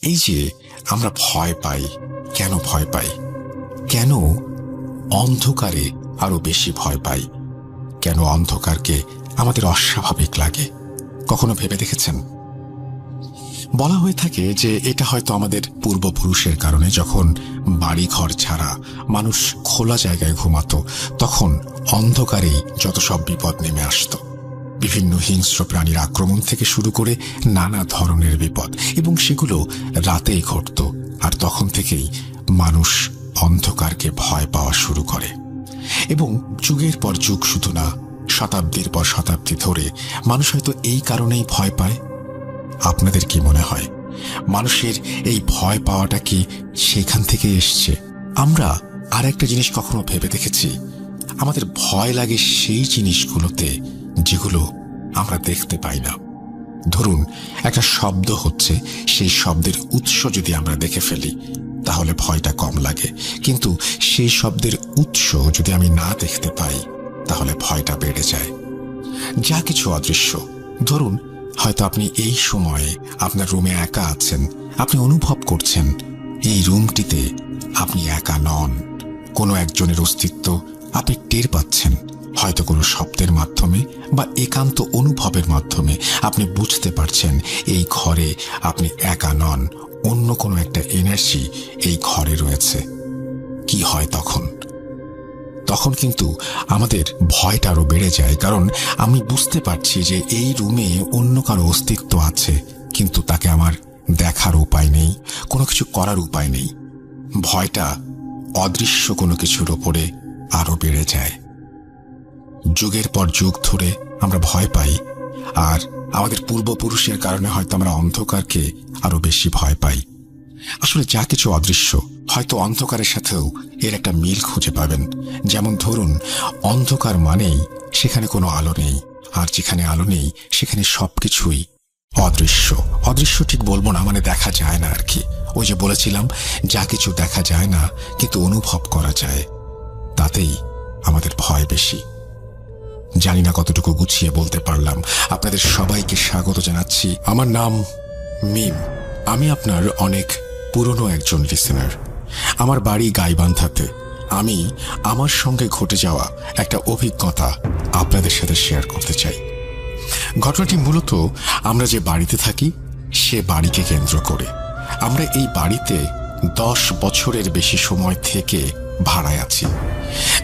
এই যে আমরা ভয় পাই, কেন ভয় পাই? কেন অন্ধকারে আরো বেশি ভয় পাই? কেন অন্ধকারকে আমাদের অস্বাভাবিক লাগে? কখনো ভেবে দেখেছেন? বলা হয়ে থাকে যে এটা হয়তো আমাদের পূর্বপুরুষের কারণে। যখন বাড়ি ঘর ছাড়া মানুষ খোলা জায়গায় ঘুমাতো, তখন অন্ধকারেই যত সব বিপদ নেমে আসতো। বিভিন্ন হিংস্র প্রাণীর আক্রমণ থেকে শুরু করে নানা ধরনের বিপদ, এবং সেগুলো রাতেই ঘটত। আর তখন থেকেই মানুষ অন্ধকারকে ভয় পাওয়া শুরু করে। এবং যুগের পর যুগ, শুধু না, শতাব্দীর পর শতাব্দী ধরে মানুষ হয়তো এই কারণেই ভয় পায়। আপনাদের কি মনে হয়, মানুষের এই ভয় পাওয়াটা কি সেখান থেকে এসছে? আমরা আর একটা জিনিস কখনো ভেবে দেখেছি? আমাদের ভয় লাগে সেই জিনিসগুলোতে যেগুলো আমরা দেখতে পাই না। ধরুন, একটা শব্দ হচ্ছে, সেই শব্দের উৎস যদি আমরা দেখে ফেলি তাহলে ভয়টা কম লাগে, কিন্তু সেই শব্দের উৎস যদি আমি না দেখতে পাই তাহলে ভয়টা বেড়ে যায়। যা কিছু অদৃশ্য, ধরুন হয়তো আপনি এই সময়ে আপনার রুমে একা আছেন, আপনি অনুভব করছেন এই রুমটিতে আপনি একা নন। কোনো একজনের অস্তিত্ব আপনি টের পাচ্ছেন, হয়তো কোনো শব্দের মাধ্যমে বা একান্ত অনুভবের মাধ্যমে আপনি বুঝতে পারছেন এই ঘরে আপনি একা নন, অন্য কোনো একটা এনার্জি এই ঘরে রয়েছে। কি হয় তখন? তখন কিন্তু আমাদের ভয়টা আরো বেড়ে যায়, কারণ আমি বুঝতে পারছি যে এই রুমে অন্য কারো অস্তিত্ব আছে, কিন্তু তাকে আমার দেখার উপায় নেই, কোনো কিছু করার উপায় নেই। ভয়টা অদৃশ্য কোনো কিছুর ওপরে আরো বেড়ে যায়। যুগের পর যুগ ধরে আমরা ভয় পাই, আর আমাদের পূর্বপুরুষের কারণে হয়তো আমরা অন্ধকারকে আরো বেশি ভয় পাই। আসলে যা কিছু অদৃশ্য, হয়তো অন্ধকারের সাথেও এর একটা মিল খুঁজে পাবেন। যেমন ধরুন, অন্ধকার মানেই সেখানে কোনো আলো নেই, আর যেখানে আলো নেই সেখানে সবকিছুই অদৃশ্য। অদৃশ্য ঠিক বলবো না, মানে দেখা যায় না আর কি। ওই যে বলেছিলাম, যা কিছু দেখা যায় না কিন্তু অনুভব করা যায়, তাতেই আমাদের ভয় বেশি। জানি না কতটুকু গুছিয়ে বলতে পারলাম। আপনাদের সবাইকে স্বাগত জানাচ্ছি। আমার নাম মিম। আমি আপনার অনেক পুরনো একজন লিসেনার। আমার বাড়ি গাইবান্ধাতে। আমি আমার সঙ্গে ঘটে যাওয়া একটা অভিজ্ঞতা আপনাদের সাথে শেয়ার করতে চাই। ঘটনাটি মূলত আমরা যে বাড়িতে থাকি সে বাড়িকে কেন্দ্র করে। আমরা এই বাড়িতে 10 বছরের বেশি সময় থেকে ভাড়ায় আছি।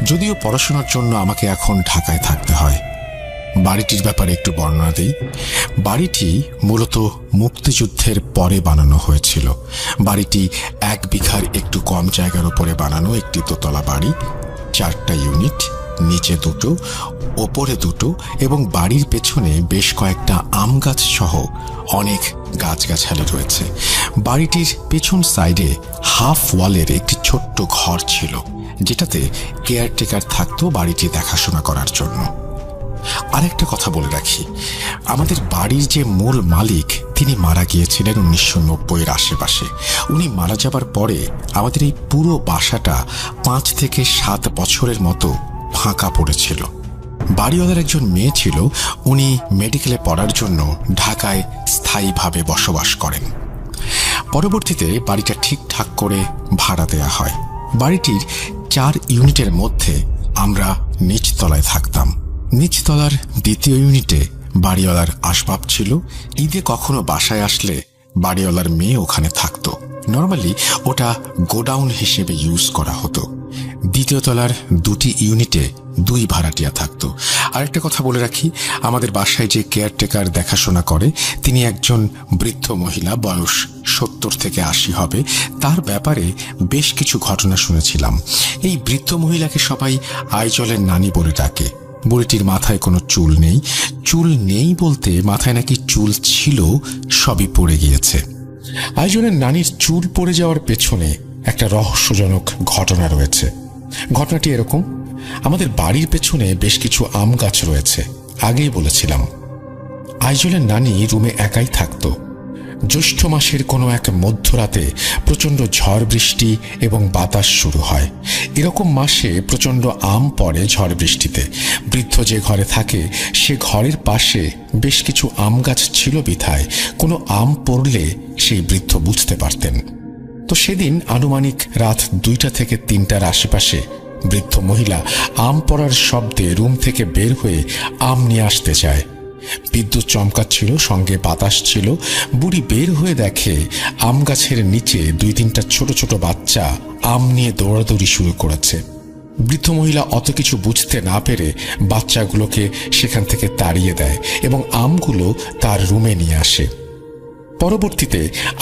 যদিও পড়াশোনার জন্য আমাকে এখন ঢাকায় থাকতে হয়। বাড়িটির ব্যাপারে একটু বর্ণনা দিই। বাড়িটি মূলত মুক্তিযুদ্ধের পরে বানানো হয়েছিল। বাড়িটি 1 বিঘার একটু কম জায়গার উপরে বানানো একটি দোতলা বাড়ি, 4টা ইউনিট, নিচে 2টো, ওপরে 2টো, এবং বাড়ির পেছনে বেশ কয়েকটা আম গাছ সহ অনেক গাছগাছালি রয়েছে। বাড়িটির পেছন সাইডে হাফ ওয়ালের একটি ছোট্ট ঘর ছিল, যেটাতে কেয়ারটেকার থাকতো বাড়িটি দেখাশোনা করার জন্য। আরেকটা কথা বলে রাখি, আমাদের বাড়ির যে মূল মালিক তিনি মারা গিয়েছিলেন 1990-এর আশেপাশে। উনি মারা যাবার পরে আমাদের এই পুরো বাসাটা 5 থেকে 7 বছরের মতো ফাঁকা পড়েছিল। বাড়িওয়ালার একজন মেয়ে ছিল, উনি মেডিকেলে পড়ার জন্য ঢাকায় স্থায়ীভাবে বসবাস করেন। পরবর্তীতে বাড়িটা ঠিকঠাক করে ভাড়া দেয়া হয়। বাড়িটির 4 ইউনিটের মধ্যে আমরা নিচতলায় থাকতাম। নিচতলার 2য় ইউনিটে বাড়িওয়ালার আসবাব ছিল। ঈদে কখনো বাসায় আসলে বাড়িওয়ালার মেয়ে ওখানে থাকতো। নর্মালি ওটা গোডাউন হিসেবে ইউজ করা হতো। 2য় তলার 2টি ইউনিটে 2 ভাড়াটিয়া থাকতো। আরেকটা কথা বলে রাখি, আমাদের বাসায় যে কেয়ারটেকার দেখাশোনা করে তিনি একজন বৃদ্ধ মহিলা, বয়স 70 থেকে 80 হবে। তার ব্যাপারে বেশ কিছু ঘটনা শুনেছিলাম। এই বৃদ্ধ মহিলাকে সবাই আইজলের নানি বলে ডাকে। বুড়িটির মাথায় কোনো চুল নেই। চুল নেই বলতে মাথায় নাকি চুল ছিল, সবই পড়ে গিয়েছে। আইজলের নানির চুল পড়ে যাওয়ার পেছনে একটা রহস্যজনক ঘটনা রয়েছে। ঘটনাটি এরকম, আমাদের বাড়ির পেছনে বেশ কিছু আম গাছ রয়েছে। আগেই বলেছিলাম, আইজলের নানি রুমে একাই থাকতো। জ্যৈষ্ঠ মাসের কোনো এক মধ্যরাতে প্রচণ্ড ঝড় বৃষ্টি এবং বাতাস শুরু হয়। এরকম মাসে প্রচণ্ড আম পড়ে ঝড় বৃষ্টিতে। বৃদ্ধ যে ঘরে থাকে সে ঘরের পাশে বেশ কিছু আম গাছ ছিল বিধায় কোনো আম পড়লে সেই বৃদ্ধ বুঝতে পারতেন। তো সেদিন আনুমানিক রাত 2টা থেকে 3টার আশেপাশে বৃদ্ধ মহিলা আম পড়ার শব্দে রুম থেকে বের হয়ে আম নিয়ে আসতে যায়। বিদ্যুৎ চমকাচ্ছিল, সঙ্গে বাতাস ছিল। বুড়ি বের হয়ে দেখে আম গাছের নিচে 2-3টা ছোট ছোট বাচ্চা আম নিয়ে দৌড়াদৌড়ি শুরু করেছে। বৃদ্ধ মহিলা অত কিছু বুঝতে না পেরে বাচ্চাগুলোকে সেখান থেকে তাড়িয়ে দেয় এবং আমগুলো তার রুমে নিয়ে আসে। পরবর্তীতে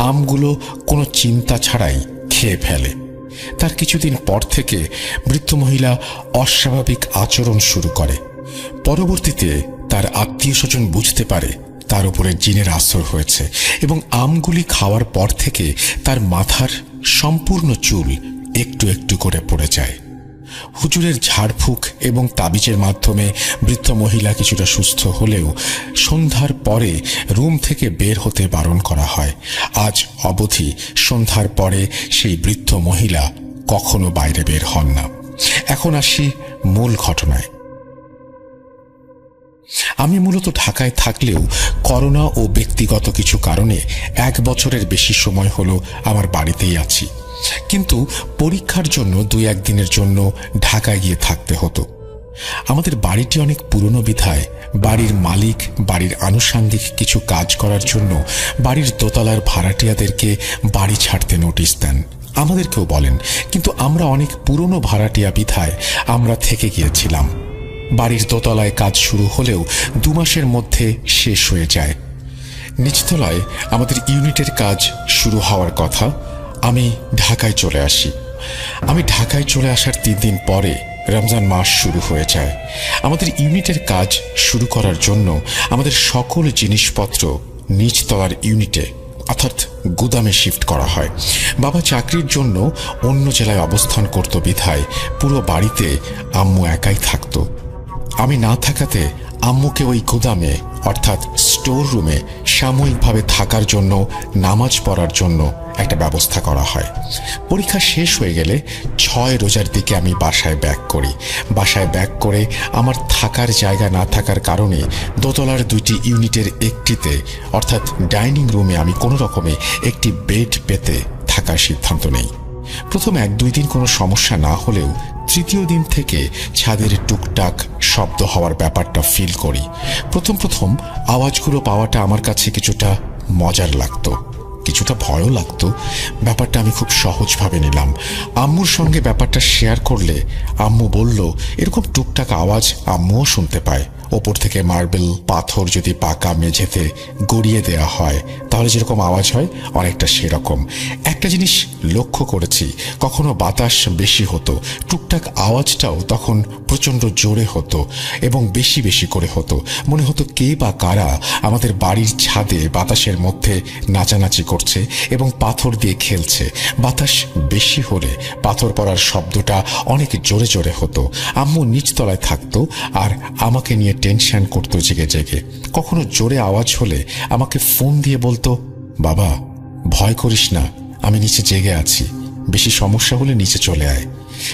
আমগুলো কোনো চিন্তা ছাড়াই খেয়ে ফেলে। তার কিছুদিন পর থেকে বৃদ্ধ মহিলা অস্বাভাবিক আচরণ শুরু করে। পরবর্তীতে তার আত্মীয় স্বজন বুঝতে পারে তার উপরে জিনের আসর হয়েছে এবং আমগুলি খাওয়ার পর থেকে তার মাথার সম্পূর্ণ চুল একটু একটু করে পড়ে যায়। হুজুরের ঝাড়ফুঁক এবং তাবিজের মাধ্যমে বৃদ্ধ মহিলা কিছুটা সুস্থ হলেও সন্ধ্যার পরে রুম থেকে বের হতে বারণ করা হয়। আজ অবধি সন্ধ্যার পরে সেই বৃদ্ধ মহিলা কখনো বাইরে বের হন না। এখন আসি মূল ঘটনায়। আমি মূলত ঢাকায় থাকলেও করোনা ও ব্যক্তিগত কিছু কারণে 1 বছরের বেশি সময় হলো আমার বাড়িতেই আছি। কিন্তু পরীক্ষার জন্য 2-1 দিনের জন্য ঢাকায় গিয়ে থাকতে হতো। আমাদের বাড়িটি অনেক পুরনো বিধায় বাড়ির মালিক বাড়ির আনুষঙ্গিক কিছু কাজ করার জন্য বাড়ির দোতলার ভাড়াটিয়াদেরকে বাড়ি ছাড়তে নোটিশ দেন। আমাদেরকেও বলেন, কিন্তু আমরা অনেক পুরনো ভাড়াটিয়া বিধায় আমরা থেকে গিয়েছিলাম। বাড়ির দোতলায় কাজ শুরু হলেও 2 মাসের মধ্যে শেষ হয়ে যায়। নিচতলায় আমাদের ইউনিটের কাজ শুরু হওয়ার কথা। আমি ঢাকায় চলে আসি। আমি ঢাকায় চলে আসার 3 দিন পরে রমজান মাস শুরু হয়ে যায়। আমাদের ইউনিটের কাজ শুরু করার জন্য আমাদের সকল জিনিসপত্র নিচতলার ইউনিটে অর্থাৎ গুদামে শিফট করা হয়। বাবা চাকরির জন্য অন্য জেলায় অবস্থান করত বিধায় পুরো বাড়িতে আম্মু একাই থাকত। আমি না থাকাতে আম্মুকে ওই গুদামে অর্থাৎ স্টোর রুমে সাময়িকভাবে থাকার জন্য নামাজ পড়ার জন্য একটা ব্যবস্থা করা হয়। পরীক্ষা শেষ হয়ে গেলে 6 রোজার দিকে আমি বাসায় ব্যাক করি। বাসায় ব্যাক করে আমার থাকার জায়গা না থাকার কারণে দোতলার 2টি ইউনিটের একটিতে অর্থাৎ ডাইনিং রুমে আমি কোনো রকমে একটি বেড পেতে থাকার সিদ্ধান্ত নেই। প্রথম 1-2 দিন কোনো সমস্যা না হলেও তৃতীয় দিন থেকে ছাদের টুকটাক শব্দ হওয়ার ব্যাপারটা ফিল করি। প্রথম আওয়াজগুলো পাওয়াটা আমার কাছে কিছুটা মজার লাগতো, কিছুটা ভয়ও লাগতো। ব্যাপারটা আমি খুব সহজভাবে নিলাম। আম্মুর সঙ্গে ব্যাপারটা শেয়ার করলে আম্মু বলল, এরকম টুকটাক আওয়াজ আম্মুও শুনতে পায়। ওপর থেকে মার্বেল পাথর যদি পাকা মেঝেতে গড়িয়ে দেওয়া হয় তাহলে যেরকম আওয়াজ হয় অনেকটা সেরকম। একটা জিনিস লক্ষ্য করেছি, কখনো বাতাস বেশি হতো, টুকটাক আওয়াজটাও তখন প্রচণ্ড জোরে হতো এবং বেশি বেশি করে হতো। মনে হতো কে বা কারা আমাদের বাড়ির ছাদে বাতাসের মধ্যে নাচানাচি করছে এবং পাথর দিয়ে খেলছে। বাতাস বেশি হলে পাথর পড়ার শব্দটা অনেক জোরে জোরে হতো। আম্মু নিচতলায় থাকতো আর আমাকে নিয়ে টেনশন করতো জেগে জেগে। কখনো জোরে আওয়াজ হলে আমাকে ফোন দিয়ে বলতো, বাবা ভয় করিস না, আমি নিচে জেগে আছি, বেশি সমস্যা হলে নিচে চলে আয়।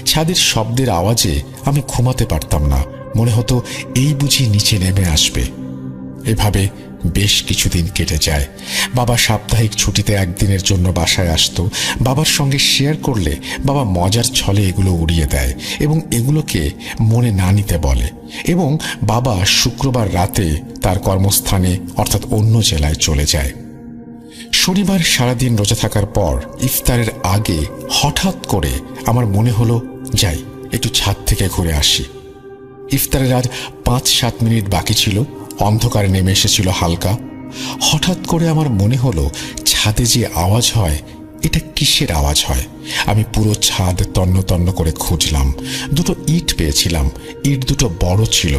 ছাদের শব্দের আওয়াজে আমি ঘুমাতে পারতাম না, মনে হতো এই বুঝি নিচে নেমে আসবে। এভাবে বেশ কিছুদিন কেটে যায়। বাবা সাপ্তাহিক ছুটিতে 1 দিনের জন্য বাসায় আসতো। বাবার সঙ্গে শেয়ার করলে বাবা মজার ছলে এগুলো উড়িয়ে দেয় এবং এগুলোকে মনে না নিতে বলে এবং বাবা শুক্রবার রাতে তার কর্মস্থানে অর্থাৎ অন্য জেলায় চলে যায়। শনিবার সারাদিন রোজা থাকার পর ইফতারের আগে হঠাৎ করে আমার মনে হলো যাই একটু ছাদ থেকে ঘুরে আসি। ইফতারের আর 5-7 মিনিট বাকি ছিল। অন্ধকারে নেমে এসেছিল হালকা। হঠাৎ করে আমার মনে হলো ছাদে যে আওয়াজ হয় এটা কিসের আওয়াজ হয়। আমি পুরো ছাদ তন্ন তন্ন করে খুঁজলাম। 2টো ইট পেয়েছিলাম। ইট 2টো বড় ছিল।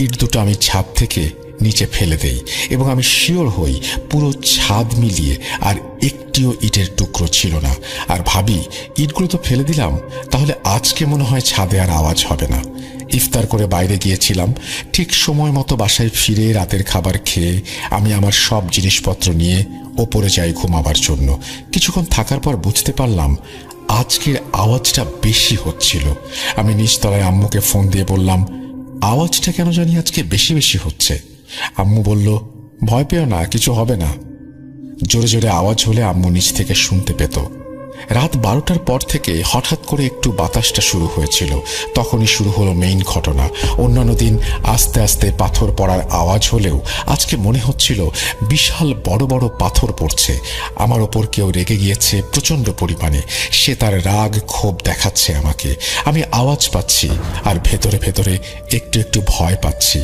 ইট 2টো আমি ছাদ থেকে নিচে ফেলে দেই এবং আমি শিওর হই পুরো ছাদ মিলিয়ে আর একটিও ইটের টুকরো ছিল না। আর ভাবি ইটগুলো তো ফেলে দিলাম, তাহলে আজকে মনে হয় ছাদে আর আওয়াজ হবে না। ইফতার করে বাইরে গিয়েছিলাম। ঠিক সময় মতো বাসায় ফিরে রাতের খাবার খেয়ে আমি আমার সব জিনিসপত্র নিয়ে ওপরে যাই ঘুমাবার জন্য। কিছুক্ষণ থাকার পর বুঝতে পারলাম আজকের আওয়াজটা বেশি হচ্ছিল। আমি নিচতলায় আম্মুকে ফোন দিয়ে বললাম, আওয়াজটা কেন জানি আজকে বেশি বেশি হচ্ছে। আম্মু বলল, ভয় পেও না, কিছু হবে না। জোরে জোরে আওয়াজ হলে আম্মু নিচ থেকে শুনতে পেত। রাত 12টার পর থেকে হঠাৎ করে একটু বাতাসটা শুরু হয়েছিল। তখনই শুরু হলো মেইন ঘটনা। অন্যান্য দিন আস্তে আস্তে পাথর পড়ার আওয়াজ হলেও আজকে মনে হচ্ছিল বিশাল বড় বড় পাথর পড়ছে। আমার ওপর কেউ রেগে গিয়েছে প্রচণ্ড পরিমাণে। সে তার রাগ ক্ষোভ দেখাচ্ছে আমাকে। আমি আওয়াজ পাচ্ছি আর ভেতরে ভেতরে একটু একটু ভয় পাচ্ছি।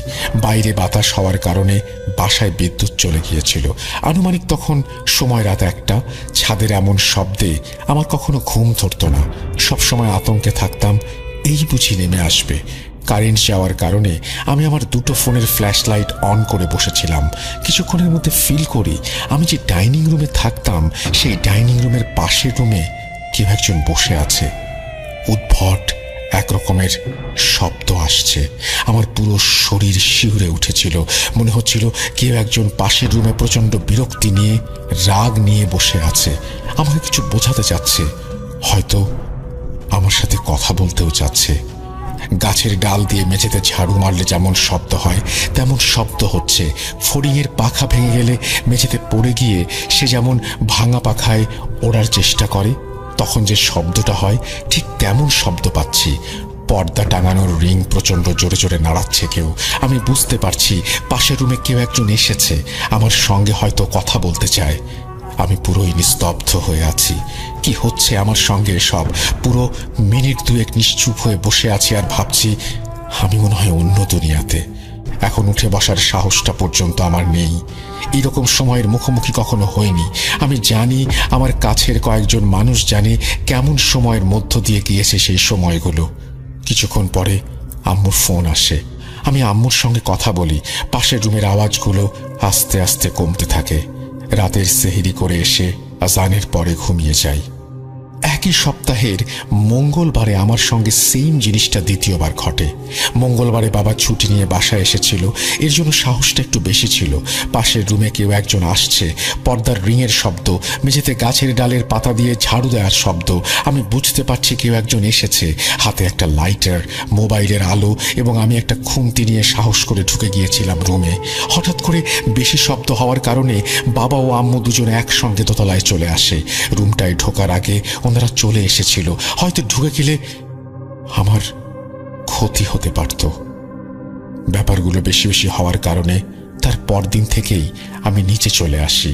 বাইরে বাতাস হওয়ার কারণে বাসায় বিদ্যুৎ চলে গিয়েছিল। আনুমানিক তখন সময় রাত 1টা। ছাদের এমন শব্দে আমার কখনো ঘুম ধরত না। সবসময় আতঙ্কে থাকতাম, এই বুঝি নেমে আসবে। কারেন্ট যাওয়ার কারণে আমি আমার 2টো ফোনের ফ্ল্যাশ লাইট অন করে বসেছিলাম। কিছুক্ষণের মধ্যে ফিল করি আমি যে ডাইনিং রুমে থাকতাম সেই ডাইনিং রুমের পাশের রুমে কেউ একজন বসে আছে। উদ্ভট একরকমের শব্দ আসছে। আমার পুরো শরীর শিউরে উঠেছিল। মনে হচ্ছিল কেউ একজন পাশের রুমে প্রচণ্ড বিরক্তি নিয়ে, রাগ নিয়ে বসে আছে। আমাকে কিছু বোঝাতে চাচ্ছে, হয়তো আমার সাথে কথা বলতেও চাচ্ছে। গাছের ডাল দিয়ে মেঝেতে ঝাড়ু মারলে যেমন শব্দ হয় তেমন শব্দ হচ্ছে। ফড়িংয়ের পাখা ভেঙে গেলে মেঝেতে পড়ে গিয়ে সে যেমন ভাঙা পাখায় ওড়ার চেষ্টা করে, তখন যে শব্দটা হয় ঠিক তেমন শব্দ পাচ্ছি। পর্দা টাঙানোর রিং প্রচণ্ড জোরে জোরে নাড়াচ্ছে কেউ। আমি বুঝতে পারছি পাশের রুমে কেউ একজন এসেছে, আমার সঙ্গে হয়তো কথা বলতে চায়। আমি পুরোই নিস্তব্ধ হয়ে আছি। কি হচ্ছে আমার সঙ্গে এসব? পুরো মিনিট 2 নিশ্চুপ হয়ে বসে আছি আর ভাবছি আমি মনে হয় অন্য দুনিয়াতে। এখন উঠে বসার সাহসটা পর্যন্ত আমার নেই। এরকম সময়ের মুখোমুখি কখনো হয়নি। আমি জানি আমার কাছের কয়েকজন মানুষ জানে কেমন সময়ের মধ্য দিয়ে গিয়েছে সেই সময়গুলো। কিছুক্ষণ পরে আম্মুর ফোন আসে। আমি আম্মুর সঙ্গে কথা বলি। পাশের রুমের আওয়াজগুলো আস্তে আস্তে কমতে থাকে। রাতের সেহরি করে এসে আজানের পরে ঘুমিয়ে যাই। একই সপ্তাহের মঙ্গলবারে আমার সঙ্গে সেম জিনিসটা দ্বিতীয়বার ঘটে। মঙ্গলবারে বাবা ছুটি নিয়ে বাসায় এসেছিল, এর জন্য সাহসটা একটু বেশি ছিল। পাশের রুমে কেউ একজন আসছে, পর্দার রিংয়ের শব্দ, মেঝেতে গাছের ডালের পাতা দিয়ে ঝাড়ু দেওয়ার শব্দ। আমি বুঝতে পারছি কেউ একজন এসেছে। হাতে একটা লাইটার, মোবাইলের আলো, এবং আমি একটা খুন্তি নিয়ে সাহস করে ঢুকে গিয়েছিলাম রুমে। হঠাৎ করে বেশি শব্দ হওয়ার কারণে বাবা ও আম্মু দুজনে একসঙ্গে দোতলায় চলে আসে। রুমটায় ঢোকার আগে ওনারা চলে এসেছিল। হয়তো ঢুকে গেলে আমার ক্ষতি হতে পারত। ব্যাপারগুলো বেশি বেশি হওয়ার কারণে তার পরদিন থেকেই আমি নিচে চলে আসি।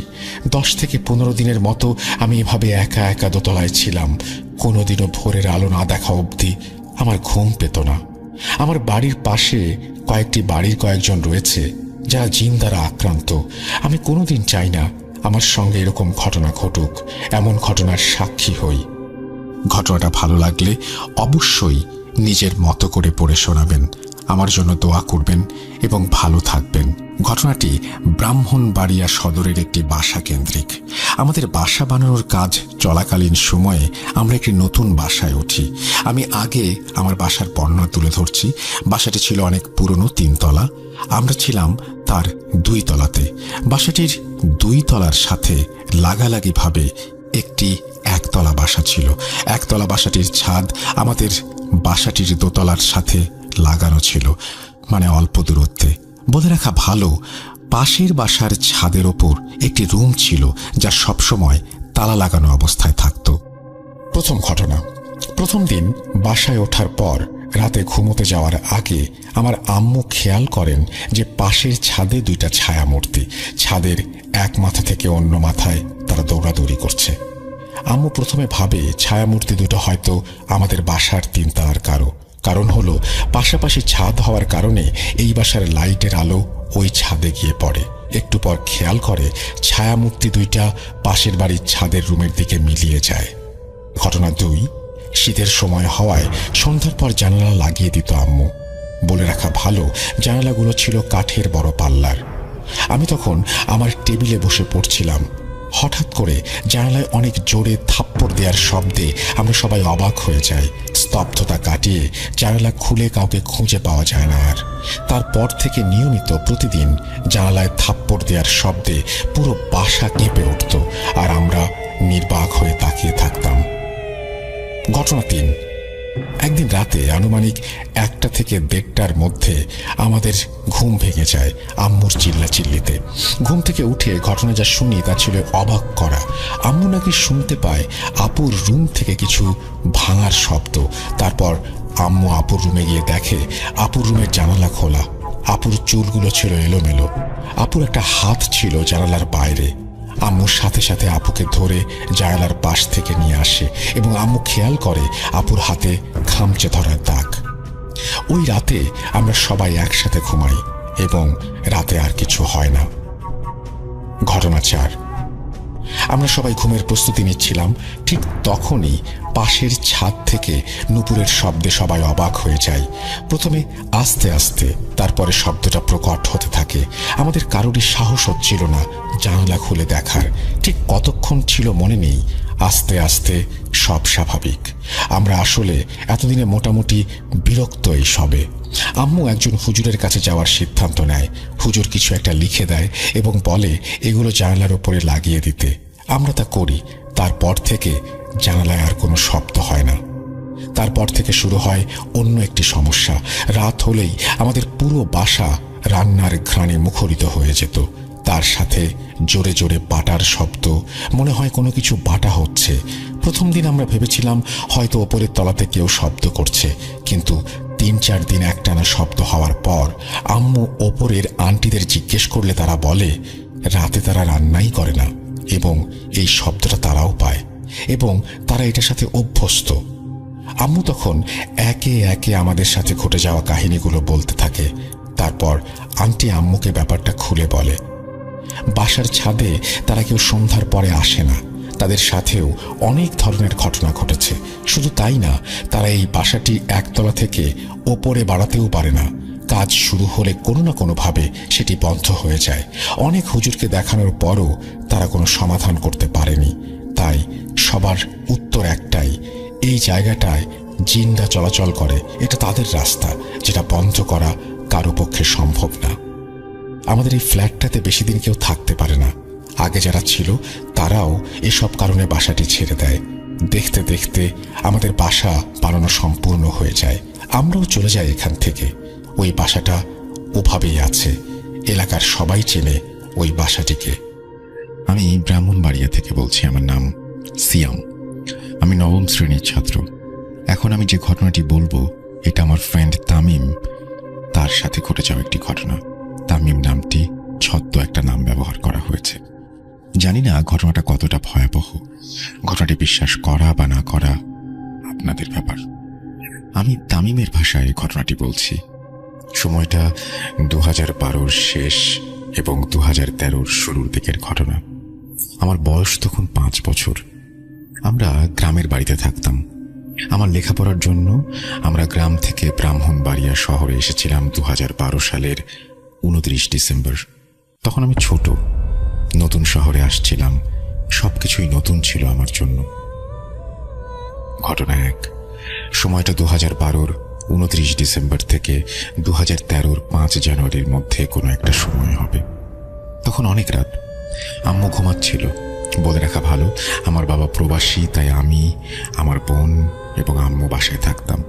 10 থেকে 15 দিনের মতো আমি এভাবে একা একা দোতলায় ছিলাম। কোনোদিনও ভোরের আলো না দেখা অবধি আমার ঘুম পেত না। আমার বাড়ির পাশে কয়েকটি বাড়ির কয়েকজন রয়েছে যারা জিন দ্বারা আক্রান্ত। আমি কোনোদিন চাই না আমার সঙ্গে এরকম ঘটনা ঘটুক, এমন ঘটনার সাক্ষী হই। ঘটনাটা ভালো লাগলে অবশ্যই নিজের মতো করে পড়ে শোনাবেন, আমার জন্য দোয়া করবেন এবং ভালো থাকবেন। ঘটনাটি ব্রাহ্মণবাড়িয়া সদরের একটি বাসা কেন্দ্রিক। আমাদের বাসা বানানোর কাজ চলাকালীন সময়ে আমরা একটি নতুন বাসায় উঠি। আমি আগে আমার বাসার বর্ণনা তুলে ধরছি। বাসাটি ছিল অনেক পুরনো, 3 তলা। আমরা ছিলাম তার 2 তলাতে। বাসাটির 2 তলার সাথে লাগালাগিভাবে একটি 1 তলা বাসা ছিল। 1 তলা বাসাটির ছাদ আমাদের বাসাটির 2 তলার সাথে লাগানো ছিল, মানে অল্প দূরত্বে। বলে রাখা ভালো, পাশের বাসার ছাদের ওপর একটি রুম ছিল যা সবসময় তালা লাগানো অবস্থায় থাকত। প্রথম ঘটনা, প্রথম দিন বাসায় ওঠার পর রাতে ঘুমোতে যাওয়ার আগে আমার আম্মু খেয়াল করেন যে পাশের ছাদে 2টা ছায়ামূর্তি ছাদের এক মাথা থেকে অন্য মাথায় তারা দৌড়াদৌড়ি করছে। আম্মু প্রথমে ভাবে ছায়ামূর্তি 2টো হয়তো আমাদের বাসার 3 তলার কারণ হলো পাশাপাশি ছাদ হওয়ার কারণে এই বাসার লাইটের আলো ওই ছাদে গিয়ে পড়ে। একটু পর খেয়াল করে ছায়ামূর্তি 2টা পাশের বাড়ির ছাদের রুমের দিকে মিলিয়ে যায়। ঘটনা 2, শীতের সময় হওয়ায় সন্ধ্যার পর জানালা লাগিয়ে দিত আম্মু। বলে রাখা ভালো, জানালাগুলো ছিল কাঠের বড় পাল্লার। আমি তখন আমার টেবিলে বসে পড়ছিলাম। হঠাৎ করে জানালায় অনেক জোরে থাপ্পড় দেওয়ার শব্দে আমরা সবাই অবাক হয়ে যাই। স্তব্ধতা কাটিয়ে জানালা খুলে কাউকে খুঁজে পাওয়া যায় না আর। তারপর থেকে নিয়মিত প্রতিদিন জানালায় থাপ্পড় দেওয়ার শব্দে পুরো বাসা কেঁপে উঠত, আর আমরা নির্বাক হয়ে তাকিয়ে থাকতাম। ঘটনা 3। একদিন রাতে আনুমানিক 1টা থেকে 1:30টার মধ্যে আমাদের ঘুম ভেঙে যায় আম্মুর চিল্লাচিল্লিতে। ঘুম থেকে উঠে ঘটনা যা শুনি তা ছিল অবাক করা। আম্মু নাকি শুনতে পায় আপুর রুম থেকে কিছু ভাঙার শব্দ। তারপর আম্মু আপুর রুমে গিয়ে দেখে আপুর রুমের জানালা খোলা। আপুর চুলগুলো ছিল এলোমেলো। আপুর একটা হাত ছিল জানালার বাইরে। আম্মুর সাথে সাথে আপুকে ধরে জানালার পাশ থেকে নিয়ে আসে এবং আম্মু খেয়াল করে আপুর হাতে খামচে ধরার দাগ। ওই রাতে আমরা সবাই একসাথে ঘুমাই এবং রাতে আর কিছু হয় না। ঘটনা 4। আমরা সবাই ঘুমের প্রস্তুতি নিচ্ছিলাম। ঠিক তখনই পাশের ছাদ থেকে নুপুরের শব্দে সবাই অবাক হয়ে যায়। প্রথমে আস্তে আস্তে, তারপরে শব্দটা প্রকট হতে থাকে। আমাদের কারোরই সাহস হচ্ছিল না জানালা খুলে দেখার। ঠিক কতক্ষণ ছিল মনে নেই। আস্তে আস্তে সব স্বাভাবিক। আমরা আসলে এতদিনে মোটামুটি বিরক্ত এই সবে। আম্মু একজন হুজুরের কাছে যাওয়ার সিদ্ধান্ত নেয়। হুজুর কিছু একটা লিখে দেয় এবং বলে এগুলো জানালার উপরে লাগিয়ে দিতে। আমরা তা করি। তারপর থেকে জানালায় আর কোনো শব্দ হয় না। তারপর থেকে শুরু হয় অন্য একটি সমস্যা। রাত হলেই আমাদের পুরো বাসা রান্নার ঘ্রাণে মুখরিত হয়ে যেত। তার সাথে জোরে জোরে বাটার শব্দ, মনে হয় কোনো কিছু বাটা হচ্ছে। প্রথম দিন আমরা ভেবেছিলাম হয়তো ওপরের তলাতে কেউ শব্দ করছে, কিন্তু 3-4 দিন একটানা শব্দ হওয়ার পর আম্মু ওপরের আন্টিদের জিজ্ঞেস করলে তারা বলে রাতে তারা রান্নাই করে না এবং এই শব্দটা তারাও পায় এবং তারা এটার সাথে অভ্যস্ত। আম্মু তখন একে একে আমাদের সাথে ঘটে যাওয়া কাহিনীগুলো বলতে থাকে। তারপর আন্টি আম্মুকে ব্যাপারটা খুলে বলে। বাসার ছাদে তারা কেউ সন্ধ্যার পরে আসে না। তাদের সাথেও অনেক ধরনের ঘটনা ঘটেছে। শুধু তাই না, তারা এই বাসাটি একতলা থেকে ওপরে বাড়াতেও পারে না। কাজ শুরু হলে কোনো না কোনোভাবে সেটি বন্ধ হয়ে যায়। অনেক হুজুরকে দেখানোর পরও তারা কোনো সমাধান করতে পারেনি। তাই সবার উত্তর একটাই, এই জায়গাটায় জিনরা চলাচল করে। এটা তাদের রাস্তা, যেটা বন্ধ করা কারো পক্ষে সম্ভব না। আমাদের এই ফ্ল্যাটটাতে বেশি দিন কেউ থাকতে পারে না। আগে যারা ছিল তারাও এসব কারণে বাসাটি ছেড়ে দেয়। দেখতে দেখতে আমাদের বাসা বানানো সম্পূর্ণ হয়ে যায়। আমরাও চলে যাই এখান থেকে। ওই বাসাটা ওভাবেই আছে। এলাকার সবাই চেনে ওই বাসাটিকে। আমি ব্রাহ্মণবাড়িয়া থেকে বলছি। আমার নাম সিয়াম। আমি 9ম শ্রেণীর ছাত্র। এখন আমি যে ঘটনাটি বলবো এটা আমার ফ্রেন্ড তামিম, তার সাথে ঘটে যাওয়া একটি ঘটনা। তামিম নামটি ছদ্ম একটা নাম ব্যবহার করা হয়েছে। জানি না ঘটনাটা কতটা ভয়াবহ। ঘটনাটি বিশ্বাস করা বা না করা আপনাদের ব্যাপার। আমি তামিমের ভাষায় ঘটনাটি বলছি। সময়টা 2012-র শেষ এবং 2013-র শুরুর দিকের ঘটনা। আমার বয়স তখন 5 বছর। আমরা গ্রামের বাড়িতে থাকতাম। আমার লেখাপড়ার জন্য আমরা গ্রাম থেকে ব্রাহ্মণবাড়িয়া শহরে এসেছিলাম 2012 সালের 29 ডিসেম্বর। তখন আমি ছোট, নতুন শহরে আসছিলাম। সবকিছুই নতুন ছিল আমার জন্য। ঘটনা 1। সময়টা 2012-র 29 ডিসেম্বর থেকে 2013-র 5 জানুয়ারির মধ্যে কোনো একটা সময় হবে। তখন অনেক রাত। আম্মু ঘুমাচ্ছিল। বলে রাখা ভালো, আমার বাবা প্রবাসী, তাই আমি, আমার বোন এবং আম্মু বাসায় থাকতাম।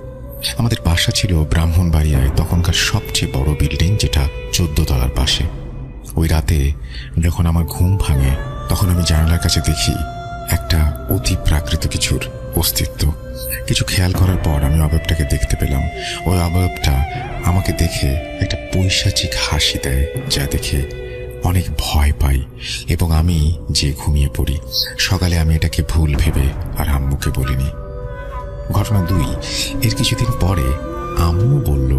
আমাদের বাসা ছিল ব্রাহ্মণবাড়িয়ায় তখনকার সবচেয়ে বড় বিল্ডিং, যেটা 14 তলার পাশে। ওই রাতে যখন আমার ঘুম ভাঙে তখন আমি জানালার কাছে দেখি একটা অতি প্রাকৃত কিছুর অস্তিত্ব। কিছু খেয়াল করার পর আমি অবয়বটাকে দেখতে পেলাম। ওই অবয়বটা আমাকে দেখে একটা পৈশাচিক হাসি দেয়, যা দেখে অনেক ভয় পাই এবং আমি যে ঘুমিয়ে পড়ি। সকালে আমি এটাকে ভুল ভেবে আর আম্মুকে বলিনি। ঘটনা 2। এর কিছুদিন পরে আম্মু বলল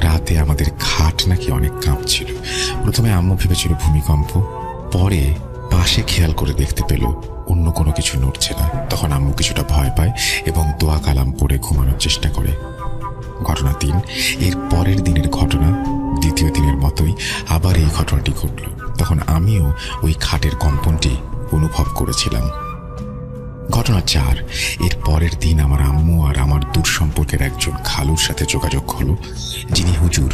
রাতে আমাদের খাট নাকি অনেক কাঁপছিল। প্রথমে আম্মু ভেবেছিল ভূমিকম্প, পরে পাশে খেয়াল করে দেখতে পেল অন্য কোনো কিছু নড়ছে না। তখন আম্মু কিছুটা ভয় পায় এবং দোয়া কালাম পড়ে ঘুমানোর চেষ্টা করে। ঘটনা 3। এর পরের দিনের ঘটনা। দ্বিতীয় দিনের মতোই আবার এই ঘটনাটি ঘটল। তখন আমিও ওই খাটের কম্পনটি অনুভব করেছিলাম। ঘটনা 4। এর পরের দিন আমার আম্মু আর আমার দূর সম্পর্কের একজন খালুর সাথে যোগাযোগ হলো, যিনি হুজুর।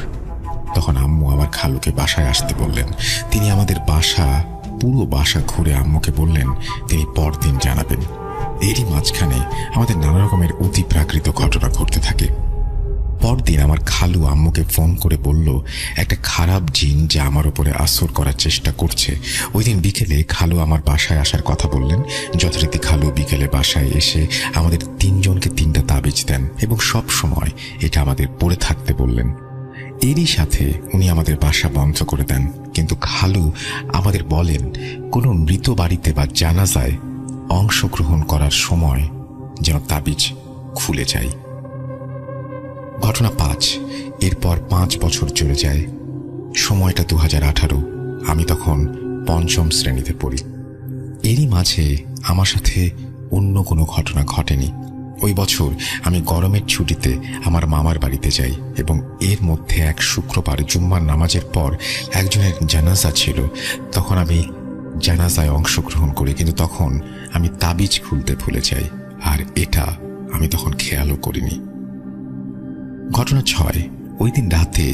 তখন আম্মু আমার খালুকে বাসায় আসতে বললেন। তিনি আমাদের পুরো বাসা ঘুরে আম্মুকে বললেন তিনি পরদিন জানাবেন। এরই মাঝখানে আমাদের নানা রকমের অতি প্রাকৃত ঘটনা ঘটতে থাকে। পরদিন আমার খালু আম্মুকে ফোন করে বলল একটা খারাপ জিন যা আমার উপরে আসর করার চেষ্টা করছে। ওই দিন বিকেলে খালু আমার বাসায় আসার কথা বললেন। যথারীতি খালু বিকেলে বাসায় এসে আমাদের 3 জনকে 3টা তাবিজ দেন এবং সব সময় এটা আমাদের পড়ে থাকতে বললেন। এরই সাথে উনি আমাদের বাসা বন্ধ করে দেন। কিন্তু খালু আমাদের বলেন কোনো মৃত বাড়িতে বা জানাজায় অংশগ্রহণ করার সময় যেন তাবিজ খুলে যায়। ঘটনা 5। এরপর 5 বছর চলে যায়। সময়টা 2018। আমি তখন 5ম শ্রেণীতে পড়ি। এরই মাঝে আমার সাথে অন্য কোনো ঘটনা ঘটেনি। ওই বছর আমি গরমের ছুটিতে আমার মামার বাড়িতে যাই এবং এর মধ্যে এক শুক্রবার জুম্মার নামাজের পর একজনের জানাজা ছিল। তখন আমি জানাজায় অংশগ্রহণ করি, কিন্তু তখন আমি তাবিজ খুলতে ভুলে যাই, আর এটা আমি তখন খেয়ালও করিনি। ঘটনা 6। ওই দিন রাতে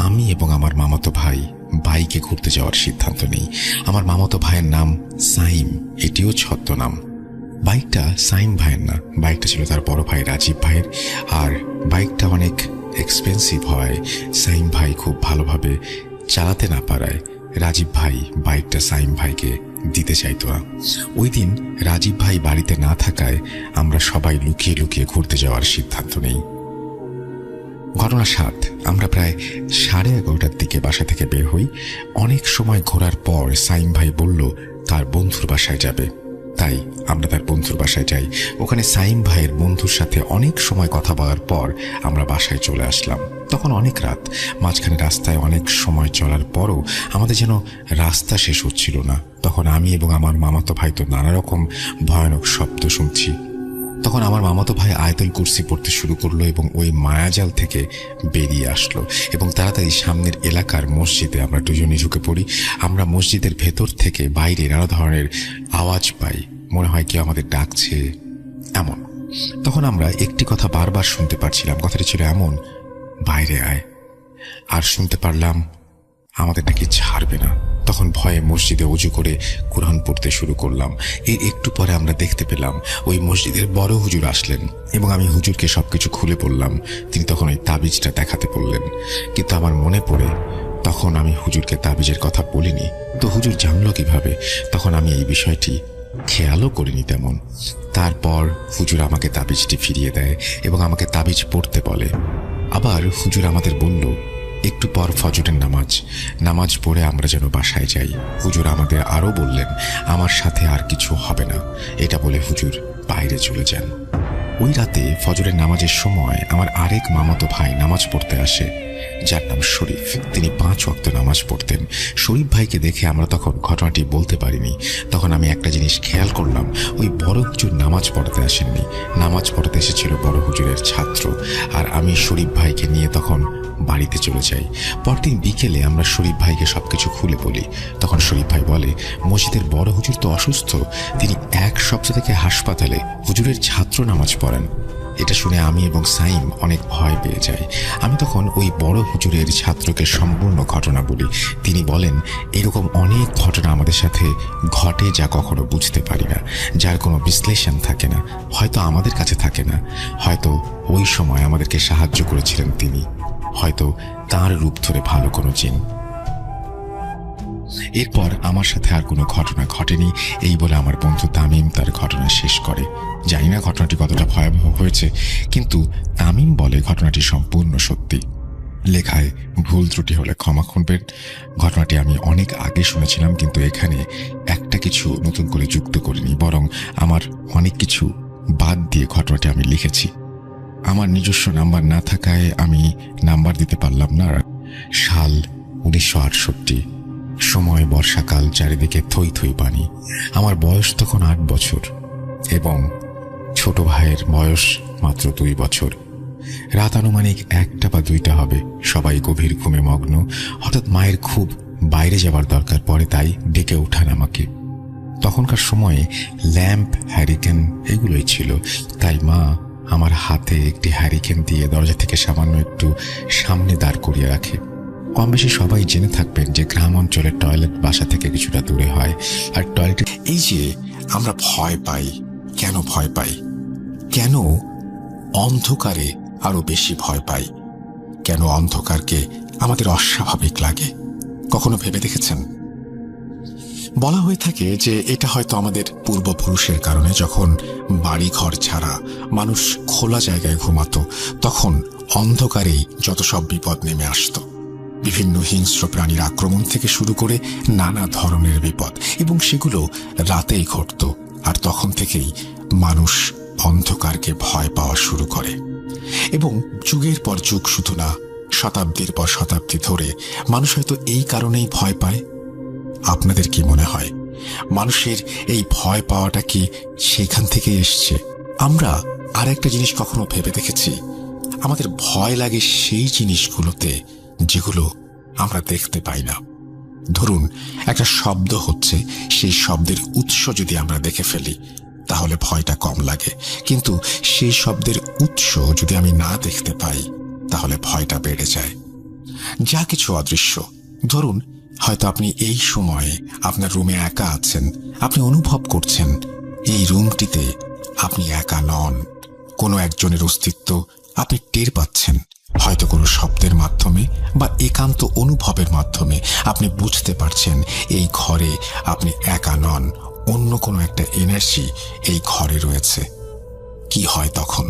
আমি এবং আমার মামাতো ভাই বাইকে ঘুরতে যাওয়ার সিদ্ধান্ত নিই। আমার মামাতো ভাইয়ের নাম সাইম, এটিও ছদ্মনাম। বাইকটা সাইম ভাইয়ের না, বাইকটা ছিল তার বড় ভাই রাজীব ভাইয়ের। আর বাইকটা অনেক এক্সপেন্সিভ হয়। সাইম ভাই খুব ভালোভাবে চালাতে না পারায় রাজীব ভাই বাইকটা সাইম ভাইকে দিতে চাইতো না। ওই দিন রাজীব ভাই বাড়িতে না থাকায় আমরা সবাই লুকিয়ে লুকিয়ে ঘুরতে যাওয়ার সিদ্ধান্ত নেই। ঘটনা 7। আমরা প্রায় 11:30টার দিকে বাসা থেকে বের হই। অনেক সময় ঘোরার পর সাইম ভাই বলল তার বন্ধুর বাসায় যাবে, তাই আমরা তার বন্ধুর বাসায় যাই। ওখানে সাইম ভাইয়ের বন্ধুর সাথে অনেক সময় কথা বলার পর আমরা বাসায় চলে আসলাম। তখন অনেক রাত। মাঝখানে রাস্তায় অনেক সময় চলার পরও আমাদের যেন রাস্তা শেষ হচ্ছিল না। তখন আমি এবং আমার মামাতো ভাই তো নানা রকম ভয়ানক শব্দ শুনছি। তখন আমার মামাতো ভাই আয়াতুল কুরসি পড়তে শুরু করলো এবং ওই মায়াজাল থেকে বেরিয়ে আসলো এবং তাড়াতাড়ি সামনের এলাকার মসজিদে আমরা দুজনে ঢুকে পড়ি। আমরা মসজিদের ভেতর থেকে বাইরে নানা ধরনের আওয়াজ পাই, মনে হয় কেউ আমাদের ডাকছে এমন। তখন আমরা একটি কথা বারবার শুনতে পারছিলাম। কথাটি ছিল এমন, বাইরে আয়। আর শুনতে পারলাম আমাদের নাকি ছাড়বে না। তখন ভয়ে মসজিদে অজু করে কোরআন পড়তে শুরু করলাম। এর একটু পরে আমরা দেখতে পেলাম ওই মসজিদের বড় হুজুর আসলেন এবং আমি হুজুরকে সবকিছু খুলে বললাম। তিনি তখন ওই তাবিজটা দেখাতে বললেন, কিন্তু আমার মনে পড়ে তখন আমি হুজুরকে তাবিজের কথা বলিনি। তো হুজুর জানলো কিভাবে? তখন আমি এই বিষয়টি খেয়ালও করিনি তেমন। তারপর হুজুর আমাকে তাবিজটি ফিরিয়ে দেয় এবং আমাকে তাবিজ পড়তে বলে। আবার হুজুর আমাদের বলল একটু পর ফজরের নামাজ পড়ে আমরা যেন বাসায় যাই। হুজুর আমাদের আরও বললেন আমার সাথে আর কিছু হবে না। এটা বলে হুজুর বাইরে চলে যান। ওই রাতে ফজরের নামাজের সময় আমার আরেক মামাতো ভাই নামাজ পড়তে আসে, যার নাম শরীফ। তিনি 5 ওয়াক্ত নামাজ পড়তেন। শরীফ ভাইকে দেখে আমরা তখন ঘটনাটি বলতে পারিনি। তখন আমি একটা জিনিস খেয়াল করলাম, ওই বড় হুজুর নামাজ পড়তে আসেননি, নামাজ পড়তে এসেছিল বড় হুজুরের ছাত্র। আর আমি শরীফ ভাইকে নিয়ে তখন বাড়িতে চলে যাই। পরদিন বিকেলে আমরা শরীফ ভাইকে সবকিছু খুলে বলি। তখন শরীফ ভাই বলে মসজিদের বড় হুজুর তো অসুস্থ, তিনি 1 সপ্তাহ থেকে হাসপাতালে, হুজুরের ছাত্র নামাজ পড়েন। এটা শুনে আমি এবং সাইম অনেক ভয় পেয়ে যাই। আমি তখন ওই বড় হুজুরের ছাত্রকে সম্পূর্ণ ঘটনা বলি। তিনি বলেন এরকম অনেক ঘটনা আমাদের সাথে ঘটে যা কখনো বুঝতে পারি না, যার কোনো বিশ্লেষণ থাকে না, হয়তো আমাদের কাছে থাকে না, হয়তো ওই সময় আমাদেরকে সাহায্য করেছিলেন তিনি, হয়তো তার রূপ ধরে ভালো কোনো জিন। এরপর আমার সাথে আর কোনো ঘটনা ঘটেনি এই বলে আমার বন্ধু তামিম তার ঘটনা শেষ করে। জানি না ঘটনাটি কতটা ভয়াবহ হয়েছে, কিন্তু তামিম বলে ঘটনাটি সম্পূর্ণ সত্যি। লেখায় ভুল ত্রুটি হলে ক্ষমা করবেন। ঘটনাটি আমি অনেক আগে শুনেছিলাম, কিন্তু এখানে একটা কিছু নতুন করে যুক্ত করিনি, বরং আমার অনেক কিছু বাদ দিয়ে ঘটনাটি আমি লিখেছি। আমার নিজস্ব নাম্বার না থাকায় আমি নাম্বার দিতে পারলাম না। সাল 1968, সময় বর্ষাকাল, চারিদিকে থই থই পানি। আমার বয়স তখন 8 বছর এবং ছোট ভাইয়ের বয়স মাত্র 2 বছর। রাত আনুমানিক 1টা বা 2টা হবে। সবাই গভীর ঘুমে মগ্ন। হঠাৎ মায়ের খুব বাইরে যাবার দরকার পড়ে, তাই ডেকে উঠান আমাকে। তখনকার সময়ে ল্যাম্প, হ্যারিকেন এগুলোই ছিল। তাই মা আমার হাতে একটি হ্যারিকেন দিয়ে দরজা থেকে সামান্য একটু সামনে দাঁড় করিয়ে রাখে। কম বেশি সবাই জেনে থাকবেন যে গ্রাম অঞ্চলের টয়লেট বাসা থেকে কিছুটা দূরে হয়, আর টয়লেটে এই যে আমরা ভয় পাই, কেন ভয় পাই? কেন অন্ধকারে আরো বেশি ভয় পাই? কেন অন্ধকারকে আমাদের অস্বাভাবিক লাগে? কখনো ভেবে দেখেছেন? বলা হয়ে থাকে যে এটা হয়তো আমাদের পূর্বপুরুষের কারণে, যখন বাড়ি ঘর ছাড়া মানুষ খোলা জায়গায় ঘুমাতো, তখন অন্ধকারেই যত সব বিপদ নেমে আসতো। বিভিন্ন হিংস্র প্রাণীর আক্রমণ থেকে শুরু করে নানা ধরনের বিপদ, এবং সেগুলো রাতেই ঘটত। আর তখন থেকেই মানুষ অন্ধকারকে ভয় পাওয়া শুরু করে, এবং যুগের পর যুগ, শুধু না, শতাব্দীর পর শতাব্দী ধরে মানুষ হয়তো এই কারণেই ভয় পায়। আপনাদের কি মনে হয়, মানুষের এই ভয় পাওয়াটা কি সেখান থেকে এসছে? আমরা আর একটা জিনিস কখনো ভেবে দেখেছি? আমাদের ভয় লাগে সেই জিনিসগুলোতে যেগুলো আমরা দেখতে পাই না। ধরুন, একটা শব্দ হচ্ছে, সেই শব্দের উৎস যদি আমরা দেখে ফেলি তাহলে ভয়টা কম লাগে, কিন্তু সেই শব্দের উৎস যদি আমি না দেখতে পাই তাহলে ভয়টা বেড়ে যায়। যা কিছু অদৃশ্য, ধরুন হয়তো আপনি এই সময়ে আপনার রুমে একা আছেন, আপনি অনুভব করছেন এই রুমটিতে আপনি একা নন, কোনো একজনের অস্তিত্ব আপনি টের পাচ্ছেন। হয়তো কোনো শব্দের মাধ্যমে বা একান্ত অনুভবের মাধ্যমে আপনি বুঝতে পারছেন এই ঘরে আপনি একা নন, অন্য কোনো একটা এনার্জি এই ঘরে রয়েছে। কি হয় তখন?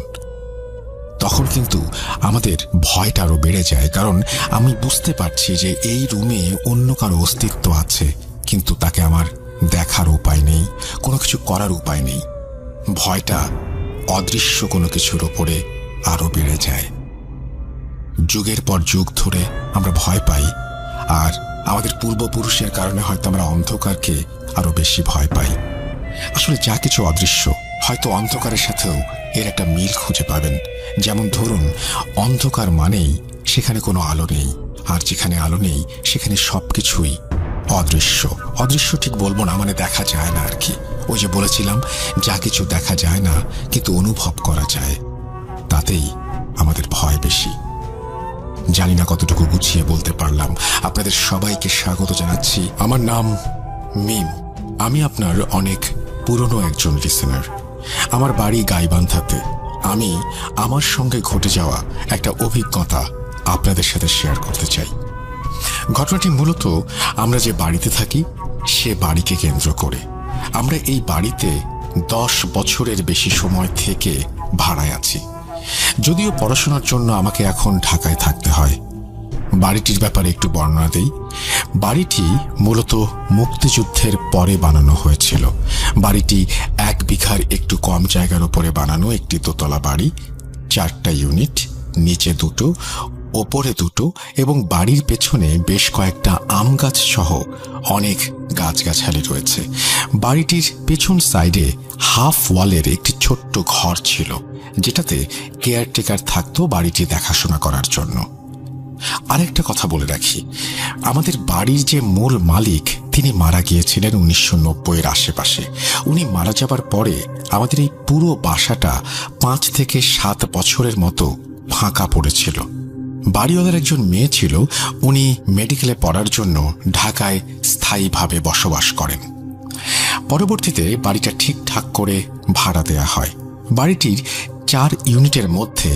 তখন কিন্তু আমাদের ভয়টা আরো বেড়ে যায়, কারণ আমি বুঝতে পারছি যে এই রুমে অন্য কারো অস্তিত্ব আছে, কিন্তু তাকে আমার দেখার উপায় নেই, কোনো কিছু করার উপায় নেই। ভয়টা অদৃশ্য কোনো কিছুর ওপরে আরো বেড়ে যায়। যুগের পর যুগ ধরে আমরা ভয় পাই, আর আমাদের পূর্বপুরুষের কারণে হয়তো আমরা অন্ধকারকে আরো বেশি ভয় পাই। আসলে যা কিছু অদৃশ্য, হয়তো অন্ধকারের সাথেও এর একটা মিল খুঁজে পাবেন। যেমন ধরুন, অন্ধকার মানেই সেখানে কোনো আলো নেই, আর যেখানে আলো নেই সেখানে সবকিছুই অদৃশ্য। অদৃশ্য ঠিক বলবো না, মানে দেখা যায় না আর কি। ওই যে বলেছিলাম, যা কিছু দেখা যায় না কিন্তু অনুভব করা যায়, তাতেই আমাদের ভয় বেশি। জানি না কতটুকু গুছিয়ে বলতে পারলাম। আপনাদের সবাইকে স্বাগত জানাচ্ছি। আমার নাম মিম। আমি আপনার অনেক পুরনো একজন লিসেনার। আমার বাড়ি গাইবান্ধাতে। আমি আমার সঙ্গে ঘটে যাওয়া একটা অভিজ্ঞতা আপনাদের সাথে শেয়ার করতে চাই। ঘটনাটি মূলত আমরা যে বাড়িতে থাকি সে বাড়িকে কেন্দ্র করে। আমরা এই বাড়িতে 10 বছরের বেশি সময় থেকে ভাড়ায় আছি। যদিও পড়াশোনার জন্য আমাকে এখন ঢাকায় থাকতে হয়। বাড়িটির ব্যাপারে একটু বর্ণনা দেই। বাড়িটি মূলত মুক্তিযুদ্ধের পরে বানানো হয়েছিল। বাড়িটি 1 বিঘার একটু কম জায়গার উপরে বানানো একটি দোতলা বাড়ি, 4টা ইউনিট, নিচে 2টো, ওপরে 2টো, এবং বাড়ির পেছনে বেশ কয়েকটা আম গাছ সহ অনেক গাছগাছালি রয়েছে। বাড়িটির পেছন সাইডে হাফ ওয়ালের একটি ছোট্ট ঘর ছিল, যেটাতে কেয়ারটেকার থাকতো বাড়িটি দেখাশোনা করার জন্য। আরেকটা কথা বলে রাখি, আমাদের বাড়ির যে মূল মালিক তিনি মারা গিয়েছিলেন 1990-এর আশেপাশে। উনি মারা যাবার পরে আমাদের এই পুরো বাসাটা 5 থেকে 7 বছরের মতো ফাঁকা পড়েছিল। বাড়িওয়ালার একজন মেয়ে ছিল, উনি মেডিকেলে পড়ার জন্য ঢাকায় স্থায়ীভাবে বসবাস করেন। পরবর্তীতে বাড়িটা ঠিকঠাক করে ভাড়া দেয়া হয়। বাড়িটির 4 ইউনিটের মধ্যে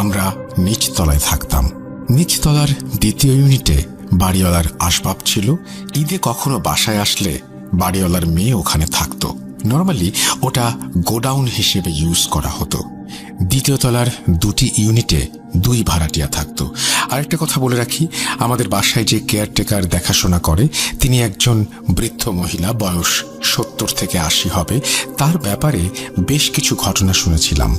আমরা নিচতলায় থাকতাম। নিচতলার 2য় ইউনিটে বাড়িওয়ালার আসবাব ছিল। ঈদে কখনো বাসায় আসলে বাড়িওয়ালার মেয়ে ওখানে থাকতো। নর্মালি ওটা গোডাউন হিসেবে ইউজ করা হতো। 2য় তলার 2টি ইউনিটে 2 ভাড়াটিয়া থাকতো। আরেকটা কথা বলে রাখি, আমাদের বাসায় যে কেয়ারটেকার দেখাশোনা করে তিনি একজন বৃদ্ধ মহিলা, বয়স 70 থেকে 80 হবে। তার ব্যাপারে বেশ কিছু ঘটনা শুনেছিলাম।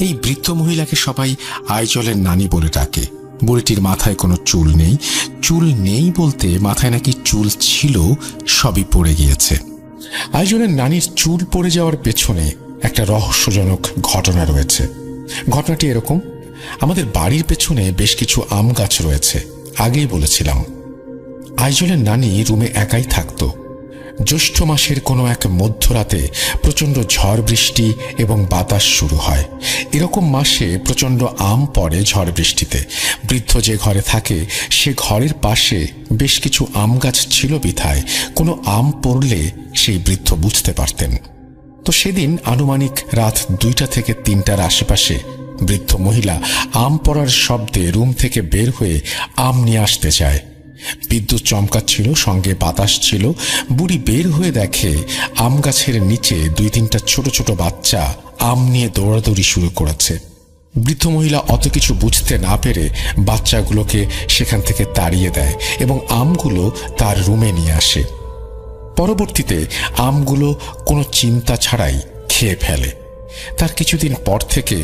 এই বৃদ্ধ মহিলাকে সবাই আইজলের নানি বলে ডাকে। বুড়িটির মাথায় কোনো চুল নেই। চুল নেই বলতে মাথায় নাকি চুল ছিল, সবই পড়ে গিয়েছে। আইজলের নানির চুল পড়ে যাওয়ার পেছনে একটা রহস্যজনক ঘটনা রয়েছে। ঘটনাটি এরকম, আমাদের বাড়ির পেছনে বেশ কিছু আম গাছ রয়েছে। আগেই বলেছিলাম, আইজলের নানি রুমে একাই থাকতো। জ্যৈষ্ঠ মাসের কোনো এক মধ্যরাতে প্রচণ্ড ঝড় বৃষ্টি এবং বাতাস শুরু হয়। এরকম মাসে প্রচণ্ড আম পড়ে ঝড় বৃষ্টিতে। বৃদ্ধ যে ঘরে থাকে সে ঘরের পাশে বেশ কিছু আম গাছ ছিল বিধায় কোনো আম পড়লে সেই বৃদ্ধ বুঝতে পারতেন। তো সেদিন আনুমানিক রাত 2টা থেকে 3টার আশেপাশে বৃদ্ধ মহিলা আম পড়ার শব্দে রুম থেকে বের হয়ে আম নিয়ে আসতে চায়। বিদ্যুৎ চমকাচ্ছিল, সঙ্গে বাতাস ছিল। বুড়ি বের হয়ে দেখে আম গাছের নিচে 2-3টা ছোট ছোট বাচ্চা আম নিয়ে দৌড়াদৌড়ি শুরু করেছে। বৃদ্ধ মহিলা অত কিছু বুঝতে না পেরে বাচ্চাগুলোকে সেখান থেকে তাড়িয়ে দেয় এবং আমগুলো তার রুমে নিয়ে আসে। পরবর্তীতে আমগুলো কোনো চিন্তা ছাড়াই খেয়ে ফেলে। তার কিছুদিন পর থেকে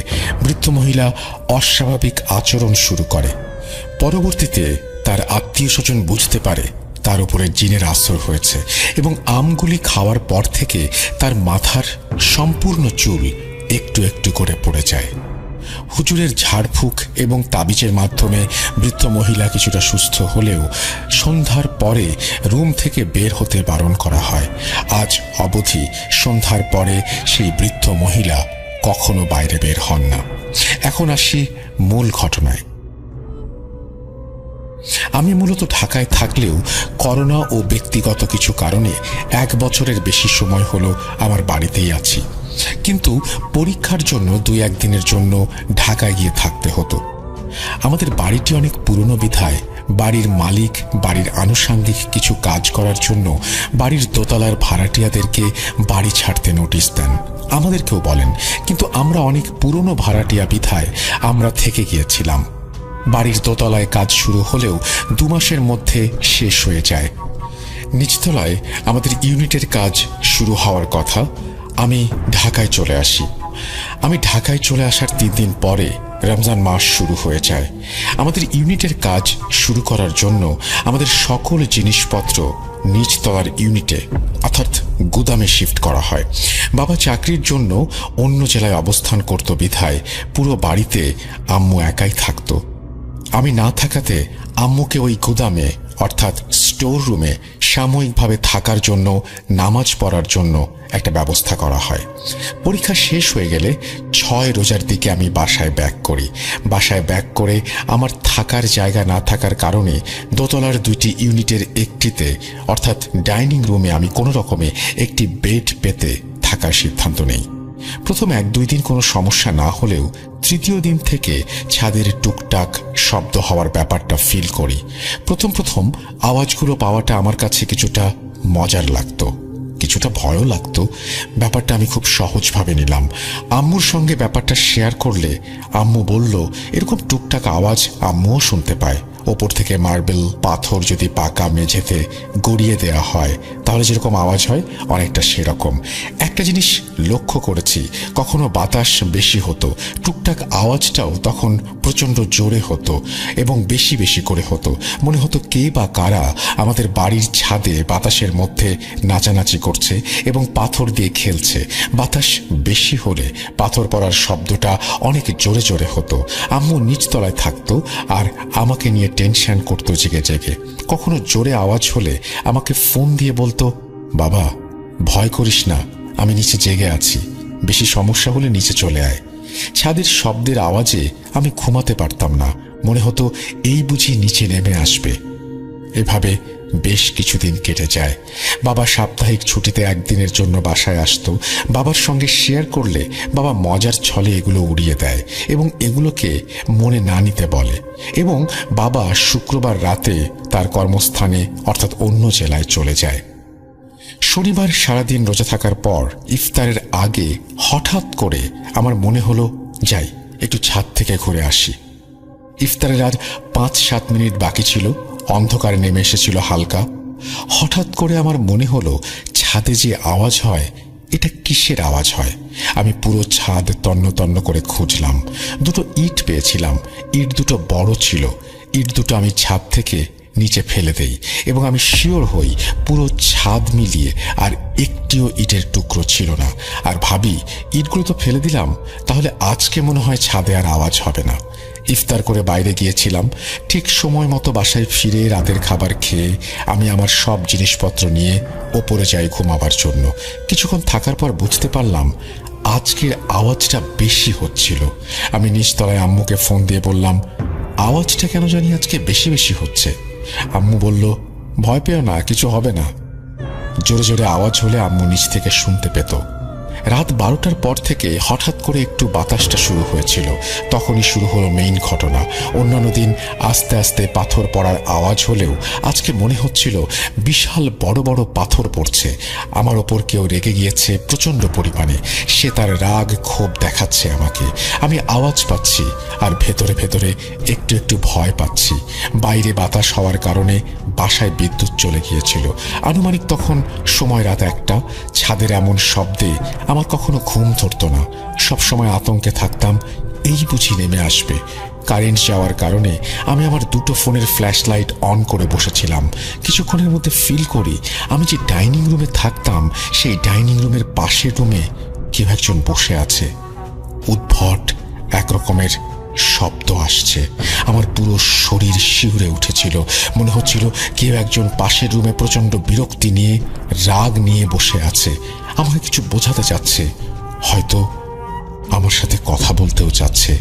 বৃদ্ধ মহিলা অস্বাভাবিক আচরণ শুরু করে। পরবর্তীতে তার আত্মীয় স্বজন বুঝতে পারে তার উপরে জিনের আসর হয়েছে এবং আমগুলি খাওয়ার পর থেকে তার মাথার সম্পূর্ণ চুল একটু একটু করে পড়ে যায়। হুজুরের ঝাড়ফুঁক এবং তাবিজের মাধ্যমে বৃদ্ধ মহিলা কিছুটা সুস্থ হলেও সন্ধ্যার পরে রুম থেকে বের হতে বারণ করা হয়। আজ অবধি সন্ধ্যার পরে সেই বৃদ্ধ মহিলা কখনো বাইরে বের হন না। এখন আসি মূল ঘটনায়। আমি মূলত ঢাকায় থাকলেও করোনা ও ব্যক্তিগত কিছু কারণে 1 বছরের বেশি সময় হলো আমার বাড়িতেই আছি। কিন্তু পরীক্ষার জন্য 2-1 দিনের জন্য ঢাকায় গিয়ে থাকতে হতো। আমাদের বাড়িটি অনেক পুরনো বিধায় বাড়ির মালিক বাড়ির আনুষঙ্গিক কিছু কাজ করার জন্য বাড়ির দোতলার ভাড়াটিয়াদেরকে বাড়ি ছাড়তে নোটিশ দেন। আমাদেরকেও বলেন, কিন্তু আমরা অনেক পুরনো ভাড়াটিয়া বিধায় আমরা থেকে গিয়েছিলাম। বাড়ির দোতলায় কাজ শুরু হলেও 2 মাসের মধ্যে শেষ হয়ে যায়। নিচতলায় আমাদের ইউনিটের কাজ শুরু হওয়ার কথা। আমি ঢাকায় চলে আসি। আমি ঢাকায় চলে আসার 3 দিন পরে রমজান মাস শুরু হয়ে যায়। আমাদের ইউনিটের কাজ শুরু করার জন্য আমাদের সকল জিনিসপত্র নিচতলার ইউনিটে অর্থাৎ গুদামে শিফট করা হয়। বাবা চাকরির জন্য অন্য জেলায় অবস্থান করত বিধায় পুরো বাড়িতে আম্মু একাই থাকতো। আমি না থাকাতে আম্মুকে ওই গুদামে অর্থাৎ স্টোর রুমে সাময়িকভাবে থাকার জন্য নামাজ পড়ার জন্য একটা ব্যবস্থা করা হয়। পরীক্ষা শেষ হয়ে গেলে 6 রোজার দিকে আমি বাসায় ব্যাক করি। বাসায় ব্যাক করে আমার থাকার জায়গা না থাকার কারণে দোতলার 2টি ইউনিটের একটিতে অর্থাৎ ডাইনিং রুমে আমি কোনো রকমে একটি বেড পেতে থাকার সিদ্ধান্ত নেই। প্রথম 1-2 দিন কোনো সমস্যা না হলেও তৃতীয় দিন থেকে ছাদের টুকটাক শব্দ হওয়ার ব্যাপারটা ফিল করি। প্রথম আওয়াজগুলো পাওয়াটা আমার কাছে কিছুটা মজার লাগতো, কিছুটা ভয়ও লাগতো। ব্যাপারটা আমি খুব সহজভাবে নিলাম। আম্মুর সঙ্গে ব্যাপারটা শেয়ার করলে আম্মু বলল, এরকম টুকটাক আওয়াজ আম্মুও শুনতে পায়। ওপর থেকে মার্বেল পাথর যদি পাকা মেঝেতে গড়িয়ে দেওয়া হয় তাহলে যেরকম আওয়াজ হয় অনেকটা সেরকম। একটা জিনিস লক্ষ্য করেছি, কখনো বাতাস বেশি হতো, টুকটাক আওয়াজটাও তখন প্রচণ্ড জোরে হতো এবং বেশি বেশি করে হতো। মনে হতো কে বা কারা আমাদের বাড়ির ছাদে বাতাসের মধ্যে নাচানাচি করছে এবং পাথর দিয়ে খেলছে। বাতাস বেশি হলে পাথর পড়ার শব্দটা অনেক জোরে জোরে হতো। আম্মু নিচতলায় থাকতো আর আমাকে নিয়ে টেনশন করতো জেগে জেগে। কখনো জোরে আওয়াজ হলে আমাকে ফোন দিয়ে বলতো, বাবা ভয় করিস না, আমি নিচে জেগে আছি, বেশি সমস্যা হলে নিচে চলে আয়। ছাদের শব্দের আওয়াজে আমি ঘুমাতে পারতাম না, মনে হতো এই বুঝি নিচে নেমে আসবে। এভাবে বেশ কিছুদিন কেটে যায়। বাবা সাপ্তাহিক ছুটিতে 1 দিনের জন্য বাসায় আসতো। বাবার সঙ্গে শেয়ার করলে বাবা মজার ছলে এগুলো উড়িয়ে দেয় এবং এগুলোকে মনে না নিতে বলে। এবং বাবা শুক্রবার রাতে তার কর্মস্থানে অর্থাৎ অন্য জেলায় চলে যায়। শনিবার সারাদিন রোজা থাকার পর ইফতারের আগে হঠাৎ করে আমার মনে হলো, যাই একটু ছাদ থেকে ঘুরে আসি। ইফতারের আর 5-7 মিনিট বাকি ছিল। অন্ধকার নেমে এসেছিল হালকা। হঠাৎ করে আমার মনে হলো, ছাদে যে আওয়াজ হয় এটা কিসের আওয়াজ হয়। আমি পুরো ছাদ তন্ন তন্ন করে খুঁজলাম। 2টো ইট পেয়েছিলাম। ইট 2টো বড় ছিল। ইট 2টো আমি ছাদ থেকে নিচে ফেলে দেই এবং আমি শিওর হই পুরো ছাদ মিলিয়ে আর একটিও ইটের টুকরো ছিল না। আর ভাবি, ইটগুলো তো ফেলে দিলাম, তাহলে আজকে মনে হয় ছাদে আর আওয়াজ হবে না। ইফতার করে বাইরে গিয়েছিলাম। ঠিক সময় মতো বাসায় ফিরে রাতের খাবার খেয়ে আমি আমার সব জিনিসপত্র নিয়ে ওপরে যাই ঘুমাবার জন্য। কিছুক্ষণ থাকার পর বুঝতে পারলাম আজকের আওয়াজটা বেশি হচ্ছিল। আমি নিচতলায় আম্মুকে ফোন দিয়ে বললাম, আওয়াজটা কেন জানি আজকে বেশি বেশি হচ্ছে। আম্মু বলল, ভয় পেও না, কিছু হবে না। জোরে জোরে আওয়াজ হলে আম্মু নিচ থেকে শুনতে পেত। রাত 12টার পর থেকে হঠাৎ করে একটু বাতাসটা শুরু হয়েছিল, তখনই শুরু হলো মেইন ঘটনা। অন্যান্য দিন আস্তে আস্তে পাথর পড়ার আওয়াজ হলেও আজকে মনে হচ্ছিল বিশাল বড় বড় পাথর পড়ছে। আমার ওপর কেউ রেগে গিয়েছে প্রচণ্ড পরিমাণে। সে তার রাগ ক্ষোভ দেখাচ্ছে আমাকে। আমি আওয়াজ পাচ্ছি আর ভেতরে ভেতরে একটু একটু ভয় পাচ্ছি। বাইরে বাতাস হওয়ার কারণে বাসায় বিদ্যুৎ চলে গিয়েছিল। আনুমানিক তখন সময় রাত 1টা। ছাদের এমন শব্দে আমার কখনো ঘুম ধরতো না। সবসময় আতঙ্কে থাকতাম, এই বুঝি নেমে আসবে। কারেন্ট যাওয়ার কারণে আমি আমার দুটো ফোনের ফ্ল্যাশ লাইট অন করে বসেছিলাম। কিছুক্ষণের মধ্যে ফিল করি আমি যে ডাইনিং রুমে থাকতাম সেই ডাইনিং রুমের পাশের রুমে কেউ একজন বসে আছে। উদ্ভট একরকমের শব্দ আসছে। আমার পুরো শরীর শিউরে উঠেছিল। মনে হচ্ছিল কেউ একজন পাশের রুমে প্রচণ্ড বিরক্তি নিয়ে, রাগ নিয়ে বসে আছে। আমাকে কিছু বোঝাতে চাচ্ছে, হয়তো আমার সাথে কথা বলতেও চাচ্ছে।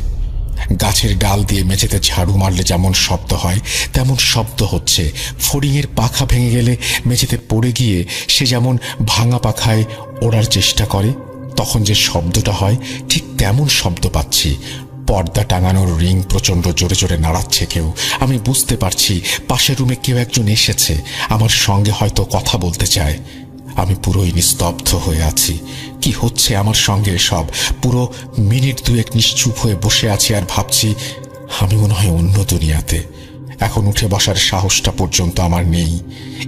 গাছের ডাল দিয়ে মেঝেতে ঝাড়ু মারলে যেমন শব্দ হয় তেমন শব্দ হচ্ছে। ফড়িংয়ের পাখা ভেঙে গেলে মেঝেতে পড়ে গিয়ে সে যেমন ভাঙা পাখায় ওড়ার চেষ্টা করে, তখন যে শব্দটা হয় ঠিক তেমন শব্দ পাচ্ছি। পর্দা টাঙানোর রিং প্রচণ্ড জোরে জোরে নাড়াচ্ছে কেউ। আমি বুঝতে পারছি পাশের রুমে কেউ একজন এসেছে, আমার সঙ্গে হয়তো কথা বলতে চায়। আমি পুরোই নিস্তব্ধ হয়ে আছি। কি হচ্ছে আমার সঙ্গে সব? পুরো মিনিট 2 নিশ্চুপ হয়ে বসে আছি আর ভাবছি আমি মনে হয় অন্য দুনিয়াতে। এখন উঠে বসার সাহসটা পর্যন্ত আমার নেই।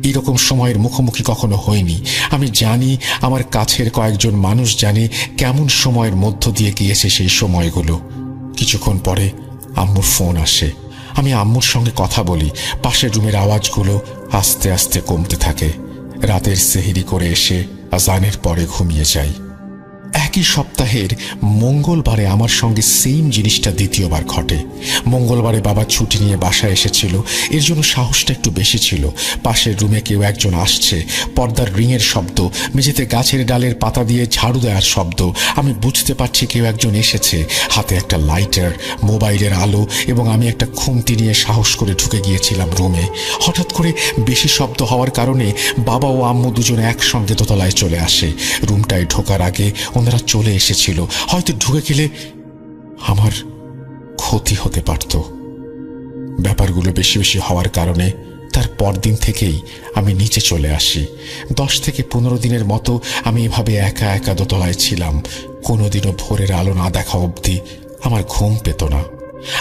এরকম সময়ের মুখোমুখি কখনো হয়নি। আমি জানি আমার কাছের কয়েকজন মানুষ জানে কেমন সময়ের মধ্য দিয়ে গিয়েছে সেই সময়গুলো। কিছুক্ষণ পরে আম্মুর ফোন আসে। আমি আম্মুর সঙ্গে কথা বলি। পাশের রুমের আওয়াজগুলো আস্তে আস্তে কমতে থাকে। রাতের সেহরি করে এসে আজানের পরে ঘুমিয়ে যাই। একই সপ্তাহের মঙ্গলবারে আমার সঙ্গে সেম জিনিসটা দ্বিতীয়বার ঘটে। মঙ্গলবারে বাবা ছুটি নিয়ে বাসায় এসেছিল, এর জন্য সাহসটা একটু বেশি ছিল। পাশের রুমে কেউ একজন আসছে, পর্দার রিংয়ের শব্দ, মেঝেতে গাছের ডালের পাতা দিয়ে ঝাড়ু দেওয়ার শব্দ। আমি বুঝতে পারছি কেউ একজন এসেছে। হাতে একটা লাইটার, মোবাইলের আলো এবং আমি একটা খুন্তি নিয়ে সাহস করে ঢুকে গিয়েছিলাম রুমে। হঠাৎ করে বেশি শব্দ হওয়ার কারণে বাবা ও আম্মু দুজনে একসঙ্গে দোতলায় চলে আসে। রুমটায় ঢোকার আগে ওনারা চলে এসেছিল। হয়তো ঢুকে গেলে আমার ক্ষতি হতে পারত। ব্যাপারগুলো বেশি বেশি হওয়ার কারণে তার পরদিন থেকেই আমি নিচে চলে আসি। 10 থেকে 15 দিনের মতো আমি এভাবে একা একা দোতলায় ছিলাম। কোনোদিনও ভোরের আলো না দেখা অবধি আমার ঘুম পেত না।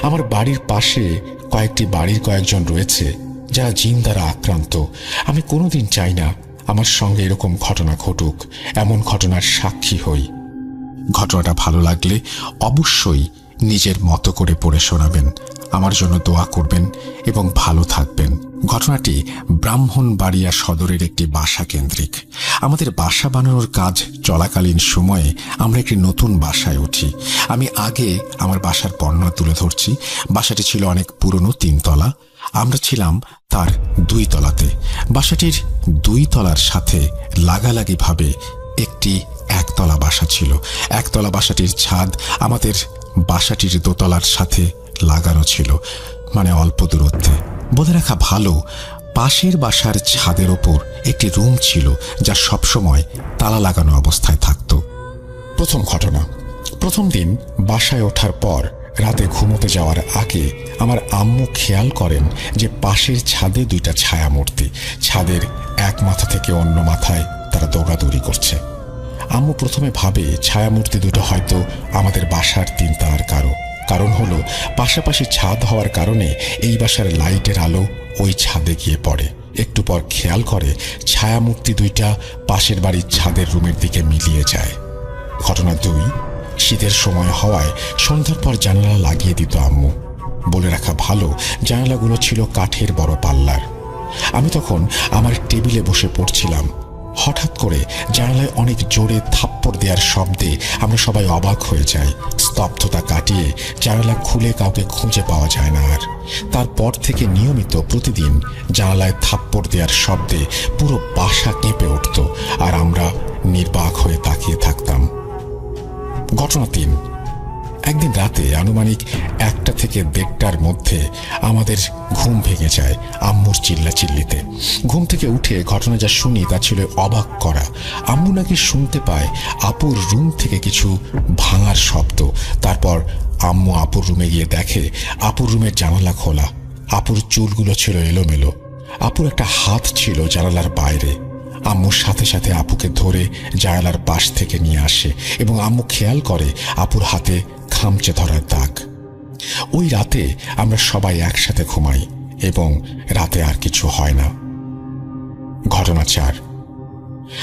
আমার বাড়ির পাশে কয়েকটি বাড়ির কয়েকজন রয়েছে যারা জিন দ্বারা আক্রান্ত। আমি কোনোদিন চাই না আমার সঙ্গে এরকম ঘটনা ঘটুক, এমন ঘটনার সাক্ষী হই। ঘটনাটা ভালো লাগলে অবশ্যই নিজের মতো করে পড়ে শোনাবেন, আমার জন্য দোয়া করবেন এবং ভালো থাকবেন। ঘটনাটি ব্রাহ্মণবাড়িয়া সদরের একটি বাসা কেন্দ্রিক। আমাদের বাসা বানানোর কাজ চলাকালীন সময়ে আমরা একটি নতুন বাসায় উঠি। আমি আগে আমার বাসার বর্ণনা তুলে ধরছি। বাসাটি ছিল অনেক পুরনো, 3 তলা। আমরা ছিলাম তার 2 তলাতে। বাসাটির 2 তলার সাথে লাগালাগিভাবে একটি 1 তলা বাসা ছিল। 1 তলা বাসাটির ছাদ আমাদের বাসাটির 2 তলার সাথে লাগানো ছিল, মানে অল্প দূরত্বে। বলে রাখা ভালো, পাশের বাসার ছাদের ওপর একটি রুম ছিল যা সবসময় তালা লাগানো অবস্থায় থাকত। প্রথম ঘটনা, প্রথম দিন বাসায় ওঠার পর রাতে ঘুমোতে যাওয়ার আগে আমার আম্মু খেয়াল করেন যে পাশের ছাদে 2টা ছায়ামূর্তি ছাদের এক মাথা থেকে অন্য মাথায় তারা দৌড়াদৌড়ি করছে। আম্মু প্রথমে ভাবে ছায়ামূর্তি 2টো হয়তো আমাদের বাসার 3 তলার কারণ হলো পাশাপাশি ছাদ হওয়ার কারণে এই বাসার লাইটের আলো ওই ছাদে গিয়ে পড়ে। একটু পর খেয়াল করে ছায়ামূর্তি 2টা পাশের বাড়ির ছাদের রুমের দিকে মিলিয়ে যায়। ঘটনা 2, শীতের সময় হওয়ায় সন্ধ্যার পর জানালা লাগিয়ে দিত আম্মু। বলে রাখা ভালো, জানালাগুলো ছিল কাঠের বড় পাল্লার। আমি তখন আমার টেবিলে বসে পড়ছিলাম। হঠাৎ করে জানালায় অনেক জোরে থাপ্পড় দেওয়ার শব্দে আমরা সবাই অবাক হয়ে যাই। স্তব্ধতা কাটিয়ে জানালা খুলে কাউকে খুঁজে পাওয়া যায় না আর। তারপর থেকে নিয়মিত প্রতিদিন জানালায় থাপ্পড় দেওয়ার শব্দে পুরো বাসা কেঁপে উঠত আর আমরা নির্বাক হয়ে তাকিয়ে থাকতাম। ঘটনা 3। একদিন রাতে আনুমানিক 1টা থেকে 1:30টার মধ্যে আমাদের ঘুম ভেঙে যায় আম্মুর চিল্লাচিল্লিতে। ঘুম থেকে উঠে ঘটনা যা শুনি তা ছিল অবাক করা। আম্মু নাকি শুনতে পায় আপুর রুম থেকে কিছু ভাঙার শব্দ। তারপর আম্মু আপুর রুমে গিয়ে দেখে আপুর রুমের জানালা খোলা। আপুর চুলগুলো ছিল এলোমেলো। আপুর একটা হাত ছিল জানালার বাইরে। আম্মুর সাথে সাথে আপুকে ধরে জানালার পাশ থেকে নিয়ে আসে এবং আম্মু খেয়াল করে আপুর হাতে খামচে ধরার দাগ। ওই রাতে আমরা সবাই একসাথে ঘুমাই এবং রাতে আর কিছু হয় না। ঘটনা 4।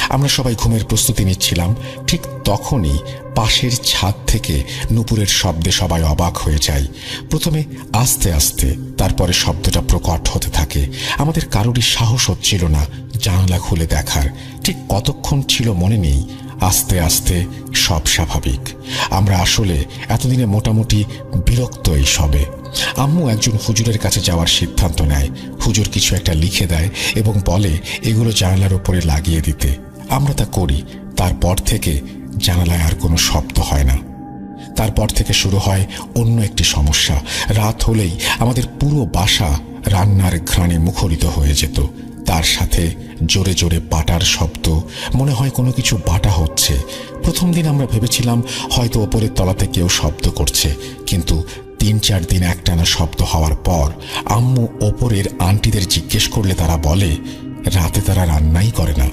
আমরা সবাই ঘুমের প্রস্তুতি নিচ্ছিলাম। ঠিক তখনই পাশের ছাদ থেকে নুপুরের শব্দে সবাই অবাক হয়ে যায়। প্রথমে আস্তে আস্তে, তারপরে শব্দটা প্রকট হতে থাকে। আমাদের কারোরই সাহস হচ্ছিল না জানালা খুলে দেখার। ঠিক কতক্ষণ ছিল মনে নেই। আস্তে আস্তে সব স্বাভাবিক। আমরা আসলে এতদিনে মোটামুটি বিরক্ত এই সবে। আম্মু একজন হুজুরের কাছে যাওয়ার সিদ্ধান্ত নেয়। হুজুর কিছু একটা লিখে দেয় এবং বলে এগুলো জানালার উপরে লাগিয়ে দিতে। আমরা তা করি। তারপর থেকে জানালায় আর কোনো শব্দ হয় না। তারপর থেকে শুরু হয় অন্য একটি সমস্যা। রাত হলেই আমাদের পুরো বাসা রান্নার ঘ্রাণে মুখরিত হয়ে যেত। তার সাথে জোরে জোরে বাটার শব্দ। মনে হয় কোনো কিছু বাটা হচ্ছে। প্রথম দিন আমরা ভেবেছিলাম হয়তো ওপরের তলাতে কেউ শব্দ করছে, কিন্তু 3-4 দিন একটানা শব্দ হওয়ার পর আম্মু ওপরের আন্টিদের জিজ্ঞেস করলে তারা বলে রাতে তারা রান্নাই করে না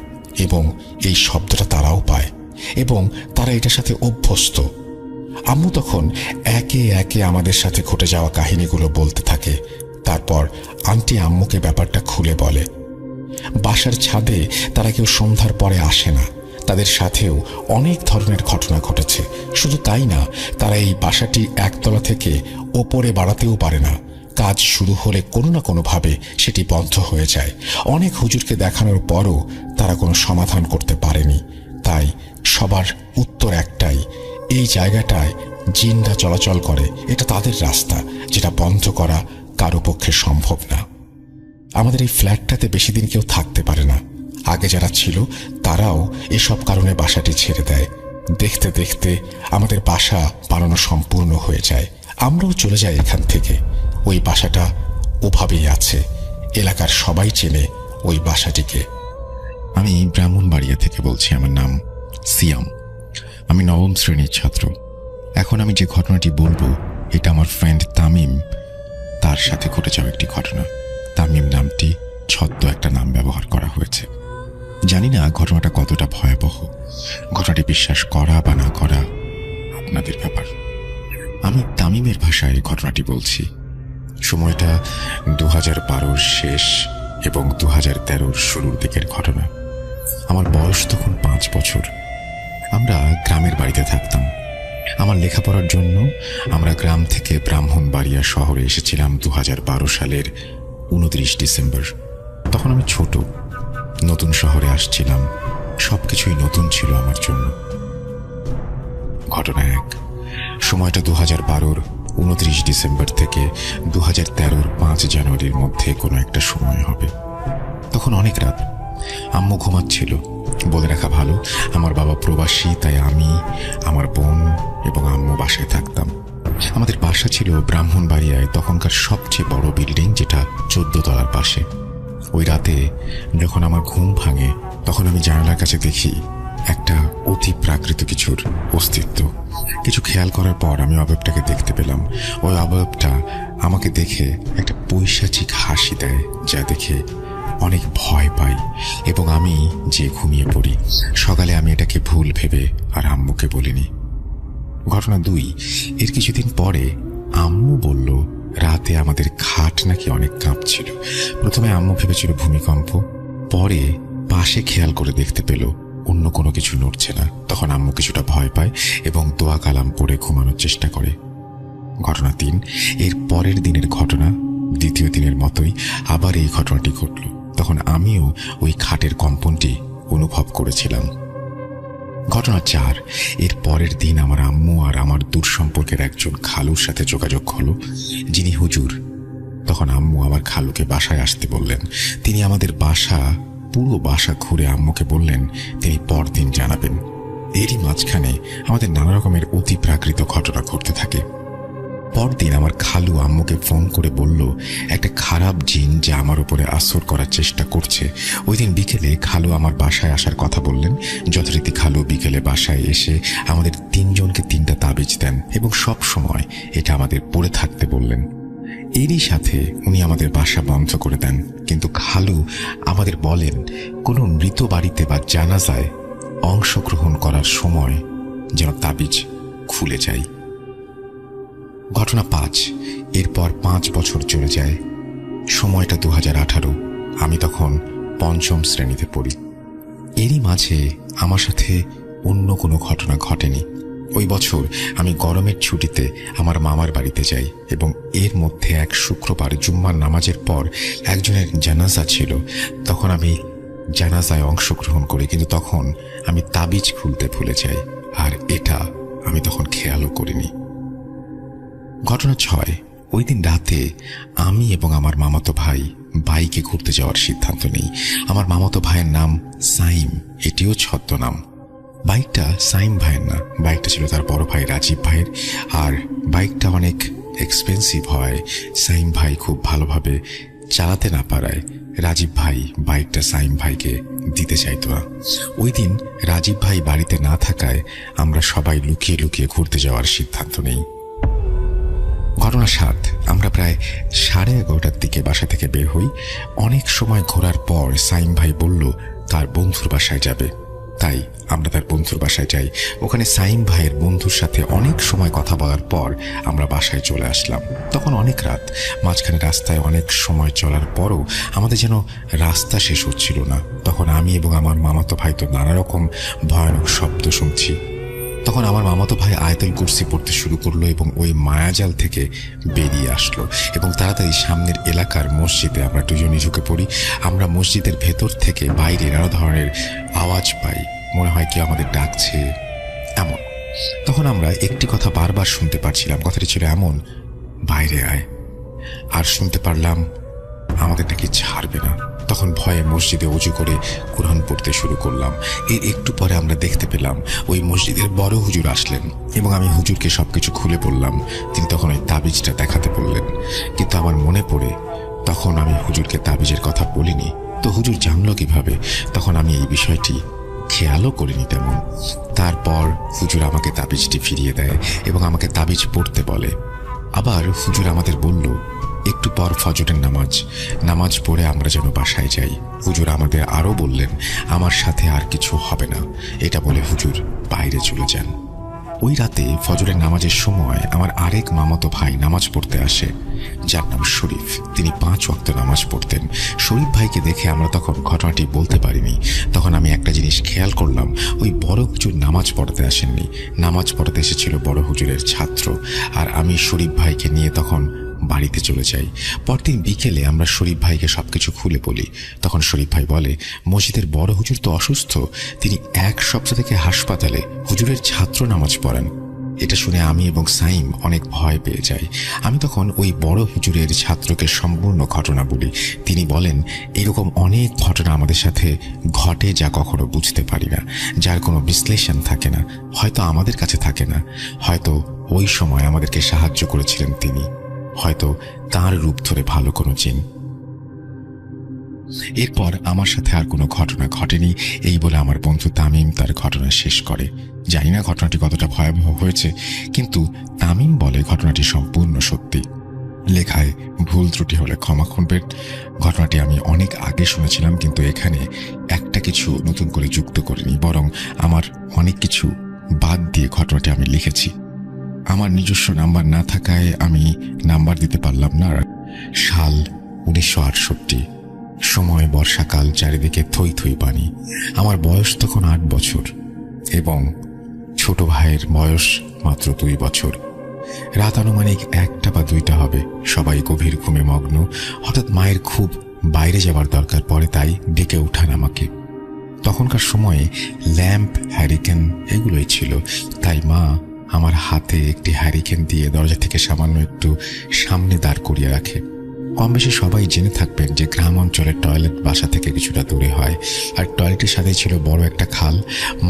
এবং এই শব্দটা তারাও পায় এবং তারা এটার সাথে অভ্যস্ত। আম্মু তখন একে একে আমাদের সাথে ঘটে যাওয়া কাহিনীগুলো বলতে থাকে। তারপর আন্টি আম্মুকে ব্যাপারটা খুলে বলে। বাসার ছাদে তারা কেউ সন্ধ্যার পরে আসে না। তাদের সাথেও অনেক ধরনের ঘটনা ঘটেছে। শুধু তাই না, তারা এই বাসাটি একতলা থেকে ওপরে বাড়াতেও পারে না। কাজ শুরু হলে কোনো না কোনোভাবে সেটি বন্ধ হয়ে যায়। অনেক হুজুরকে দেখানোর পরও তারা কোনো সমাধান করতে পারেনি। তাই সবার উত্তর একটাই, এই জায়গাটায় জিনরা চলাচল করে। এটা তাদের রাস্তা, যেটা বন্ধ করা কারো পক্ষে সম্ভব না। আমাদের এই ফ্ল্যাটটাতে বেশি দিন কেউ থাকতে পারে না। আগে যারা ছিল তারাও এসব কারণে বাসাটি ছেড়ে দেয়। দেখতে দেখতে আমাদের বাসা বানানো সম্পূর্ণ হয়ে যায়। আমরাও চলে যাই এখান থেকে। ওই বাসাটা ওভাবেই আছে। এলাকার সবাই চেনে ওই বাসাটিকে। আমি ব্রাহ্মণবাড়িয়া থেকে বলছি। আমার নাম সিয়াম। আমি 9ম শ্রেণীর ছাত্র। এখন আমি যে ঘটনাটি বলবো এটা আমার ফ্রেন্ড তামিম, তার সাথে ঘটে যাওয়া একটি ঘটনা। তামিম নামটি ছদ্ম একটা নাম ব্যবহার করা হয়েছে। জানি না ঘটনাটা কতটা ভয়াবহ। ঘটনাটি বিশ্বাস করা বা না করা আপনাদের ব্যাপার। আমি তামিমের ভাষায় ঘটনাটি বলছি। সময়টা 2012-র শেষ এবং 2013-র শুরুর দিকের ঘটনা। আমার বয়স তখন 5 বছর। আমরা গ্রামের বাড়িতে থাকতাম। আমার লেখাপড়ার জন্য আমরা গ্রাম থেকে ব্রাহ্মণবাড়িয়া শহরে এসেছিলাম 2012 সালের 29 ডিসেম্বর। তখন আমি ছোট, নতুন শহরে আসছিলাম। সবকিছুই নতুন ছিল আমার জন্য। ঘটনা 1। সময়টা 2012-র 29 ডিসেম্বর থেকে 2013-র 5 জানুয়ারির মধ্যে কোনো একটা সময় হবে। তখন অনেক রাত। আম্মু ঘুমাচ্ছিল। বলে রাখা ভালো, আমার বাবা প্রবাসী, তাই আমি, আমার বোন এবং আম্মু বাসায় থাকতাম। আমাদের বাসা ছিল ব্রাহ্মণবাড়িয়ায় তখনকার সবচেয়ে বড় বিল্ডিং, যেটা 14 তলার পাশে। ওই রাতে যখন আমার ঘুম ভাঙে তখন আমি জানালার কাছে দেখি একটা অতি প্রাকৃত কিছুর অস্তিত্ব। কিছু খেয়াল করার পর আমি অবয়বটাকে দেখতে পেলাম। ওই অবয়বটা আমাকে দেখে একটা পৈশাচিক হাসি দেয়, যা দেখে অনেক ভয় পাই এবং আমি যে ঘুমিয়ে পড়ি। সকালে আমি এটাকে ভুল ভেবে আর আম্মুকে বলিনি। ঘটনা 2। এর কিছুদিন পরে আম্মু বলল রাতে আমাদের খাট নাকি অনেক কাঁপছিল। প্রথমে আম্মু ভেবেছিল ভূমিকম্প, পরে পাশে খেয়াল করে দেখতে পেল অন্য কোনো কিছু নড়ছে না। তখন আম্মু কিছুটা ভয় পায় এবং দোয়া কালাম পড়ে ঘুমানোর চেষ্টা করে। ঘটনা 3। এর পরের দিনের ঘটনা। দ্বিতীয় দিনের মতোই আবার এই ঘটনাটি ঘটল। তখন আমিও ওই খাটের কম্পনটি অনুভব করেছিলাম। ঘটনা 4, এর পরের দিন আমার আম্মু আর আমার দূর সম্পর্কের একজন খালুর সাথে যোগাযোগ হলো, যিনি হুজুর। তখন আম্মু আমার খালুকে বাসায় আসতে বললেন। তিনি আমাদের পুরো বাসা ঘুরে আম্মুকে বললেন তিনি পরদিন জানাবেন। এরই মাঝখানে আমাদের নানা রকমের অতি প্রাকৃত ঘটনা ঘটতে থাকে। পরদিন আমার খালু আম্মুকে ফোন করে বলল একটা খারাপ জিন যা আমার উপরে আসর করার চেষ্টা করছে। ওই দিন বিকেলে খালু আমার বাসায় আসার কথা বললেন। যথারীতি খালু বিকেলে বাসায় এসে আমাদের 3 জনকে 3টা তাবিজ দেন এবং সব সময় এটা আমাদের পড়ে থাকতে বললেন। এরই সাথে উনি আমাদের বাসা বন্ধ করে দেন। কিন্তু খালু আমাদের বলেন কোনো মৃত বাড়িতে বা জানাজায় অংশগ্রহণ করার সময় যেন তাবিজ খুলে যায়। ঘটনা 5, এরপর 5 বছর চলে যায়। সময়টা 2018। আমি তখন 5ম শ্রেণীতে পড়ি। এরই মাঝে আমার সাথে অন্য কোনো ঘটনা ঘটেনি। ওই বছর আমি গরমের ছুটিতে আমার মামার বাড়িতে যাই এবং এর মধ্যে এক শুক্রবার জুম্মার নামাজের পর একজনের জানাজা ছিল। তখন আমি জানাজায় অংশগ্রহণ করি, কিন্তু তখন আমি তাবিজ খুলতে ভুলে যাই, আর এটা আমি তখন খেয়ালও করিনি। ঘটনা 6, ওই দিন রাতে আমি এবং আমার মামাতো ভাই বাইকে ঘুরতে যাওয়ার সিদ্ধান্ত নেই। আমার মামাতো ভাইয়ের নাম সাইম, এটিও ছদ্মনাম। বাইকটা সাইম ভাইয়ের না, বাইকটা ছিল তার বড় ভাই রাজীব ভাইয়ের। আর বাইকটা অনেক এক্সপেন্সিভ হয়। সাইম ভাই খুব ভালোভাবে চালাতে না পারায় রাজীব ভাই বাইকটা সাইম ভাইকে দিতে চাইতো না। ওই দিন রাজীব ভাই বাড়িতে না থাকায় আমরা সবাই লুকিয়ে লুকিয়ে ঘুরতে যাওয়ার সিদ্ধান্ত নেই। ঘটনা 7, আমরা প্রায় 11:30টার দিকে বাসা থেকে বের হই। অনেক সময় ঘোরার পর সাইম ভাই বলল তার বন্ধুর বাসায় যাবে, তাই আমরা তার বন্ধুর বাসায় যাই। ওখানে সাইম ভাইয়ের বন্ধুর সাথে অনেক সময় কথা বলার পর আমরা বাসায় চলে আসলাম। তখন অনেক রাত। মাঝখানে রাস্তায় অনেক সময় চলার পরও আমাদের যেন রাস্তা শেষ হচ্ছিল না। তখন আমি এবং আমার মামাতো ভাই তো নানা রকম ভয়ানক শব্দ শুনছি। তখন আমার মামাতো ভাই আয়াতুল কুরসি পড়তে শুরু করলো এবং ওই মায়াজাল থেকে বেরিয়ে আসলো এবং তাড়াতাড়ি সামনের এলাকার মসজিদে আমরা দুজনই ঢুকে পড়ি। আমরা মসজিদের ভেতর থেকে বাইরে নানা ধরনের আওয়াজ পাই, মনে হয় কেউ আমাদের ডাকছে এমন। তখন আমরা একটি কথা বারবার শুনতে পারছিলাম, কথাটি ছিল এমন, বাইরে আয়। আর শুনতে পারলাম আমাদের নাকি ছাড়বে না। তখন ভয়ে মসজিদে উজু করে কোরআন পড়তে শুরু করলাম। এর একটু পরে আমরা দেখতে পেলাম ওই মসজিদের বড় হুজুর আসলেন এবং আমি হুজুরকে সবকিছু খুলে বললাম। তিনি তখন ওই তাবিজটা দেখাতে বললেন, কিন্তু আমার মনে পড়ে তখন আমি হুজুরকে তাবিজের কথা বলিনি। তো হুজুর জানলো কিভাবে? তখন আমি এই বিষয়টি খেয়ালও করিনি তেমন। তারপর হুজুর আমাকে তাবিজটি ফিরিয়ে দেয় এবং আমাকে তাবিজ পড়তে বলে। আবার হুজুর আমাদের বলল একটু পর ফজরের নামাজ পড়ে আমরা যেন বাসায় যাই। হুজুর আমাদের আরও বললেন আমার সাথে আর কিছু হবে না। এটা বলে হুজুর বাইরে চলে যান। ওই রাতে ফজরের নামাজের সময় আমার আরেক মামাতো ভাই নামাজ পড়তে আসে, যার নাম শরীফ। তিনি 5 ওয়াক্ত নামাজ পড়তেন। শরীফ ভাইকে দেখে আমরা তখন ঘটনাটি বলতে পারিনি। তখন আমি একটা জিনিস খেয়াল করলাম, ওই বড় হুজুর নামাজ পড়াতে আসেননি, নামাজ পড়াতে এসেছিল বড় হুজুরের ছাত্র। আর আমি শরীফ ভাইকে নিয়ে তখন বাড়িতে চলে যাই। পরদিন বিকেলে আমরা শরীফ ভাইকে সবকিছু খুলে বলি। তখন শরীফ ভাই বলে মসজিদের বড় হুজুর তো অসুস্থ, তিনি 1 সপ্তাহ থেকে হাসপাতালে, হুজুরের ছাত্র নামাজ পড়ান। এটা শুনে আমি এবং সাইম অনেক ভয় পেয়ে যাই। আমি তখন ওই বড় হুজুরের ছাত্রকে সম্পূর্ণ ঘটনা বলি। তিনি বলেন এরকম অনেক ঘটনা আমাদের সাথে ঘটে যা কখনো বুঝতে পারি না, যার কোনো বিশ্লেষণ থাকে না, হয়তো আমাদের কাছে থাকে না, হয়তো ওই সময় আমাদেরকে সাহায্য করেছিলেন তিনি, হয়তো তার রূপ ধরে ভালো কোনো জিন। এরপর আমার সাথে আর কোনো ঘটনা ঘটেনি, এই বলে আমার বন্ধু তামিম তার ঘটনা শেষ করে। জানি না ঘটনাটি কতটা ভয়াবহ হয়েছে, কিন্তু তামিম বলে ঘটনাটি সম্পূর্ণ সত্যি। লেখায় ভুল ত্রুটি হলে ক্ষমা করবেন। ঘটনাটি আমি অনেক আগে শুনেছিলাম, কিন্তু এখানে একটা কিছু নতুন করে যুক্ত করিনি, বরং আমার অনেক কিছু বাদ দিয়ে ঘটনাটি আমি লিখেছি। আমার নিজস্ব নাম্বার না থাকায় আমি নাম্বার দিতে পারলাম না। সাল 1968, সময় বর্ষাকাল, চারিদিকে থই থই পানি। আমার বয়স তখন 8 বছর এবং ছোট ভাইয়ের বয়স মাত্র 2 বছর। রাত আনুমানিক 1টা বা 2টা হবে। সবাই গভীর ঘুমে মগ্ন। হঠাৎ মায়ের খুব বাইরে যাওয়ার দরকার পড়ে, তাই ডেকে উঠান আমাকে। তখনকার সময়ে ল্যাম্প, হ্যারিকেন এগুলোই ছিল, তাই মা আমার হাতে একটি হ্যারিকেন দিয়ে দরজা থেকে সামান্য একটু সামনে দাঁড় করিয়ে রাখে। কম বেশি সবাই জেনে থাকবেন যে গ্রাম অঞ্চলের টয়লেট বাসা থেকে কিছুটা দূরে হয়, আর টয়লেটের সাথে ছিল বড় একটা খাল।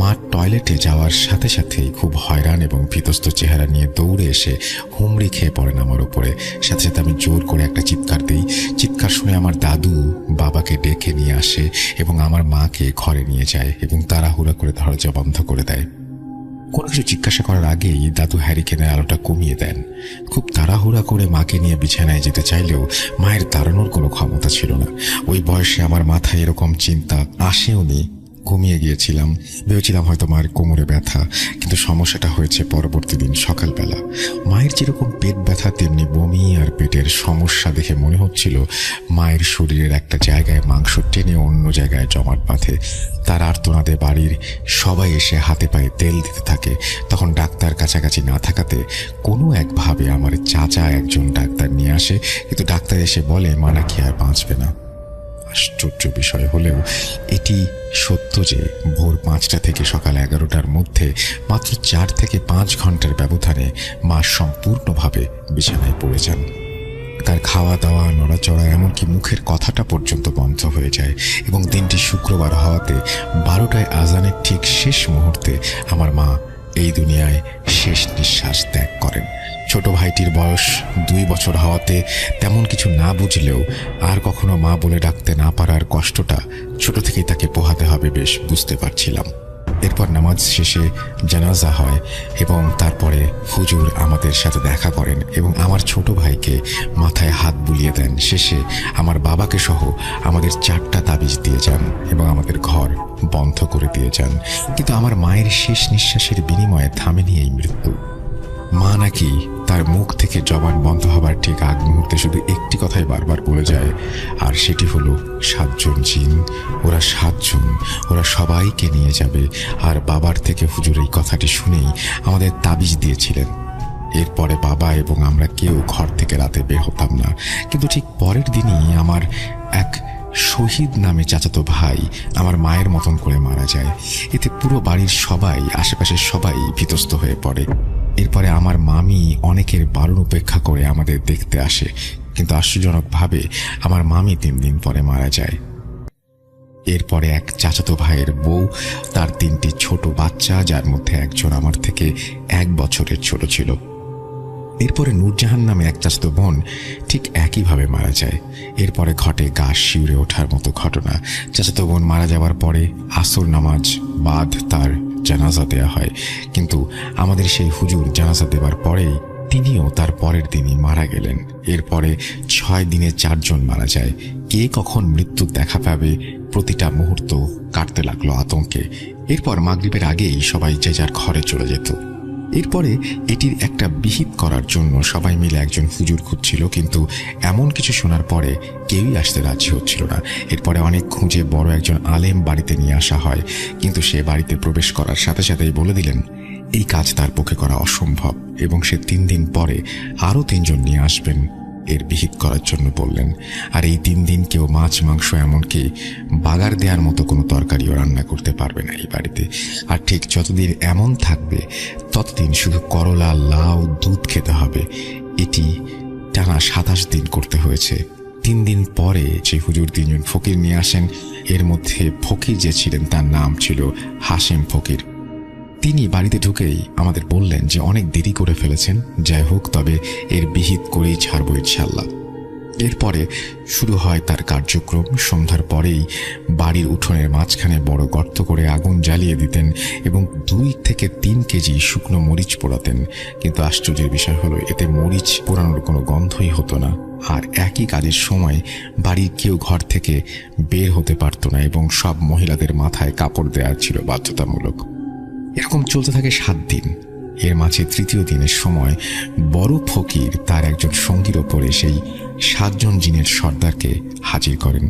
মা টয়লেটে যাওয়ার সাথে সাথেই খুব হয়রান এবং ভীতস্ত চেহারা নিয়ে দৌড়ে এসে হুমড়ি খেয়ে পড়েন আমার উপরে। সাথে সাথে আমি জোর করে একটা চিৎকার দিই। চিৎকার শুনে আমার দাদু বাবাকে ডেকে নিয়ে আসে এবং আমার মাকে ঘরে নিয়ে যায় এবং তাড়াহুড়া করে দরজা বন্ধ করে দেয়। কোনো কিছু জিজ্ঞাসা করার আগেই দাদু হ্যারিকেনের আলোটা কমিয়ে দেন। খুব তাড়াহুড়া করে মাকে নিয়ে বিছানায় যেতে চাইলেও মায়ের দাঁড়ানোর কোনো ক্ষমতা ছিল না। ওই বয়সে আমার মাথায় এরকম চিন্তা আসেওনি। ঘুমিয়ে গিয়েছিলাম, ভেবেছিলাম হয়তো মায়ের কোমরে ব্যথা, কিন্তু সমস্যাটা হয়েছে পরবর্তী দিন সকালবেলা। মায়ের যেরকম পেট ব্যথা তেমনি বমি আর পেটের সমস্যা দেখে মনে হচ্ছিল মায়ের শরীরের একটা জায়গায় মাংস টেনে অন্য জায়গায় জমাট বাঁধে। তার আর্তনাদে বাড়ির সবাই এসে হাতে পায়ে তেল দিতে থাকে। তখন ডাক্তার কাছাকাছি না থাকাতে কোনো একভাবে আমার চাচা একজন ডাক্তার নিয়ে আসে, কিন্তু ডাক্তার এসে বলে মা নাকি আর বাঁচবে না। আশ্চর্য বিষয় হলেও এটি সত্য যে ভোর 5টা থেকে সকাল 11টার মধ্যে মাত্র 4 থেকে 5 ঘন্টার ব্যবধানে মা সম্পূর্ণভাবে বিছানায় পড়ে যান। তার খাওয়া দাওয়া, নড়াচড়া, এমনকি মুখের কথাটা পর্যন্ত বন্ধ হয়ে যায় এবং দিনটি শুক্রবার হওয়াতে 12টায় আজানের ঠিক শেষ মুহূর্তে আমার মা এই দুনিয়ায় শেষ নিঃশ্বাস ত্যাগ করেন। ছোট ভাইটির বয়স 2 বছর হওয়াতে তেমন কিছু না বুঝলেও আর কখনো মা বলে ডাকতে না পারার কষ্টটা ছোট থেকেই তাকে পোহাতে হবে বেশ বুঝতে পারছিলাম। এরপর নামাজ শেষে জানাজা হয় এবং তারপরে হুজুর আমাদের সাথে দেখা করেন এবং আমার ছোট ভাইকে মাথায় হাত বুলিয়ে দেন। শেষে আমার বাবাকে সহ আমাদের 4টা তাবিজ দিয়ে যান এবং আমাদের ঘর বন্ধ করে দিয়ে যান। কিন্তু আমার মায়ের শেষ নিঃশ্বাসের বিনিময়ে থামেনি এই মৃত্যু। মা নাকি তার মুখ থেকে জবান বন্ধ হবার ঠিক আগ মুহূর্তে শুধু একটি কথাই বারবার বলে যায়, আর সেটি হলো 7 জন জিন, ওরা 7 জন, ওরা সবাইকে নিয়ে যাবে। আর বাবার থেকে হুজুর এই কথাটি শুনেই আমাদের তাবিজ দিয়েছিলেন। এরপরে বাবা এবং আমরা কেউ ঘর থেকে রাতে বের হতাম না। কিন্তু ঠিক পরের দিনই আমার এক শহীদ নামে চাচাতো ভাই আমার মায়ের মতন করে মারা যায়। এতে পুরো বাড়ির সবাই, আশেপাশের সবাই ভীতস্ত হয়ে পড়ে। এরপরে আমার মামি অনেকের বারণ উপেক্ষা করে আমাদের দেখতে আসে, কিন্তু আশ্চর্যজনকভাবে আমার মামি 3 দিন পরে মারা যায়। এরপরে এক চাচাতো ভাইয়ের বউ, তার 3টি ছোট বাচ্চা, যার মধ্যে একজন আমার থেকে 1 বছরের ছোট ছিল। এরপরে নূরজাহান নামে এক চাচাতো বোন ঠিক একইভাবে মারা যায়। এরপরে ঘটে গা শিউরে ওঠার মতো ঘটনা। চাচাতো বোন মারা যাওয়ার পরে আসর নামাজ বাদ তার জানাজা দেয়া হয়, কিন্তু আমাদের সেই হুজুর জানাজা দেওয়ার পরেই তিনিও তার পরের দিনই মারা গেলেন। এরপরে 6 দিনে 4 জন মারা যায়। কে কখন মৃত্যুর দেখা পাবে প্রতিটা মুহূর্ত কাটতে লাগলো আতঙ্কে। এরপর মাগরিবের আগেই সবাই যে যার ঘরে চলে যেত। এরপরে এটির একটা বিহিত করার জন্য সবাই মিলে একজন হুজুর খুঁজছিল, কিন্তু এমন কিছু শোনার পরে কেউই আসতে রাজি হচ্ছিল না। এরপরে অনেক খুঁজে বড় একজন আলেম বাড়িতে নিয়ে আসা হয়, কিন্তু সে বাড়িতে প্রবেশ করার সাথে সাথেই বলে দিলেন এই কাজ তার পক্ষে করা অসম্ভব এবং সে 3 দিন পরে আরও 3 জন নিয়ে আসবেন এর বিহিত করার জন্য বললেন। আর এই 3 দিন কেউ মাছ, মাংস, এমনকি বাগার দেওয়ার মতো কোনো তরকারিও রান্না করতে পারবে না এই বাড়িতে। আর ঠিক যতদিন এমন থাকবে ততদিন শুধু করলা, লাউ, দুধ খেতে হবে। এটি টানা 27 দিন করতে হয়েছে। 3 দিন পরে যে হুজুর 3 জন ফকির নিয়ে আসেন, এর মধ্যে ফকির যে ছিলেন তার নাম ছিল হাশেম ফকির। তিনি বাড়িতে ঢুকেই আমাদের বললেন যে অনেক দেরি করে ফেলেছেন, যাই হোক তবে এর বিহিত করেই ছাড়বো ইনশাল্লাহ। এরপরে শুরু হয় তার কার্যক্রম। সন্ধ্যার পরেই বাড়ির উঠোনের মাঝখানে বড় গর্ত করে আগুন জ্বালিয়ে দিতেন এবং 2 থেকে 3 কেজি শুকনো মরিচ পোড়াতেন। কিন্তু আশ্চর্যের বিষয় হলো এতে মরিচ পোড়ানোর কোনো গন্ধই হতো না। আর একই কাজের সময় বাড়ির কেউ ঘর থেকে বের হতে পারত না এবং সব মহিলাদের মাথায় কাপড় দেওয়া ছিল বাধ্যতামূলক। এরকম চলতে থাকে 7 দিন। এর মাঝে 3য় দিনের সময় বড় ফকির তার একজন সঙ্গীর ওপরে সেই 7 জন জিনের সর্দারকে হাজির করেন।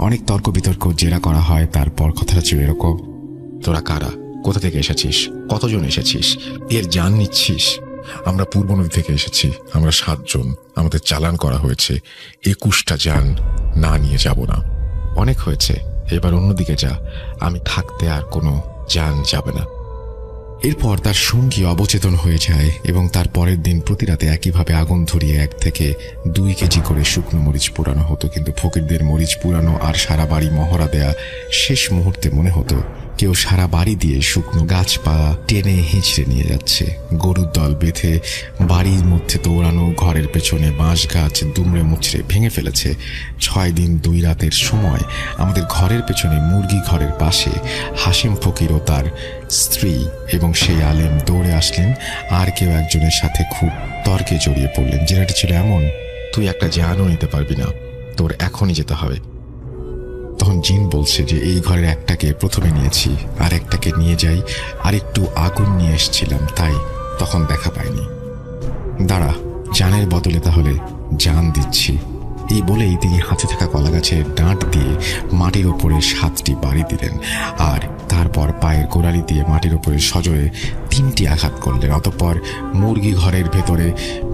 অনেক তর্ক বিতর্ক জেরা করা হয়। তারপর কথাটা ছিল এরকম, তোরা কারা, কোথা থেকে এসেছিস, কতজন এসেছিস, এর জান নিচ্ছিস? আমরা পূর্ব নদী থেকে এসেছি, আমরা 7 জন, আমাদের চালান করা হয়েছে 21টা যান, না নিয়ে যাব না। অনেক হয়েছে, এবার অন্যদিকে যা, আমি থাকতে আর কোনো যান যাবে না। এরপর তার সঙ্গী অবচেতন হয়ে যায় এবং তার পরের দিন প্রতি রাতে একইভাবে আগুন ধরিয়ে 1 থেকে 2 কেজি করে শুকনো মরিচ পোড়ানো হতো। কিন্তু ফকিরদের মরিচ পুরানো আর সারা বাড়ি মহড়া দেয়া শেষ মুহূর্তে মনে হতো কেউ সারা বাড়ি দিয়ে শুকনো গাছপালা টেনে হিঁচড়ে নিয়ে যাচ্ছে। গরুর দল বেঁধে বাড়ির মধ্যে দৌড়ানো, ঘরের পেছনে বাঁশ গাছ দুমড়ে মুচড়ে ভেঙে ফেলেছে। 6 দিন 2 রাতের সময় আমাদের ঘরের পেছনে মুরগি ঘরের পাশে হাসিম ফকির ও তার স্ত্রী এবং সেই আলেম দৌড়ে আসলেন। আর কেউ একজনের সাথে খুব তর্কে জড়িয়ে পড়লেন। যেটা ছিল এমন, তুই একটা জানও নিতে পারবি না, তোর এখনই যেতে হবে। তখন জিন বলছে যে এই ঘরের একটাকে প্রথমে নিয়েছি, আর একটাকে নিয়ে যাই, আর একটু আগুন নিয়ে এসেছিলাম, তাই তখন দেখা পাইনি। দাঁড়া, জানের বদলে তাহলে জান দিচ্ছি। এই বলেই তিনি হাতে থাকা কলা গাছের ডাঁট দিয়ে মাটির ওপরে 7টি বাড়ি দিলেন, আর তারপর পায়ের গোড়ালি দিয়ে মাটির ওপরে সজোরে 3টি আঘাত করলেন। অতঃপর মুরগি ঘরের ভেতরে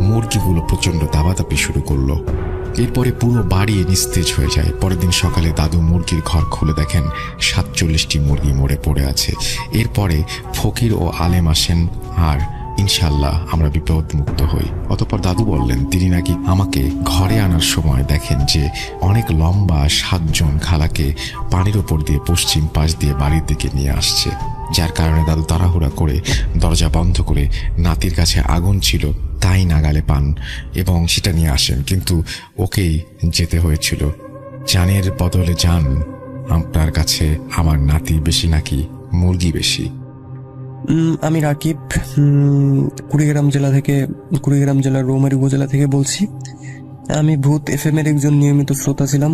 মুরগিগুলো প্রচণ্ড দাবাদাপি শুরু করলো। এরপরে পুরো বাড়ি নিস্তেজ হয়ে যায়। পরের দিন সকালে দাদু মুরগির ঘর খুলে দেখেন 47টি মুরগি মরে পড়ে আছে। এরপরে ফকির ও আলেম আসেন, আর ইনশাল্লাহ আমরা বিপদ মুক্ত হই। অতঃপর দাদু বললেন তিনি নাকি আমাকে ঘরে আনার সময় দেখেন যে অনেক লম্বা 7 জন খালাকে পানির ওপর দিয়ে পশ্চিম পাশ দিয়ে বাড়ির দিকে নিয়ে আসছে, যার কারণে দাদু তাড়াহুড়া করে দরজা বন্ধ করে নাতির কাছে আগুন ছিল তাই নাগালে পান এবং সেটা নিয়ে আসেন। কিন্তু ওকেই যেতে হয়েছিল। জানের বদলে জান, আপনার কাছে আমার নাতি বেশি নাকি মুরগি বেশি? আমি রাকিব, কুড়িগ্রাম জেলার রৌমারী উপজেলা থেকে বলছি। আমি ভূত FM এর একজন নিয়মিত শ্রোতা ছিলাম।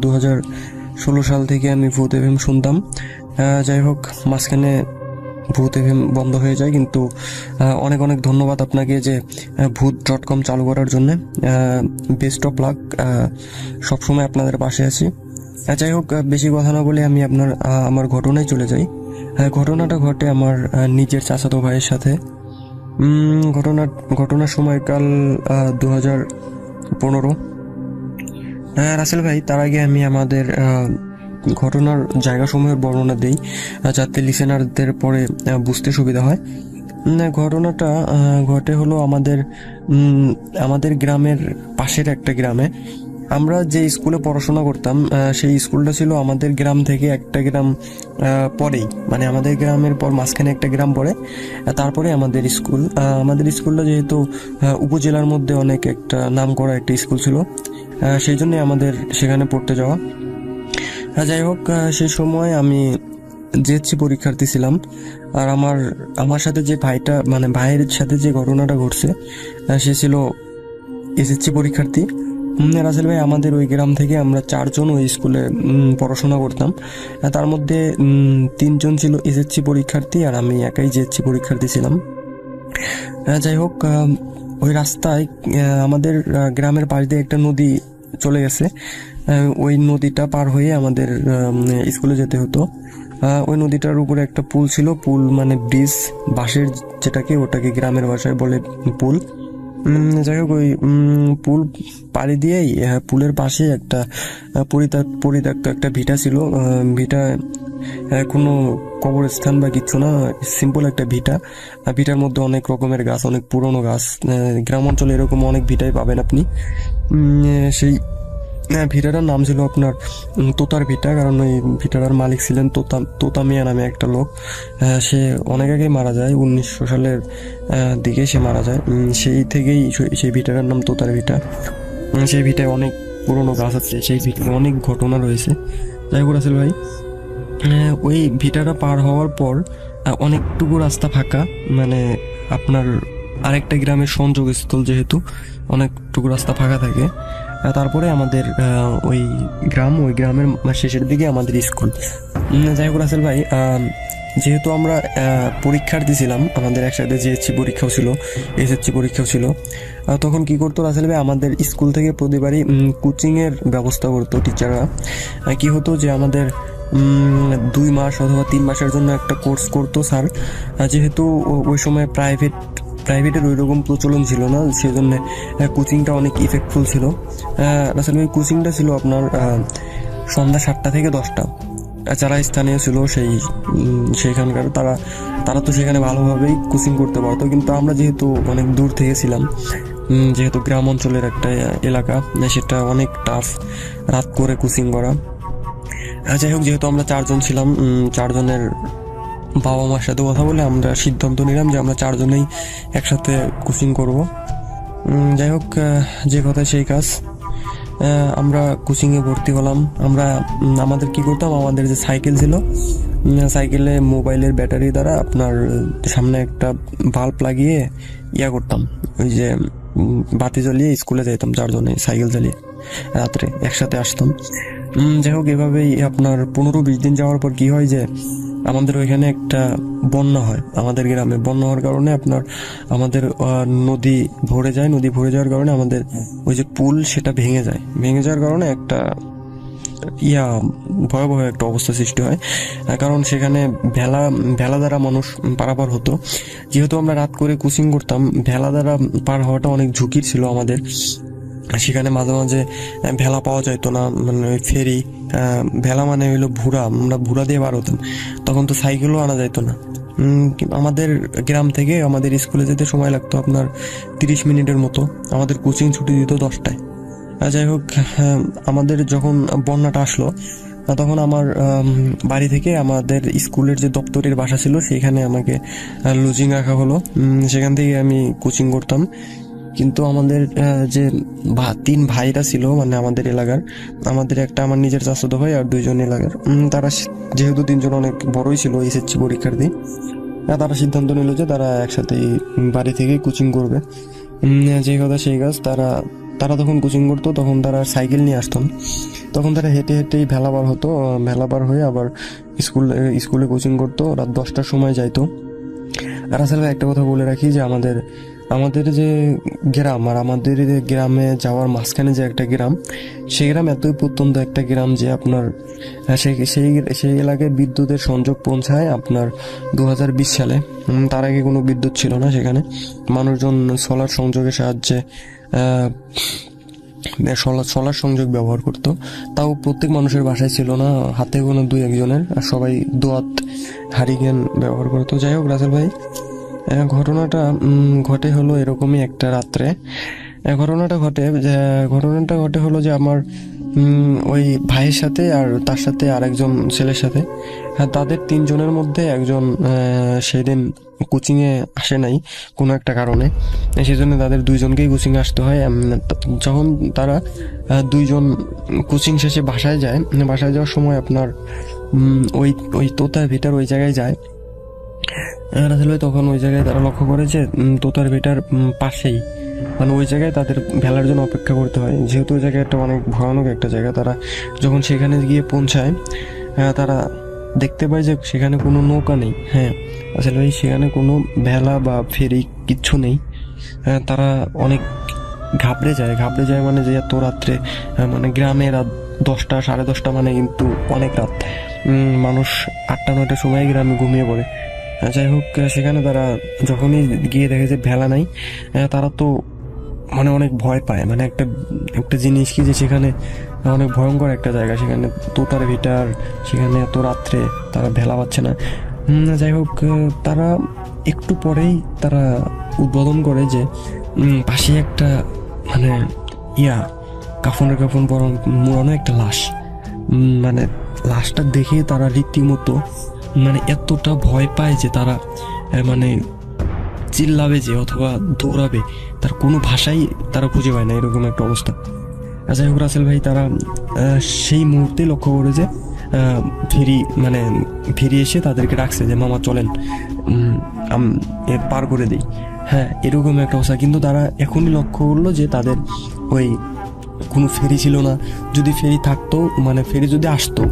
2016 সাল থেকে আমি ভূত FM শুনতাম। যাই হোক, মাঝখানে ভূত FM বন্ধ হয়ে যায়, কিন্তু অনেক অনেক ধন্যবাদ আপনাকে যে ভূত.com চালু করার জন্য। বেস্ট অফ লাক, সবসময় আপনাদের পাশে আছি। যাই হোক, বেশি কথা না বলে আমি আমার ঘটনায় চলে যাই। ঘটনাটা ঘটে আমার নিজের চাচাতো ভাইয়ের সাথে। ঘটনার সময়কাল 2015। রাসেল ভাই, তার আগে আমি আমাদের ঘটনার জায়গাসমূহের বর্ণনা দেই যাতে লিসেনারদের পরে বুঝতে সুবিধা হয়। ঘটনাটা ঘটে হলো আমাদের গ্রামের পাশের একটা গ্রামে। আমরা যে স্কুলে পড়াশোনা করতাম সেই স্কুলটা ছিল আমাদের গ্রাম থেকে একটা গ্রাম পরেই, মানে আমাদের গ্রামের পর মাঝখানে একটা গ্রাম পড়ে, তারপরে আমাদের স্কুলটা যেহেতু উপজেলার মধ্যে অনেক একটা নাম করা একটা স্কুল ছিল, সেই জন্যই আমাদের সেখানে পড়তে যাওয়া। যাই হোক, সেই সময় আমি জিএসসি পরীক্ষার্থী ছিলাম। আর আমার সাথে যে ভাইটা, মানে ভাইয়ের সাথে যে ঘটনাটা ঘটছে, সে ছিল এসএসসি পরীক্ষার্থী। রাসেল ভাই, আমাদের ওই গ্রাম থেকে আমরা 4 জন ওই স্কুলে পড়াশোনা করতাম। তার মধ্যে 3 জন ছিল এসএসসি পরীক্ষার্থী, আর আমি একাই জিএসসি পরীক্ষার্থী ছিলাম। যাই হোক, ওই রাস্তায় আমাদের গ্রামের পাশ দিয়ে একটা নদী চলে গেছে। ওই নদীটা পার হয়ে আমাদের স্কুলে যেতে হতো। ওই নদীটার উপরে একটা পুল ছিল, পুল মানে ব্রিজ, বাঁশের ওটাকে গ্রামের ভাষায় বলে পুল। যাই হোক, ওই পুল পাড়ি দিয়েই পুলের পাশে একটা পরিত্যক্ত একটা ভিটা ছিল। ভিটা কোনো কবরস্থান বা কিছু না, সিম্পল একটা ভিটার মধ্যে অনেক রকমের গাছ, অনেক পুরনো গাছ। গ্রাম অঞ্চলে এরকম অনেক ভিটাই পাবেন আপনি। সেই ভিটাটার নাম ছিল আপনার তোতার ভিটা, কারণ ওই ভিটাটার মালিক ছিলেন তোতা মিয়া নামে একটা লোক। সে অনেক আগেই মারা যায়, 1900 সালের দিকে সে মারা যায়। সেই থেকেই সেই ভিটাটার নাম তোতার ভিটা। সেই ভিটায় অনেক পুরনো গাছ আছে, সেই ভিটায় অনেক ঘটনা রয়েছে। যাই হোক রাসেল ভাই, ওই ভিটাটা পার হওয়ার পর অনেকটুকু রাস্তা ফাঁকা, মানে আপনার আরেকটা গ্রামের সংযোগস্থল, যেহেতু অনেকটুকু রাস্তা ফাঁকা থাকে। তারপরে আমাদের ওই গ্রামের শেষের দিকে আমাদের স্কুল। যাই হোক রাসেল ভাই, যেহেতু আমরা পরীক্ষার্থী ছিলাম, আমাদের একসাথে জিএসসি পরীক্ষাও ছিল, এসএসসি পরীক্ষাও ছিল, তখন কি করতো রাসেল ভাই, আমাদের স্কুল থেকে প্রতিবারই কোচিংয়ের ব্যবস্থা করতো টিচাররা। কি হতো যে আমাদের 2 মাস অথবা 3 মাসের জন্য একটা কোর্স করতো স্যার। যেহেতু ওই সময় প্রাইভেট প্রাইভেটের ওই রকম প্রচলন ছিল না, সেজন্য কোচিংটা অনেক ইফেক্টফুল ছিল। রাসেল ভাই কোচিংটা ছিল আপনার সন্ধ্যা 7টা থেকে 10টা। যারা স্থানীয় ছিল সেইখানকার তারা তো সেখানে ভালোভাবেই কোচিং করতে পারতো, কিন্তু আমরা যেহেতু অনেক দূর থেকে ছিলাম, যেহেতু গ্রাম অঞ্চলের একটা এলাকা, সেটা অনেক টাফ রাত করে কোচিং করা। যাই হোক, যেহেতু আমরা 4জন ছিলাম, 4জনের বাবা মার সাথে কথা বলে আমরা সিদ্ধান্ত নিলাম যে আমরা 4জনেই একসাথে কোচিং করব। যাই হোক, যে কথা সেই কাজ, আমরা কোচিংয়ে ভর্তি হলাম। আমাদের কি করতাম, আমাদের যে সাইকেল ছিল, সাইকেলে মোবাইলের ব্যাটারি দ্বারা আপনার সামনে একটা বাল্ব লাগিয়ে করতাম, ওই যে বাতি জ্বালিয়ে স্কুলে যাইতাম 4জনে সাইকেল চালিয়ে, রাত্রে একসাথে আসতাম। যাই হোক, এভাবেই আপনার 15-20 দিন যাওয়ার পর কি হয় যে আমাদের ওইখানে একটা বন্যা হয়। আমাদের গ্রামে বন্যা হওয়ার কারণে আমাদের নদী ভরে যায়। নদী ভরে যাওয়ার কারণে আমাদের ওই যে পুল সেটা ভেঙে যায়। ভেঙে যাওয়ার কারণে একটা ভয়াবহ একটা অবস্থা সৃষ্টি হয়, কারণ সেখানে ভেলা দ্বারা মানুষ পারাপার হতো। যেহেতু আমরা রাত করে কোচিং করতাম, ভেলা দ্বারা পার হওয়াটা অনেক ঝুঁকির ছিল আমাদের। সেখানে মাঝে মাঝে ভেলা পাওয়া যাইতো না, মানে ওই ফেরি ভেলা মানে হইলো ভুরা, আমরা ভুরা দিয়ে বার হতাম। তখন তো সাইকেলও আনা যাইতো না। আমাদের গ্রাম থেকে আমাদের স্কুলে যেতে সময় লাগতো আপনার 30 মিনিটের মতো। আমাদের কোচিং ছুটি দিত 10টায়। যাই হোক, আমাদের যখন বন্যাটা আসলো, তখন আমার বাড়ি থেকে আমাদের স্কুলের যে দপ্তরের বাসা ছিল সেখানে আমাকে লজিং রাখা হলো। সেখান থেকে আমি কোচিং করতাম। কিন্তু আমাদের যে 3 ভাইরা ছিল, মানে আমাদের এলাকার, আমাদের একটা আমার নিজের চাচাতো ভাই আর 2জন এলাকার, তারা যেহেতু 3জন অনেক বড়ই ছিল এসএসসি পরীক্ষার্থী, তারা সিদ্ধান্ত নিল যে তারা একসাথে বাড়ি থেকেই কোচিং করবে। যে কথা সেই কাজ, তারা তখন কোচিং করতো, তখন তারা সাইকেল নিয়ে আসতো না। তখন তারা হেঁটে হেঁটেই ভেলা পার হতো, ভেলা পার হয়ে আবার স্কুলে কোচিং করতো। রাত 10টার সময় যাইতো। আর আসলে একটা কথা বলে রাখি যে আমাদের যে গ্রাম আর আমাদের গ্রামে যাওয়ার মাঝখানে যে একটা গ্রাম, সেই গ্রাম এতই প্রত্যন্ত একটা গ্রাম যে আপনার সেই এলাকায় বিদ্যুতের সংযোগ পৌঁছায় আপনার 2020 সালে। তার আগে কোনো বিদ্যুৎ ছিল না সেখানে। মানুষজন সোলার সংযোগের সাহায্যে সোলার সংযোগ ব্যবহার করতো। তাও প্রত্যেক মানুষের বাসায় ছিল না, হাতে কোনো 2-1জনের, আর সবাই দোয়াত হারিকেন ব্যবহার করতো। যাই হোক রাসেল ভাই, ঘটনাটা ঘটে হলো এরকমই একটা রাত্রে। ঘটনাটা ঘটে হলো যে আমার ওই ভাইয়ের সাথে আর তার সাথে আরেকজন ছেলের সাথে, তাদের 3জনের মধ্যে একজন সেদিন কোচিংয়ে আসে নাই কোনো একটা কারণে, সেজন্য তাদের 2জনকেই কোচিংয়ে আসতে হয়। যখন তারা 2জন কোচিং শেষে বাসায় যাওয়ার সময় আপনার ওই তোতার ভিটার ওই জায়গায় যায়। রাসেল ভাই, তখন ওই জায়গায় তারা লক্ষ্য করে যে তোতার ভিটার পাশেই, মানে ওই জায়গায় তাদের ভেলার জন্য অপেক্ষা করতে হয়। যেহেতু ওই জায়গায় একটা অনেক ভয়ানক একটা জায়গা, তারা যখন সেখানে গিয়ে পৌঁছায়, তারা দেখতে পায় যে সেখানে কোনো নৌকা নেই। হ্যাঁ আসলে ভাই, সেখানে কোনো ভেলা বা ফেরি কিচ্ছু নেই। তারা অনেক ঘাবড়ে যায় মানে যে এত রাত্রে, মানে গ্রামে রাত 10টা 10:30 মানে কিন্তু অনেক রাত। মানুষ 8টা-9টার সময় গ্রামে ঘুমিয়ে পড়ে। যাই হোক, সেখানে তারা যখনই গিয়ে দেখে যে ভেলা নাই, তারা তো মানে অনেক ভয় পায়। মানে একটা জিনিস কি যে সেখানে অনেক ভয়ঙ্কর একটা জায়গা, সেখানে তোতার ভিটার, সেখানে এত রাত্রে তারা ভেলা পাচ্ছে না। যাই হোক, তারা একটু পরেই তারা উদ্বোধন করে যে পাশে একটা মানে কাফনের মোড়ানো একটা লাশ। মানে লাশটা দেখে তারা রীতিমতো মানে এতটা ভয় পায় যে তারা মানে চিল্লাবে যে অথবা দৌড়াবে, তার কোনো ভাষাই তারা খুঁজে পায় না, এরকম একটা অবস্থা। যাই হোক রাসেল ভাই, তারা সেই মুহূর্তে লক্ষ্য করে যে ফেরি এসে তাদেরকে ডাকছে যে মামা চলেন পার করে দিই। হ্যাঁ, এরকম একটা অবস্থা। কিন্তু তারা এখনই লক্ষ্য করলো যে তাদের ওই কোনো ফেরি ছিল না। যদি ফেরি থাকতো, মানে ফেরি যদি আসতো,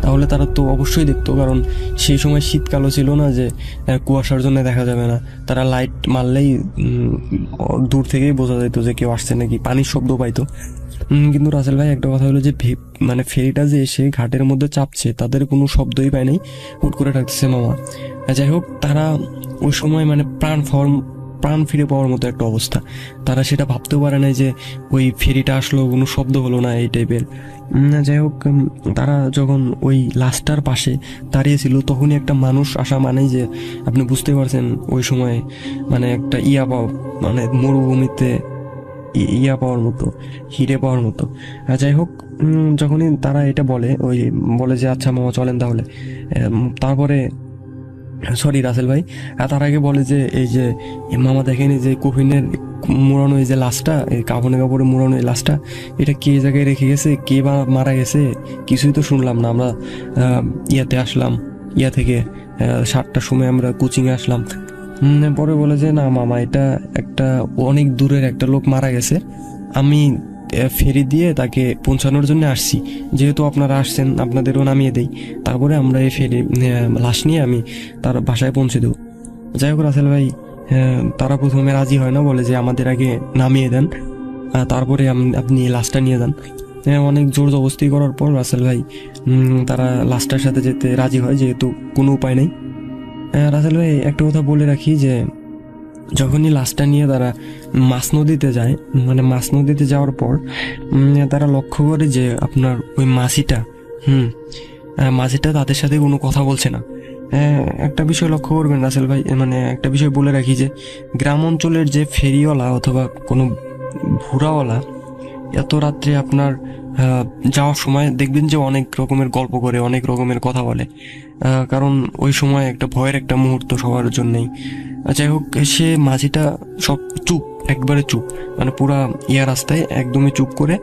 তাহলে তারা তো অবশ্যই দেখতো, কারণ সেই সময় শীতকালও ছিল না যে কুয়াশার জন্য দেখা যাবে না। তারা লাইট মারলেই দূর থেকেই বোঝা যেত যে কেউ আসছে নাকি, পানির শব্দ পাইতো। কিন্তু রাসেল ভাই, একটা কথা হলো যে মানে ফেরিটা যে এসে ঘাটের মধ্যে চাপছে, তাদের কোনো শব্দই পায় নাই, হুট করে ডাকতেছে মামা। যাই হোক, তারা ওই সময় মানে প্রাণ ফিরে পাওয়ার মতো একটা অবস্থা। তারা সেটা ভাবতেও পারে না যে ওই ফেরিটা আসলো, কোনো শব্দ হলো না, এই টাইপের। যাই হোক, তারা যখন ওই লাশটার পাশে দাঁড়িয়েছিল তখনই একটা মানুষ আসা মানেই যে আপনি বুঝতে পারছেন ওই সময় মানে একটা পাওয়া, মানে মরুভূমিতে ইয়া পাওয়ার মতো, হিরে পাওয়ার মতো। যাই হোক, যখনই তারা এটা বলে যে আচ্ছা মামা চলেন তাহলে, তারপরে সরি রাসেল ভাই, তার আগে বলে যে এই যে মামা দেখেন এই যে কফিনের মোড়ানো এই যে লাশটা, এই কাপড়ে মোড়ানো এই লাশটা, এটা কে জায়গায় রেখে গেছে, কে বা মারা গেছে, কিছুই তো শুনলাম না। আমরা ইয়াতে আসলাম, ইয়া থেকে 7টার সময় আমরা কোচিংয়ে আসলাম। পরে বলে যে না মামা, এটা একটা অনেক দূরের একটা লোক মারা গেছে, আমি ফেরি দিয়ে তাকে পৌঁছানোর জন্য আসছি, যেহেতু আপনারা আসছেন আপনাদেরও নামিয়ে দেই, তারপরে আমরা এই ফেরি লাশ নিয়ে আমি তার বাসায় পৌঁছে দেবো। যাই হোক রাসেল ভাই, তারা প্রথমে রাজি হয় না, বলে যে আমাদের আগে নামিয়ে দেন, তারপরে আপনি লাশটা নিয়ে যান। অনেক জোর জবরদস্তি করার পর রাসেল ভাই তারা লাশটার সাথে যেতে রাজি হয়, যেহেতু কোনো উপায় নেই। রাসেল ভাই একটা কথা বলে রাখি যে যখনই লাশটা নিয়ে তারা মাছ নদীতে যায়, মানে মাছ নদীতে যাওয়ার পর তারা লক্ষ্য করে যে আপনার ওই মাঝিটা তাদের সাথে কোনো কথা বলছে না। একটা বিষয় লক্ষ্য করবেন রাসেল ভাই, মানে একটা বিষয় বলে রাখি যে গ্রাম অঞ্চলের যে ফেরিওয়ালা অথবা কোনো ভুরাওয়ালা এত রাত্রে আপনার যাওয়ার সময় দেখবেন যে অনেক রকমের গল্প করে, অনেক রকমের কথা বলে, কারণ ওই সময় একটা ভয়ের একটা মুহূর্ত সবার জন্যই। যাই হোক, সে মাঝিটা সব চুপ, একবারে চুপ, মানে পুরা রাস্তায় একদমই চুপ করে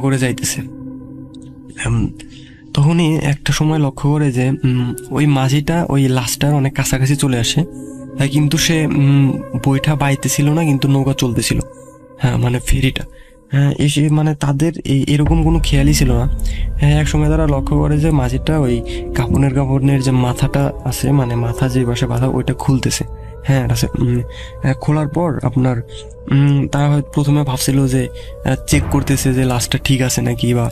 করে যাইতেছে। তখনই একটা সময় লক্ষ্য করে যে ওই মাঝিটা ওই লাশটার অনেক কাছাকাছি চলে আসে, কিন্তু সে বইটা বাইতেছিল না, কিন্তু নৌকা চলতেছিল, মানে ফেরিটা। এসে মানে তাদের এরকম কোনো খেয়ালই ছিল না। এক সময় তারা লক্ষ্য করে যে মাঝিটা ওই কাপড়ের যে মাথাটা আছে, মানে মাথা যে বাসে বাঁধা, ওইটা খুলতেছে। খোলার পর আপনার তারা হয়তো প্রথমে ভাবছিল যে চেক করতেছে যে লাশটা ঠিক আছে নাকি, বা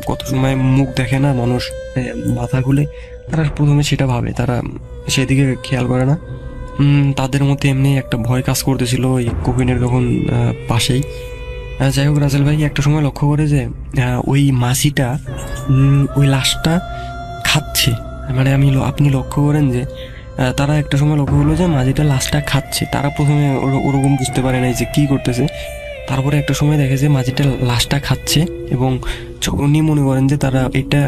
কত সময় মুখ দেখে না মানুষ মাথা খুলে, তারা প্রথমে সেটা ভাবে, তারা সেদিকে খেয়াল করে না। তাদের মধ্যে এমনি একটা ভয় কাজ করতেছিল ওই কোকিনের তখন পাশেই। যাই হোক রাসেল ভাই একটা সময় লক্ষ্য করে যে ওই মাছিটা ওই লাশটা খাচ্ছে, মানে আপনি লক্ষ্য করেন যে তারা একটা সময় লক্ষ্য করলো যে মাঝিটা লাশটা খাচ্ছে। তারা প্রথমে ওরকম বুঝতে পারে নাই যে কি করতেছে, তারপরে একটা সময় দেখে যে মাঝিটা লাশটা খাচ্ছে, এবং উনি মনে করেন যে তারা এটা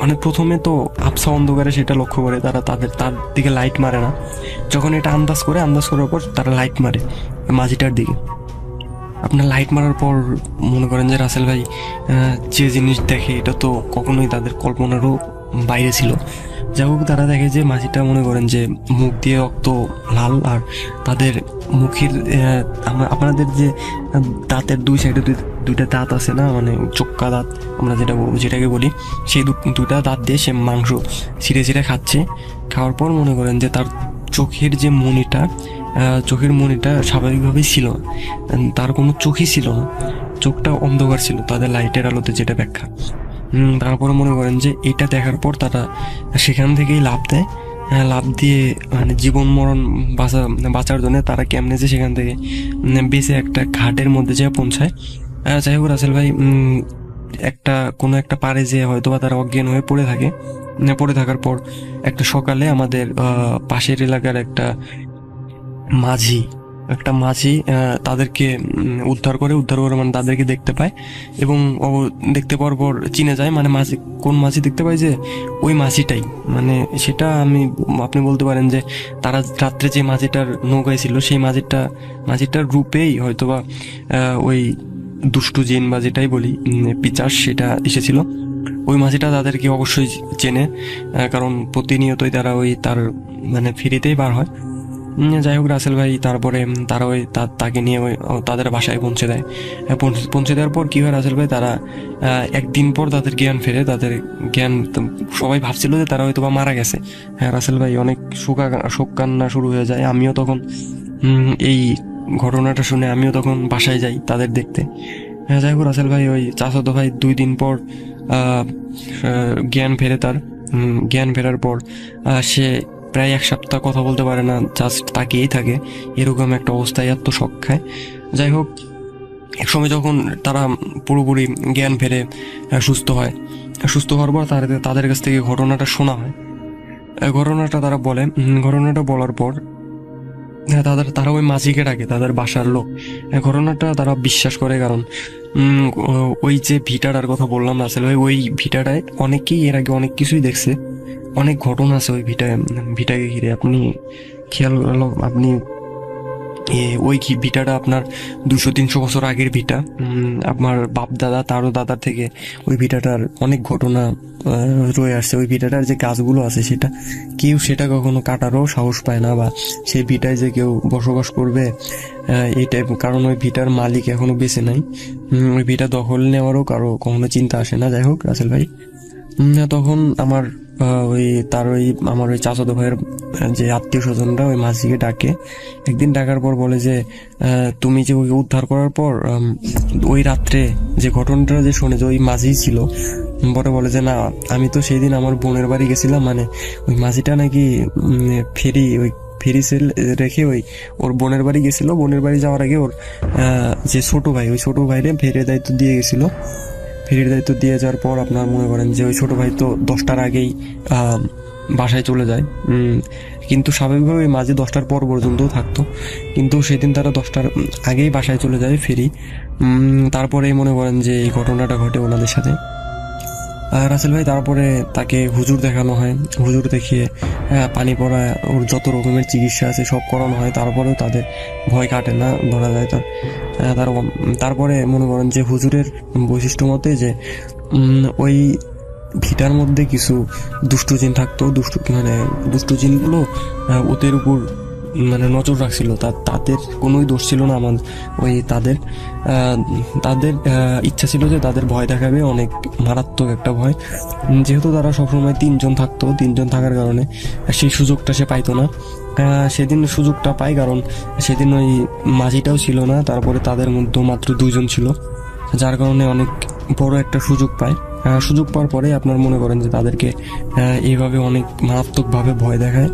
মানে প্রথমে তো আবছা অন্ধকারে সেটা লক্ষ্য করে, তার দিকে লাইট মারে না। যখন এটা আন্দাজ করার পর তারা লাইট মারে মাঝিটার দিকে। আপনার লাইট মারার পর মনে করেন যে রাসেল ভাই যে জিনিস দেখে এটা তো কখনোই তাদের কল্পনারও বাইরে ছিল। যাই হোক, তারা দেখে যে মাঝিটা মনে করেন যে মুখ দিয়ে রক্ত লাল, আর তাদের মুখের আপনাদের যে দাঁতের দুই সাইডে দুইটা দাঁত আছে না, মানে চোক্কা দাঁত আমরা যেটাকে বলি, সেই দুটা দাঁত দিয়ে সে মাংস ছিঁড়ে খাচ্ছে। খাওয়ার পর মনে করেন যে তার চোখের মনিটা স্বাভাবিকভাবেই ছিল না, তার কোনো চোখই ছিল না, চোখটা অন্ধকার ছিল তাদের লাইটের আলোতে, যেটা ব্যাখ্যা। তারপরে মনে করেন যে এটা দেখার পর তারা সেখান থেকেই লাফ দেয়। লাফ দিয়ে মানে জীবন মরণ বাঁচার জন্য তারা কেমনে যে সেখান থেকে বেঁচে একটা ঘাটের মধ্যে যেয়ে পৌঁছায়। যাই হোক রাসেল ভাই, কোনো একটা পাড়ে যেয়ে হয়তো বা তারা অজ্ঞান হয়ে পড়ে থাকার পর একটা সকালে আমাদের পাশের এলাকার একটা মাঝি তাদেরকে উদ্ধার করে মানে তাদেরকে দেখতে পায়, এবং দেখতে পাওয়ার পর চিনে যায়, মানে কোন মাঝি দেখতে পায় যে ওই মাঝিটাই, মানে সেটা আপনি বলতে পারেন যে তারা রাত্রে যে মাঝিটার নৌকায় ছিল সেই মাঝিটার রূপেই হয়তোবা ওই দুষ্টু জিন বা যেটাই বলি পিচাস সেটা এসেছিল। ওই মাঝিটা তাদেরকে অবশ্যই চেনে, কারণ প্রতিনিয়তই তারা তার মানে ফেরিতেই বার হয়। যাই হোক রাসেল ভাই, তারপরে তারা তাকে নিয়ে তাদের বাসায় পৌঁছে দেওয়ার পর কি হয় রাসেল ভাই, তারা একদিন পর তাদের জ্ঞান ফেরে। সবাই ভাবছিল যে তারা হয়তো বা মারা গেছে। রাসেল ভাই অনেক শোক কান্না শুরু হয়ে যায়। আমিও তখন এই ঘটনাটা শুনে আমিও তখন বাসায় যাই তাদের দেখতে। যাই হোক রাসেল ভাই, ওই চাচাতো ভাই 2 দিন পর জ্ঞান ফেরার পর সে প্রায় 1 সপ্তাহ কথা বলতে পারে না, জাস্ট তাকিয়েই থাকে, এরকম একটা অবস্থায় এত শক খায়। যাই হোক, এক সময় যখন তারা পুরোপুরি জ্ঞান ফেরে সুস্থ হয়, সুস্থ হওয়ার পর তাদের কাছ থেকে ঘটনাটা শোনা হয়। ঘটনাটা তারা বলে, ঘটনাটা বলার পর তারা ওই মাঝিকে ডাকে, তাদের বাসার লোক। ঘটনাটা তারা বিশ্বাস করে, কারণ ওই যে ভিটাটার কথা বললাম রাসেল ভাই, ওই ভিটাটায় অনেকেই এর আগে অনেক কিছুই দেখছে, অনেক ঘটনা আছে ওই ভিটাকে ঘিরে। আপনি খেয়াল আপনি ওই ভিটাটা আপনার 200-300 বছর আগের ভিটা। আপনার বাপ দাদা, তারও দাদার থেকে ওই ভিটাটার অনেক ঘটনা রয়ে আসছে। ওই ভিটাটার যে গাছগুলো আছে সেটা কখনো কাটারও সাহস পায় না, বা সেই ভিটায় যে কেউ বসবাস করবে এই টাইপ, কারণ ওই ভিটার মালিক এখনো বেঁচে নাই। ওই ভিটা দখল নেওয়ারও কারো কখনো চিন্তা আসে না। যাই হোক রাসেল ভাই, তখন আমার ওই চাচাতো ভাইয়ের যে আত্মীয় স্বজনরা ওই মাঝিকে ডাকে। একদিন ডাকার পর বলে যে তুমি যে ওকে উদ্ধার করার পর ওই রাত্রে যে ঘটনাটা যে শোনে যে ওই মাঝি ছিল, পরে বলে যে না, আমি তো সেই দিন আমার বোনের বাড়ি গেছিলাম, মানে ওই মাঝিটা নাকি ফেরি সেল রেখে ওর বোনের বাড়ি গেছিল। বোনের বাড়ি যাওয়ার আগে ওর যে ওই ছোট ভাইরে ফেরির দায়িত্ব দিয়ে গেছিল। ফেরির দায়িত্ব দিয়ে যাওয়ার পর আপনার মনে করেন যে ওই ছোট ভাই তো 10টার আগেই বাসায় চলে যায়। কিন্তু স্বাভাবিকভাবে ওই মাঝে 10টার পর পর্যন্ত থাকতো, কিন্তু সেদিন তারা 10টার আগেই বাসায় চলে যায় ফেরি। তারপরেই মনে করেন যে এই ঘটনাটা ঘটে ওনাদের সাথে। রাসেল ভাই, তারপরে তাকে হুজুর দেখানো হয়। হুজুর দেখিয়ে পানি পড়া, ওর যত রকমের চিকিৎসা আছে সব করানো হয়, তারপরেও তাদের ভয় কাটে না, ধরা যায় তারপরে মনে করেন যে হুজুরের বৈশিষ্ট্য মতে যে ওই ভিটার মধ্যে কিছু দুষ্টু জিন থাকতো। দুষ্টু জিনগুলো ওদের উপর মানে নজর রাখছিল। তাদের কোনোই দোষ ছিল না। তাদের ইচ্ছা ছিল যে তাদের ভয় দেখাবে, অনেক মারাত্মক একটা ভয়। যেহেতু তারা সবসময় 3জন থাকতো, 3জন থাকার কারণে সেই সুযোগটা সে পাইতো না। সেদিন সুযোগটা পায়, কারণ সেদিন ওই মাঝিটাও ছিল না, তারপরে তাদের মধ্যে মাত্র 2জন ছিল, যার কারণে অনেক বড় একটা সুযোগ পায়। সুযোগ পাওয়ার পরে আপনার মনে করেন যে তাদেরকে এইভাবে অনেক মারাত্মকভাবে ভয় দেখায়।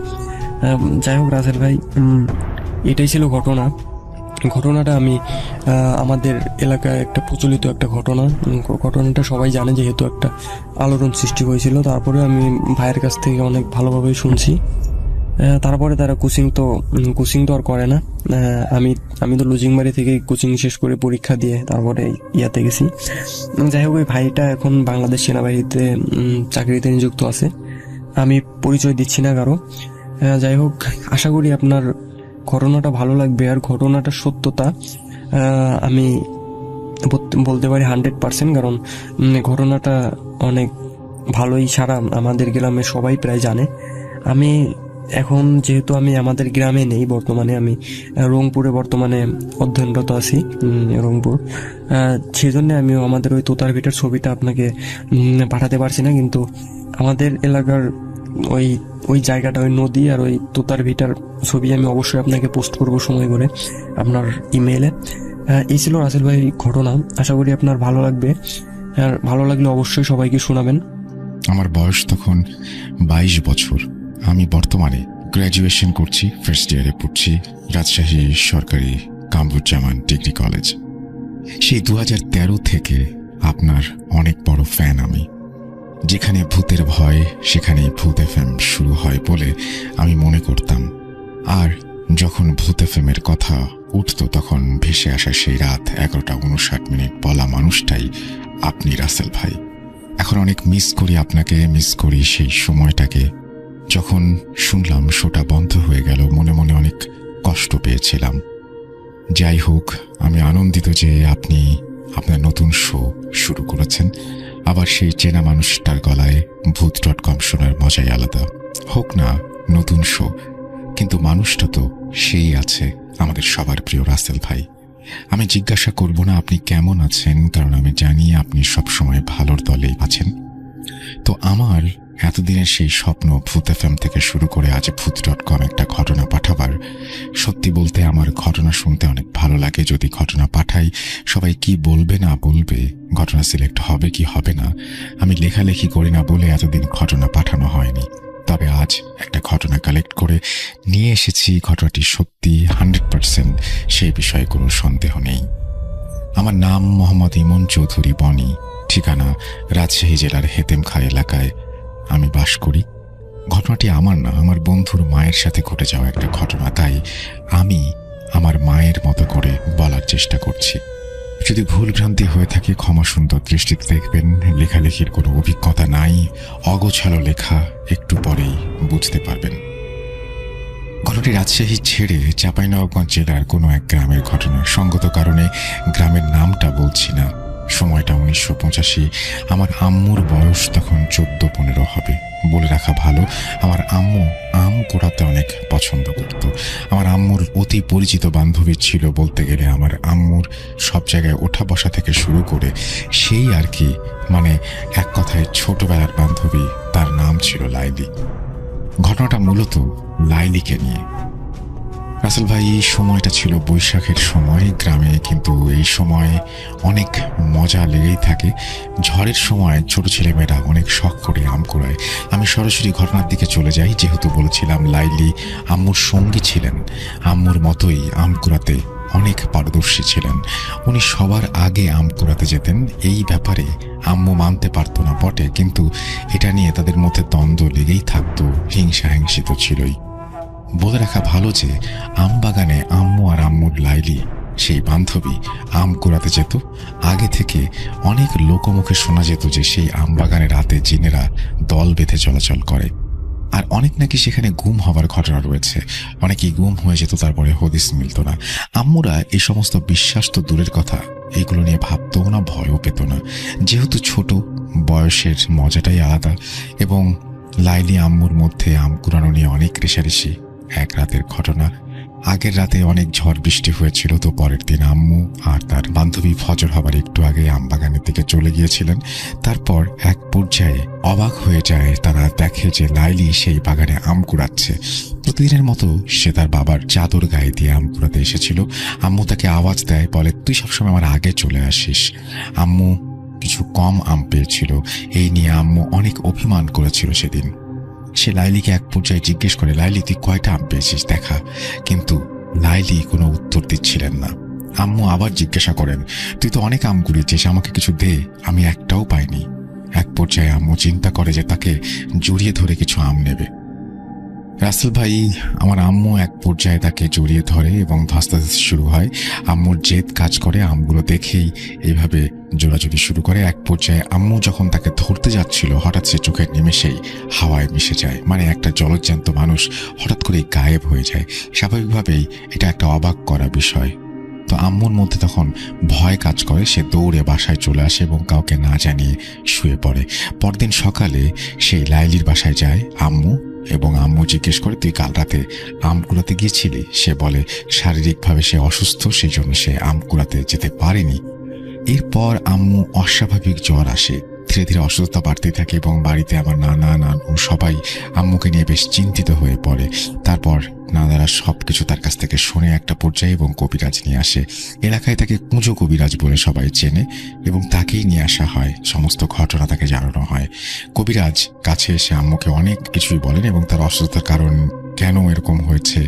যাই হোক রাসেল ভাই, এটাই ছিল ঘটনাটা আমি আমাদের এলাকায় একটা প্রচলিত একটা ঘটনাটা সবাই জানে, যেহেতু একটা আলোড়ন সৃষ্টি হয়েছিল। তারপরে আমি ভাইয়ের কাছ থেকে অনেক ভালোভাবে শুনছি। তারপরে তারা কোচিং তো আর করে না। আমি তো লুজিংবাড়ি থেকে কোচিং শেষ করে পরীক্ষা দিয়ে তারপরে ইয়াতে গেছি। যাই হোক, ওই ভাইটা এখন বাংলাদেশ সেনাবাহিনীতে চাকরিতে নিযুক্ত আছে। আমি পরিচয় দিচ্ছি না কারো। যাই হোক, আশা করি আপনার ঘটনাটা ভালো লাগবে। আর ঘটনাটার সত্যতা আমি বলতে পারি 100%, কারণ ঘটনাটা অনেক ভালোই, সারা আমাদের গ্রামে সবাই প্রায় জানে। আমি এখন যেহেতু আমি আমাদের গ্রামে নেই, বর্তমানে আমি রংপুরে অধ্যয়নরত আছি, রংপুর। সেজন্য আমি আমাদের ওই তোতার ভিটার ছবিটা আপনাকে পাঠাতে পারছি না, কিন্তু আমাদের এলাকার ওই জায়গাটা, ওই নদী আর ওই তোতার ভিটার ছবি আমি অবশ্যই আপনাকে পোস্ট করব সময় করে আপনার ইমেইলে। এই ছিল রাসেল ভাই ঘটনা। আশা করি আপনার ভালো লাগবে, আর ভালো লাগলে অবশ্যই সবাইকে শোনাবেন। আমার বয়স তখন 22 বছর। আমি বর্তমানে গ্র্যাজুয়েশন করছি, ফার্স্ট ইয়ারে পড়ছি রাজশাহী সরকারি কামরুজ্জামান ডিগ্রি কলেজ। সেই 2013 থেকে আপনার অনেক বড় ফ্যান আমি। যেখানে ভূতের ভয় সেখানে ভূত এফএম শুরু হয় বলে আমি মনে করতাম। আর যখন ভূত এফএমের কথা উঠত, তখন ভেসে আসা সেই রাত 11:59 বলা মানুষটাই আপনি রাসেল ভাই। এখন অনেক মিস করি আপনাকে, মিস করি সেই সময়টাকে। যখন শুনলাম শোটা বন্ধ হয়ে গেল, মনে মনে অনেক কষ্ট পেয়েছিলাম। যাই হোক, আমি আনন্দিত যে আপনি আপনার নতুন শো শুরু করেছেন। আবার সেই চেনা মানুষটার গলায় ভূত.com শোনার মজাই আলাদা। হোক না নতুন শো, কিন্তু মানুষটা তো সেই আছে, আমাদের সবার প্রিয় রাসেল ভাই। আমি জিজ্ঞাসা করব না আপনি কেমন আছেন, কারণ আমি জানি আপনি সবসময় ভালোর দলেই আছেন। তো আমার এতদিনের সেই স্বপ্ন, ভূত এফএম থেকে শুরু করে আজ ভূত.com একটা ঘটনা পাঠাবার। সত্যি বলতে আমার ঘটনা শুনতে অনেক ভালো লাগে। যদি ঘটনা পাঠাই, সবাই কি বলবে না বলবে, ঘটনা সিলেক্ট হবে কি হবে না, আমি লেখালেখি করি না বলে এতদিন ঘটনা পাঠানো হয়নি। তবে আজ একটা ঘটনা কালেক্ট করে নিয়ে এসেছি। ঘটনাটি সত্যি 100%, সেই বিষয়ে কোনো সন্দেহ নেই। আমার নাম মোহাম্মদ ইমন চৌধুরী বনি, ঠিকানা রাজশাহী জেলার হেতেমখা এলাকায় আমি বাস করি। ঘটনাটি আমার না, আমার বন্ধুর মায়ের সাথে ঘটে যাওয়া একটা ঘটনা, তাই আমি আমার মায়ের মতো করে বলার চেষ্টা করছি। যদি ভুলভ্রান্তি হয়ে থাকে ক্ষমা সুন্দর দৃষ্টিতে দেখবেন। লেখালেখির কোনো অভিজ্ঞতা নাই, অগোছালো লেখা, একটু পরেই বুঝতে পারবেন। ঘটনাটি রাজশাহী ছেড়ে চাঁপাইনবাবগঞ্জ জেলার কোনো এক গ্রামের ঘটনা। সঙ্গত কারণে গ্রামের নামটা বলছি না। সময়টা 1985। আমার আম্মুর বয়স তখন 14-15 হবে। বলে রাখা ভালো, আমার আম্মু আম কুড়াতে অনেক পছন্দ করত। আমার আম্মুর অতি পরিচিত বান্ধবী ছিল বলতে গেলে। আমার আম্মুর সব জায়গায় ওঠা বসা থেকে শুরু করে সেই আর কি, মানে এক কথায় ছোটবেলার বান্ধবী। তার নাম ছিল লাইলি। ঘটনাটা মূলত লাইলিকে নিয়ে। রাসেল ভাই, এই সময়টা ছিল বৈশাখের সময় গ্রামে, কিন্তু এই সময় অনেক মজা লেগেই থাকে। ঝড়ের সময় ছোট ছেলেমেয়েরা অনেক শখ করে আম কুড়ায়। আমি সরাসরি ঘটনার দিকে চলে যাই। যেহেতু বলেছিলাম লাইলি আম্মুর সঙ্গী ছিলেন, আম্মুর মতোই আম কুড়াতে অনেক পারদর্শী ছিলেন। উনি সবার আগে আম কুড়াতে যেতেন। এই ব্যাপারে আম্মু মানতে পারতো না বটে, কিন্তু এটা নিয়ে তাদের মধ্যে দ্বন্দ্ব লেগেই থাকতো, হিংসাহিংসি তো ছিলই। বলে রাখা ভালো যে আম বাগানে আম্মু আর আম্মুর লাইলি সেই বান্ধবী আম কুড়াতে যেত। আগে থেকে অনেক লোকমুখে শোনা যেত যে সেই আম বাগানে রাতে জিনেরা দল বেঁধে চলাচল করে, আর অনেক নাকি সেখানে গুম হবার ঘটনা রয়েছে। অনেকেই গুম হয়ে যেত, তারপরে হদিস মিলত না। আম্মুরা এই সমস্ত বিশ্বাস তো দূরের কথা, এইগুলো নিয়ে ভাবতেও না, ভয়ও পেত না। যেহেতু ছোট, বয়সের মজাটাই আলাদা। এবং লাইলি আম্মুর মধ্যে আম কুড়ানো নিয়ে অনেক রেষারেষি। এক রাতের ঘটনা, আগের রাতে অনেক ঝড় বৃষ্টি হয়েছিল, তো পরের দিন আম্মু আর তার বান্ধবী ফজর হবার একটু আগে আম বাগানের দিকে চলে গিয়েছিলেন। তারপর এক পর্যায়ে অবাক হয়ে যায়, তারা দেখে যে লাইলি সেই বাগানে আম কুড়াচ্ছে। প্রতিদিনের মতো সে তার বাবার চাদর গায়ে দিয়ে আম কুড়াতে এসেছিল। আম্মু তাকে আওয়াজ দেয়, বলে তুই সবসময় আমার আগে চলে আসিস। আম্মু কিছু কম আম পেয়েছিল, এই নিয়ে আম্মু অনেক অভিমান করেছিল সেদিন। সে লাইলিকে এক পর্যায়ে জিজ্ঞেস করে, লাইলি তুই কয়টা আম পেয়েছিস দেখা। কিন্তু লাইলি কোনো উত্তর দিচ্ছিলেন না। আম্মু আবার জিজ্ঞাসা করেন, তুই তো অনেক আম কুড়িয়েছিস, আমাকে কিছু দে, আমি একটাও পাইনি। এক পর্যায়ে আম্মু চিন্তা করে যে তাকে জড়িয়ে ধরে কিছু আম নেবে। রাসেল ভাই, আমার আম্মু এক পর্যায়ে তাকে জড়িয়ে ধরে এবং ধস্তাধস্তি শুরু হয়। আম্মুর জেদ কাজ করে, আমগুলো দেখেই এইভাবে জোড়াজুড়ি শুরু করে। এক পর্যায়ে আম্মু যখন তাকে ধরতে যাচ্ছিল, হঠাৎ সে চোখের নিমেষেই হাওয়ায় মিশে যায়। মানে একটা জলজ্যান্ত মানুষ হঠাৎ করেই গায়েব হয়ে যায়। স্বাভাবিকভাবেই এটা একটা অবাক করা বিষয়। তো আম্মুর মধ্যে তখন ভয় কাজ করে। সে দৌড়ে বাসায় চলে আসে এবং কাউকে না জানিয়ে শুয়ে পড়ে। পরদিন সকালে সেই লাইলির বাসায় যায় আম্মু, এবং আম্মু জিজ্ঞেস করে, তুই কাল রাতে আম কুড়াতে গিয়েছিলি? সে বলে শারীরিকভাবে সে অসুস্থ, সেই জন্য সে আম কুড়াতে যেতে পারেনি। এরপর আম্মু অস্বাভাবিক জ্বর আসে। ধীরে ধীরে অসুস্থতা বাড়তে থাকে এবং বাড়িতে আমার নানা নানু সবাই আম্মুকে নিয়ে বেশ চিন্তিত হয়ে পড়ে। তারপর নানারা সবকিছু তার কাছ থেকে শুনে একটা পর্যায়ে এবং কবিরাজ নিয়ে আসে। এলাকায় তাকে কুঁজো কবিরাজ বলে সবাই চেনে এবং তাকেই নিয়ে আসা হয়। সমস্ত ঘটনা তাকে জানানো হয়। কবিরাজ কাছে এসে আম্মুকে অনেক কিছুই বলেন এবং তার অসুস্থতার কারণ, কেন এরকম হয়েছে,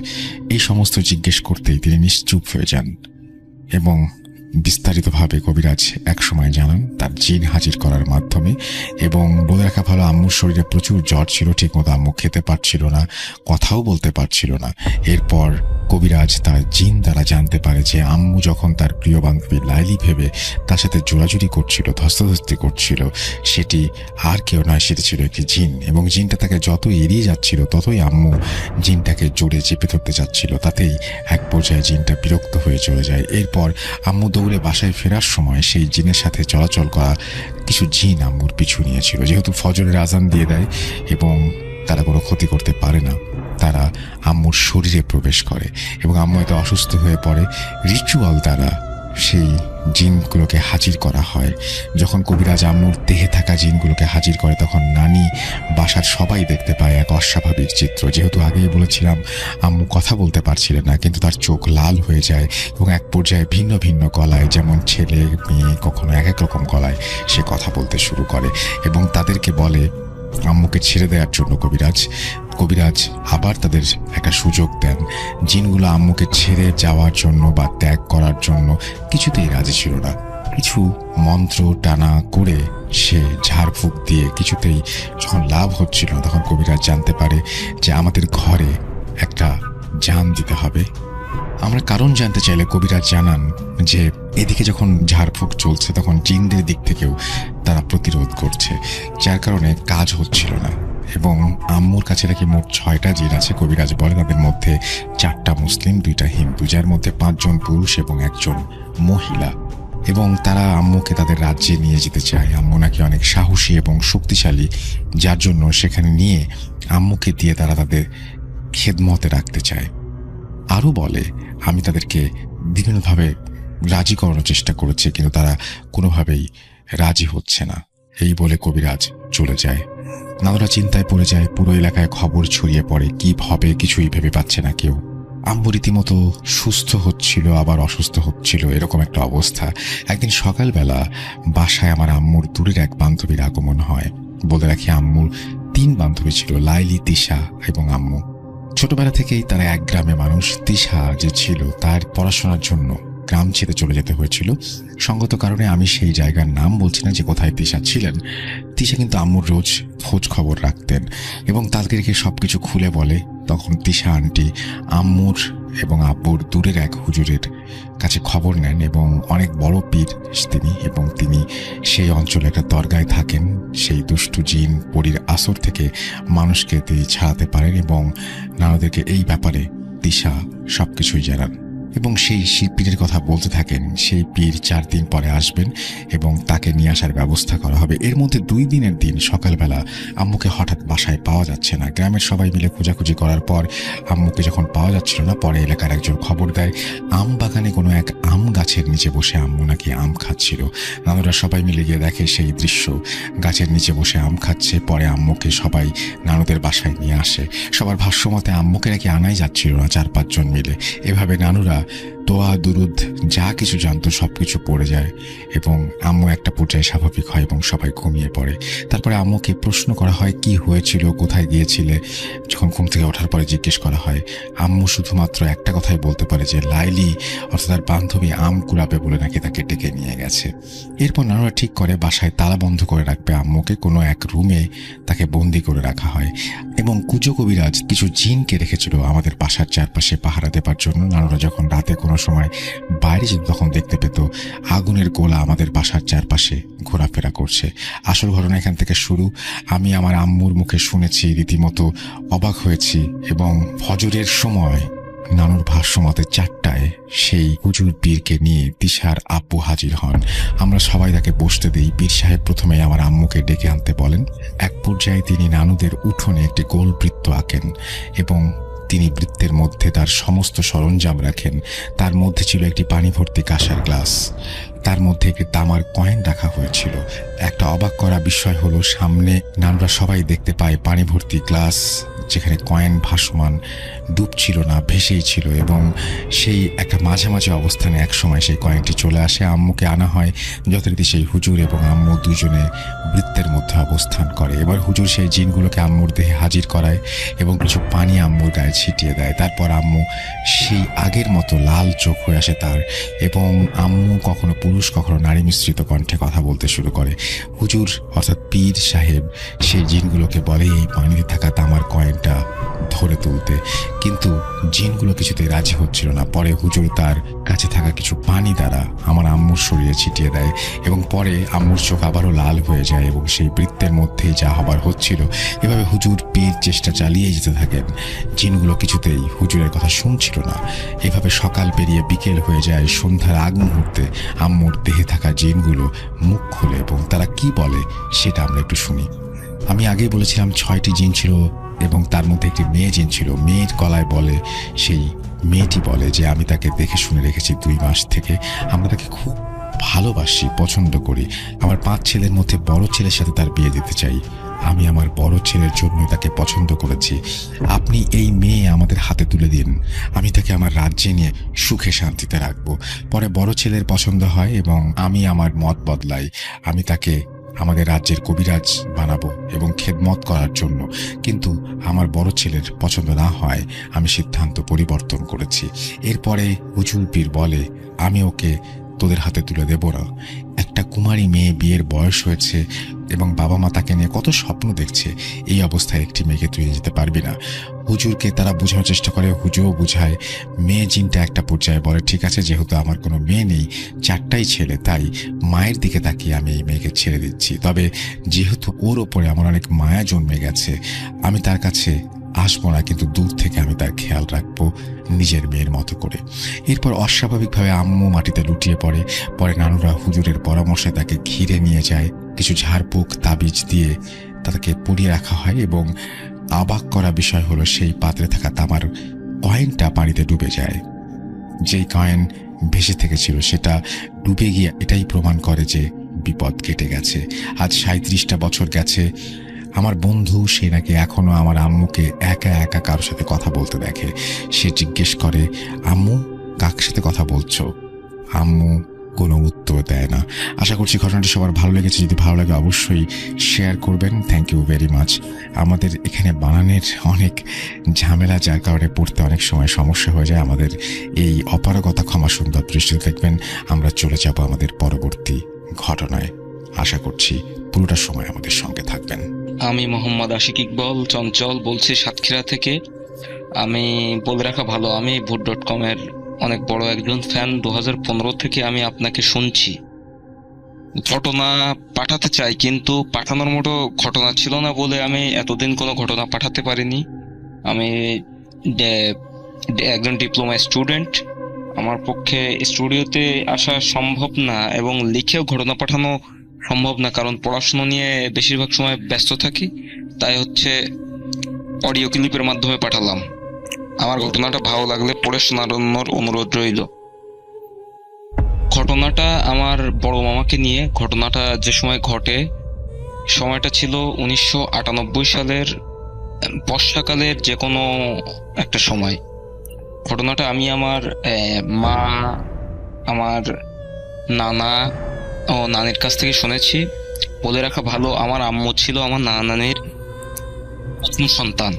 এই সমস্ত জিজ্ঞেস করতেই তিনি নিশ্চুপ হয়ে যান। এবং বিস্তারিতভাবে কবিরাজ একসময় জানান তার জিন হাজির করার মাধ্যমে। এবং বলে রাখা ভালো, আম্মুর শরীরে প্রচুর জ্বর ছিল, ঠিকমতো আম্মু খেতে পারছিল না, কথাও বলতে পারছিল না। এরপর কবিরাজ তার জিন দ্বারা জানতে পারে যে আম্মু যখন তার প্রিয় বান্ধবী লাইলি ভেবে তার সাথে জোড়াজুড়ি করছিল, ধস্তাধস্তি করছিল, সেটি আর কেউ নয়, সেটি ছিল একটি জিন। এবং জিনটা তাকে যত এড়িয়ে যাচ্ছিল, ততই আম্মু জিনটাকে জোরে চেপে ধরতে যাচ্ছিল। তাতেই এক পর্যায়ে জিনটা বিরক্ত হয়ে চলে যায়। এরপর আম্মু দৌড়ে বাসায় ফেরার সময় সেই জিনের সাথে চলাচল করা কিছু জিন আম্মুর পিছু নিয়েছিল। যেহেতু ফজরের আজান দিয়ে দেয় এবং তারা কোনো ক্ষতি করতে পারে না, তারা আম্মুর শরীরে প্রবেশ করে এবং আম্মু এত অসুস্থ হয়ে পড়ে। রিচুয়াল দ্বারা সেই জিনগুলোকে হাজির করা হয়। যখন কবিরাজ আম্মুর দেহে থাকা জিনগুলোকে হাজির করে, তখন নানি বাসার সবাই দেখতে পায় এক অস্বাভাবিক চিত্র। যেহেতু আগেই বলেছিলাম আম্মু কথা বলতে পারছিলেন না, কিন্তু তার চোখ লাল হয়ে যায় এবং এক পর্যায়ে ভিন্ন ভিন্ন গলায়, যেমন ছেলে মেয়ে কখনো এক এক রকম গলায় সে কথা বলতে শুরু করে এবং তাদেরকে বলে আম্মুকে ছেড়ে দেওয়ার জন্য কবিরাজ আবার তাদের একটা সুযোগ দেন। জিনগুলো আম্মুকে ছেড়ে যাওয়ার জন্য বা ত্যাগ করার জন্য কিছুতেই রাজি ছিল না। কিছু মন্ত্র টানা করে সে ঝাড়ফুঁক দিয়ে কিছুতেই যখন লাভ হচ্ছিল না, তখন কবিরাজ জানতে পারে যে আমাদের ঘরে একটা জান দিতে হবে। আমরা কারণ জানতে চাইলে কবিরাজ জানান যে এদিকে যখন ঝাড়ফুঁক চলছে তখন জিনদের দিক থেকেও তারা প্রতিরোধ করছে, যার কারণে কাজ হচ্ছিল না। এবং আম্মুর কাছে নাকি মোট 6টা জিন আছে। কবিরাজ বলে তাদের মধ্যে 4টা মুসলিম, 2টা হিন্দু, যার মধ্যে 5 জন পুরুষ এবং 1 জন মহিলা। এবং তারা আম্মুকে তাদের রাজ্যে নিয়ে যেতে চায়। আম্মু নাকি অনেক সাহসী এবং শক্তিশালী, যার জন্য সেখানে নিয়ে আম্মুকে দিয়ে তারা তাদের খেদমতে রাখতে চায়। আরও বলে আমি তাদেরকে বিভিন্নভাবে রাজি করানোর চেষ্টা করেছি, কিন্তু তারা কোনোভাবেই রাজি হচ্ছে না। এই বলে কবিরাজ চলে যায়। নানুরা চিন্তায় পড়ে যায়। পুরো এলাকায় খবর ছড়িয়ে পড়ে। কি হবে কিছুই ভেবে পাচ্ছে না কেউ। আম্মু রীতিমতো সুস্থ হচ্ছিল আবার অসুস্থ হচ্ছিল, এরকম একটা অবস্থা। একদিন সকালবেলা বাসায় আমার আম্মুর দূরের এক বান্ধবীর আগমন হয়। বলে রাখি আম্মুর 3 বান্ধবী ছিল, লাইলি, তিশা এবং আম্মু। ছোটবেলা থেকেই তারা এক গ্রামে মানুষ। তিশা যে ছিল তার পড়াশোনার জন্য গ্রাম ছেড়ে চলে যেতে হয়েছিল। সঙ্গত কারণে আমি সেই জায়গার নাম বলছি না যে কোথায় তিশা ছিলেন। তিশা কিন্তু আম্মুর রোজ খোঁজ খবর রাখতেন এবং তাদেরকে সবকিছু খুলে বলে। তখন তিশা আন্টি আম্মুর এবং আব্বুর দূরের এক হুজুরের কাছে খবর নেন এবং অনেক বড় পীর তিনি, এবং তিনি সেই অঞ্চলে একটা দরগায় থাকেন। সেই দুষ্টু জিন পরীর আসর থেকে মানুষকে তিনি ছাড়াতে পারেন এবং নানাদেরকে এই ব্যাপারে তিশা সবকিছুই জানান। এবং সেই পীরের কথা বলতে থাকেন। সেই পীর 4 দিন পরে আসবেন এবং তাকে নিয়ে আসার ব্যবস্থা করা হবে। এর মধ্যে 2 দিনের দিন সকালবেলা আম্মুকে হঠাৎ বাসায় পাওয়া যাচ্ছে না। গ্রামের সবাই মিলে খোঁজাখুঁজি করার পর আম্মুকে যখন পাওয়া যাচ্ছিল না, পরে এলাকার একজন খবর দেয় আম বাগানে কোনো এক আম গাছের নিচে বসে আম্মু নাকি আম খাচ্ছিল। নানুরা সবাই মিলে গিয়ে দেখে সেই দৃশ্য, গাছের নিচে বসে আম খাচ্ছে। পরে আম্মুকে সবাই নানুদের বাসায় নিয়ে আসে। সবার ভাষ্যমতে আম্মুকে নাকি আনাই যাচ্ছিল না 4-5 জন মিলে। এভাবে নানুরা দোয়া দুরুদ যা কিছু জানতো সবকিছু পড়ে যায় এবং আম্মু একটা পর্যায়ে স্বাভাবিক হয় এবং সবাই ঘুমিয়ে পড়ে। তারপরে আম্মুকে প্রশ্ন করা হয় কি হয়েছিল, কোথায় গিয়েছিলে। যখন ঘুম থেকে ওঠার পরে জিজ্ঞেস করা হয়, আম্মু শুধুমাত্র একটা কথাই বলতে পারে যে লাইলি অর্থাৎ তার বান্ধবী আম কুড়াবে বলে নাকি তাকে ডেকে নিয়ে গেছে। এরপর নানুরা ঠিক করে বাসায় তালা বন্ধ করে রাখবে আম্মুকে। কোনো এক রুমে তাকে বন্দি করে রাখা হয় এবং কুজো কবিরাজ কিছু জিনকে রেখেছিল আমাদের বাসার চারপাশে পাহারা দেবার জন্য। নানুরা যখন রাতে কোনো সময় বাইরে যেত তখন দেখতে পেত আগুনের গোলা আমাদের বাসার চারপাশে ঘোরাফেরা করছে। আসল ঘটনা এখান থেকে শুরু। আমি আমার আম্মুর মুখে শুনেছি, রীতিমতো অবাক হয়েছি। এবং ফজরের সময় নানুর ভাষ্যমতে 4টায় সেই হুজুর পীরকে নিয়ে তিশার আব্বু হাজির হন। আমরা সবাই তাকে বসতে দিই। পীর সাহেব প্রথমে আমার আম্মুকে ডেকে আনতে বলেন। এক পর্যায়ে তিনি নানুদের উঠোনে একটি গোল বৃত্ত আঁকেন এবং তিনি বৃত্তের মধ্যে তার সমস্ত সরঞ্জাম রাখেন। তার মধ্যে ছিল একটি পানি ভর্তি কাঁসার গ্লাস, তার মধ্যে একটি তামার কয়েন রাখা হয়েছিল। একটা অবাক করা বিষয় হলো, সামনে নানুরা সবাই দেখতে পায় পানি ভর্তি গ্লাস, যেখানে কয়েন ভাসমান, ডুবছিল না, ভেসেই ছিল। এবং সেই একটা মাঝামাঝি অবস্থানে একসময় সেই কয়েনটি চলে আসে। আম্মুকে আনা হয় যথারীতি সেই হুজুর এবং আম্মু দুজনে বৃত্তের মধ্যে অবস্থান করে। এবার হুজুর সেই জিনগুলোকে আম্মুর দেহে হাজির করায় এবং কিছু পানি আম্মুর গায়ে ছিটিয়ে দেয়। তারপর আম্মু সেই আগের মতো লাল চোখ হয়ে আসে তার, এবং আম্মু কখনো পুরুষ কখনো নারী মিশ্রিত কণ্ঠে কথা বলতে শুরু করে। হুজুর অর্থাৎ পীর সাহেব সেই জিনগুলোকে বলে এই পানিতে থাকা তামার কয়েনটা ধরে তুলতে, কিন্তু জিনগুলো কিছুতেই রাজি হচ্ছিল না। পরে হুজুর তার কাছে থাকা কিছু পানি দ্বারা আমার আম্মুর শরীরে ছিটিয়ে দেয় এবং পরে আম্মুর চোখ আবারও লাল হয়ে যায় এবং সেই বৃত্তের মধ্যেই যা হবার হচ্ছিল। এভাবে হুজুর পীর চেষ্টা চালিয়ে যেতে থাকেন। জিনগুলো কিছুতেই হুজুরের কথা শুনছিল না। এভাবে সকাল পেরিয়ে বিকেল হয়ে যায়। সন্ধ্যার আগ মুহূর্তে আম্মুর দেহে থাকা জিনগুলো মুখ খোলে এবং তারা কি বলে সেটা আমরা একটু শুনি। আমি আগেই বলেছিলাম 6টি জিন ছিল এবং তার মধ্যে একটি মেয়ে জিন ছিল। মেয়ের গলায় বলে, সেই মেয়েটি বলে যে আমি তাকে দেখে শুনে রেখেছি 2 মাস থেকে। আমরা তাকে খুব ভালোবাসি, পছন্দ করি। আমার 5 ছেলের মধ্যে বড় ছেলের সাথে তার বিয়ে দিতে চাই। আমি আমার বড় ছেলের জন্যই তাকে পছন্দ করেছি। আপনি এই মেয়ে আমাদের হাতে তুলে দিন, আমি তাকে আমার রাজ্যে নিয়ে সুখে শান্তিতে রাখবো। পরে বড় ছেলের পছন্দ হয় এবং আমি আমার মত বদলাই। আমি তাকে আমাদের রাজ্যের কবিরাজ বানাবো এবং খেদমত করার জন্য, কিন্তু আমার বড় ছেলের পছন্দ না হয় আমি সিদ্ধান্ত পরিবর্তন করেছি। এরপরে হুজুর পীর বলে, আমি ওকে তোদের হাতে তুলে দেব না। একটা কুমারী মেয়ে, বিয়ের বয়স হয়েছে এবং বাবা মা তাকে নিয়ে কত স্বপ্ন দেখছে, এই অবস্থায় একটি মেয়েকে তুই নিয়ে যেতে পারবি না। হুজুরকে তারা বোঝানোর চেষ্টা করে, হুজুরও বোঝায়। মেয়ে জিনটা একটা পর্যায়ে বলে, ঠিক আছে, যেহেতু আমার কোনো মেয়ে নেই, 4টাই ছেলে, তাই মায়ের দিকে তাকিয়ে আমি এই মেয়েকে ছেড়ে দিচ্ছি। তবে যেহেতু ওর ওপরে আমার অনেক মায়া জন্মে গেছে, আমি তার কাছে আসবো না, কিন্তু দূর থেকে আমি তার খেয়াল রাখবো নিজের মেয়ের মতো করে। এরপর অস্বাভাবিকভাবে আম্মু মাটিতে লুটিয়ে পড়ে। পরে নানুরা হুজুরের পরামর্শে তাকে ঘিরে নিয়ে যায়, কিছু ঝাড়ফুঁক তাবিজ দিয়ে তাকে পরিয়ে রাখা হয় এবং অবাক করা বিষয় হলো সেই পাত্রে থাকা তামার কয়েনটা পানিতে ডুবে যায়। যেই কয়েন ভেসে থেকেছিল সেটা ডুবে গিয়ে এটাই প্রমাণ করে যে বিপদ কেটে গেছে। আজ 37টা বছর গেছে। আমার বন্ধু, সে নাকি এখনো আমার আম্মুকে একা একা কারোর সাথে কথা বলতে দেখে। সে জিজ্ঞেস করে, আম্মু কার সাথে কথা বলছো? আম্মু কোনো উত্তর দেয় না। আশা করছি ঘটনাটি সবার ভালো লেগেছে। যদি ভালো লাগে অবশ্যই শেয়ার করবেন। Thank you very much. আমাদের এখানে বানানের অনেক ঝামেলা, যার কারণে পড়তে অনেক সময় সমস্যা হয়ে যায়। আমাদের এই অপারগতা ক্ষমা সুন্দর দৃষ্টিতে দেখবেন। আমরা চলে যাব আমাদের পরবর্তী ঘটনায়। আশা করছি পুরোটা সময় আমাদের সঙ্গে থাকবেন। আমি মোহাম্মদ আশিক ইকবাল চঞ্চল বলছি সাতক্ষীরা থেকে। আমি বলে রাখা ভালো, আমি ভূত.com এর অনেক বড় একজন ফ্যান। 2015 থেকে আমি আপনাকে শুনছি। ঘটনা পাঠাতে চাই, কিন্তু পাঠানোর মতো ঘটনা ছিল না বলে আমি এতদিন কোনো ঘটনা পাঠাতে পারিনি। আমি একজন ডিপ্লোমা স্টুডেন্ট। আমার পক্ষে স্টুডিওতে আসা সম্ভব না এবং লিখেও ঘটনা পাঠানো সম্ভব না, কারণ পড়াশোনা নিয়ে বেশিরভাগ সময় ব্যস্ত থাকি। তাই হচ্ছে অডিও ক্লিপের মাধ্যমে পাঠালাম। আমার ঘটনাটা ভালো লাগলে পড়ে শোনানোর অনুরোধ রইল। ঘটনাটা আমার বড় মামাকে নিয়ে। ঘটনাটা যে সময় ঘটে, সময়টা ছিল 1998 সালের বর্ষাকালের যে কোনো একটা সময়। ঘটনাটা আমি আমার মা, আমার নানা ও নানির কাছ থেকে শুনেছি। বলে রাখা ভালো, আমার আম্মু ছিল আমার নানা নানির প্রথম সন্তান।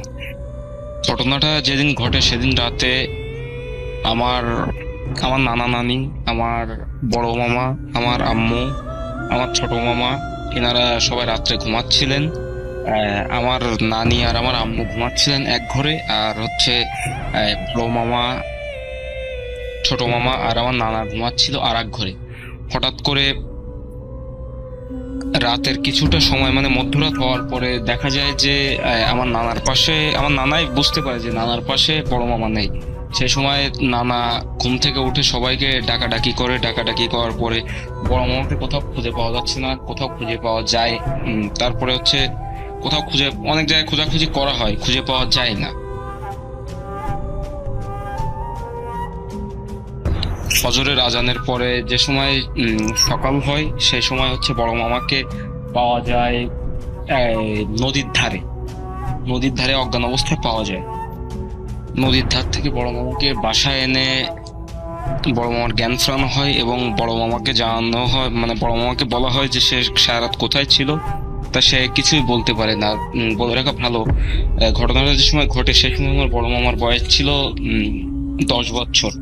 ঘটনাটা যেদিন ঘটে সেদিন রাতে আমার আমার নানা নানি, আমার বড় মামা, আমার আম্মু, আমার ছোট মামা, এনারা সবাই রাত্রে ঘুমাচ্ছিলেন। আমার নানি আর আমার আম্মু ঘুমাচ্ছিলেন এক ঘরে, আর হচ্ছে বড় মামা, ছোট মামা আর আমার নানা ঘুমাচ্ছিল আর এক ঘরে। হঠাৎ করে রাতের কিছুটা সময়, মানে মধ্যরাত হওয়ার পরে দেখা যায় যে আমার নানার পাশে, আমার নানাই বুঝতে পারে যে নানার পাশে বড় মামা নেই। সেই সময় নানা ঘুম থেকে উঠে সবাইকে ডাকাডাকি করে। ডাকাডাকি করার পরে বড় মামাকে কোথাও খুঁজে পাওয়া যাচ্ছে না, কোথাও খুঁজে পাওয়া যায়। তারপরে হচ্ছে কোথাও খুঁজে, অনেক জায়গায় খোঁজাখুঁজি করা হয়, খুঁজে পাওয়া যায় না। ফজরের আজানের পরে যে সময় সকাল হয়, সেই সময় হচ্ছে বড় মামাকে পাওয়া যায় নদীর ধারে। নদীর ধারে অজ্ঞান অবস্থায় পাওয়া যায়। নদীর ধার থেকে বড় মামাকে বাসায় এনে বড় মামার জ্ঞান ফেরানো হয় এবং বড় মামাকে জানানো হয়, মানে বড় মামাকে বলা হয় যে সে সারা রাত কোথায় ছিল, তা সে কিছুই বলতে পারে না। বলে রাখা ভালো, ঘটনাটা যে সময় ঘটে সেই সময় আমার বড় মামার বয়স ছিল 10 বছর।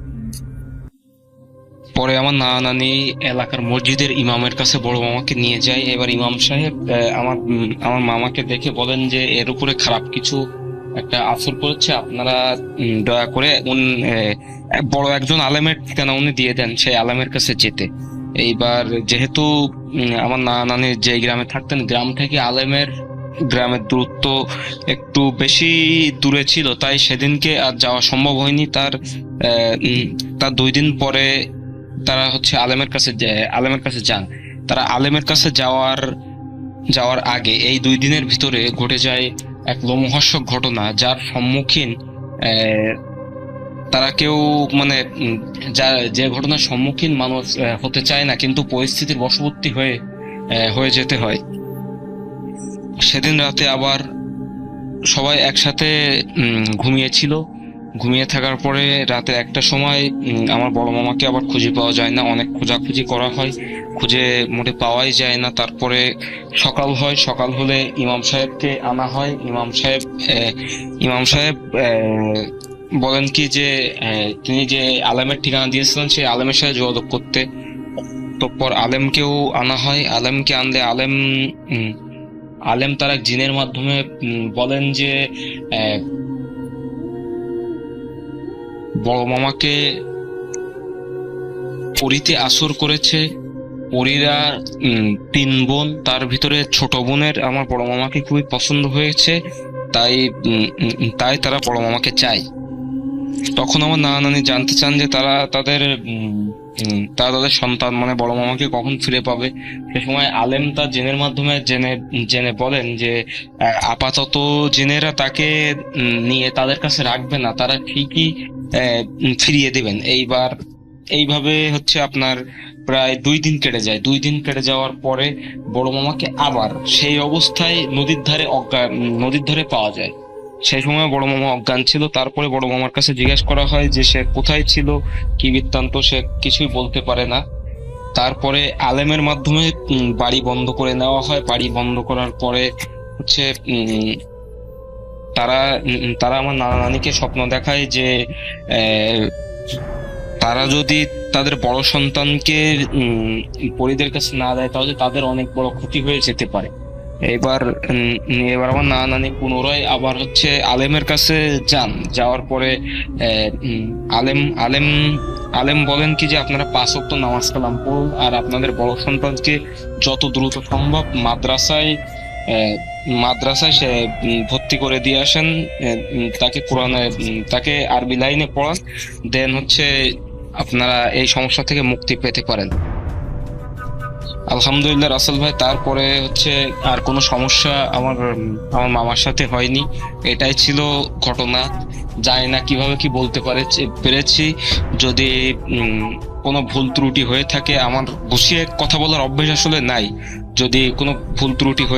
পরে আমার নানা নানি এলাকার মসজিদের ইমামের কাছে বড় মামাকে নিয়ে যায়। এবার ইমাম সাহেব আমার মামাকে দেখে বলেন যে এর উপরে খারাপ কিছু একটা আসর করেছে, আপনারা দয়া করে বড় একজন আলেমের ঠিকানা উনি দিয়ে দেন, সেই আলেমের কাছে যেতে। এইবার যেহেতু আমার নানা নানি যে গ্রামে থাকতেন, গ্রাম থেকে গ্রামের দূরত্ব একটু বেশি দূরে ছিল, তাই সেদিনকে আর যাওয়া সম্ভব হয়নি। তার 2 দিন পরে তারা হচ্ছে আলেমের কাছে যান। তারা আলেমের কাছে যাওয়ার আগে এই 2 দিনের ভিতরে ঘটে যায় এক লোমহর্ষক ঘটনা, যার সম্মুখীন তারা কেউ, মানে যে ঘটনার সম্মুখীন মানুষ হতে চায় না, কিন্তু পরিস্থিতির বশবর্তী হয়ে যেতে হয়। সেদিন রাতে আবার সবাই একসাথে ঘুমিয়েছিল। ঘুমিয়ে থাকার পরে রাতে একটা সময় আমার বড় মামাকে আবার খুঁজে পাওয়া যায় না, অনেক খোঁজাখুঁজি করা হয়, খুঁজে মোটে পাওয়াই যায় না। তারপরে সকাল হয়, সকাল হলে ইমাম সাহেবকে আনা হয়। ইমাম সাহেব বলেন কি যে তিনি যে আলেমের ঠিকানা দিয়েছিলেন সেই আলেমের সাথে যোগাযোগ করতে। তারপর আলেমকেও আনা হয়। আলেমকে আনলে আলেম তার এক জিনের মাধ্যমে বলেন যে বড় মামাকে পরীতে আসর করেছে। পরীরা 3 বোন, তার ভিতরে ছোট বোনের আমার বড় মামাকে খুবই পছন্দ হয়েছে, তাই তারা বড় মামাকে চায়। তখন আমার নানা নানি জানতে চান যে তারা তাদের সন্তান মানে বড় মামাকে কখন ফিরে পাবে। সে সময় আলেম তার জিনের মাধ্যমে জেনে বলেন যে আপাতত জিনেরা তাকে নিয়ে তাদের কাছে রাখবে না, তারা ঠিকই ফিরিয়ে দিবেন। এইভাবে হচ্ছে আপনার প্রায় 2 দিন কেটে যায়। 2 দিন কেটে যাওয়ার পরে বড় মামাকে আবার সেই অবস্থায় নদীর ধারে পাওয়া যায়। সেই সময় বড় মামা অজ্ঞান ছিল। তারপরে বড় মামার কাছে জিজ্ঞেস করা হয় যে সে কোথায় ছিল, কি বৃত্তান্ত, সে কিছুই বলতে পারে না। তারপরে আলেমের মাধ্যমে বাড়ি বন্ধ করে নেওয়া হয়। বাড়ি বন্ধ করার পরে হচ্ছে তারা আমার নানা নানিকে স্বপ্ন দেখায় যে তারা যদি তাদের বড় সন্তানকে পরিদের কাছে না দেয় তাহলে তাদের অনেক বড় ক্ষতি হয়ে যেতে পারে। এবার আমার নানা নানি পুনরায় আবার হচ্ছে আলেমের কাছে যান। যাওয়ার পরে আলেম বলেন কি যে আপনারা 5 ওয়াক্ত নামাজ কালাম পড়ুন আর আপনাদের বড় সন্তানকে যত দ্রুত সম্ভব মাদ্রাসায় সে ভর্তি করে দিয়ে আসেন, তাকে আরবি লাইনে পড়ান, দেন হচ্ছে আপনারা এই সমস্যা থেকে মুক্তি পেতে পারেন। আলহামদুলিল্লাহ রাসেল ভাই, তারপরে হচ্ছে আর কোনো সমস্যা আমার মামার সাথে হয়নি। এটাই ছিল ঘটনা। জানি না কিভাবে কি বলতে পেরেছি। যদি কোনো ভুল ত্রুটি হয়ে থাকে, আমার গুছিয়ে কথা বলার অভ্যেস আসলে নাই, যদি কোনো ভুল ত্রুটি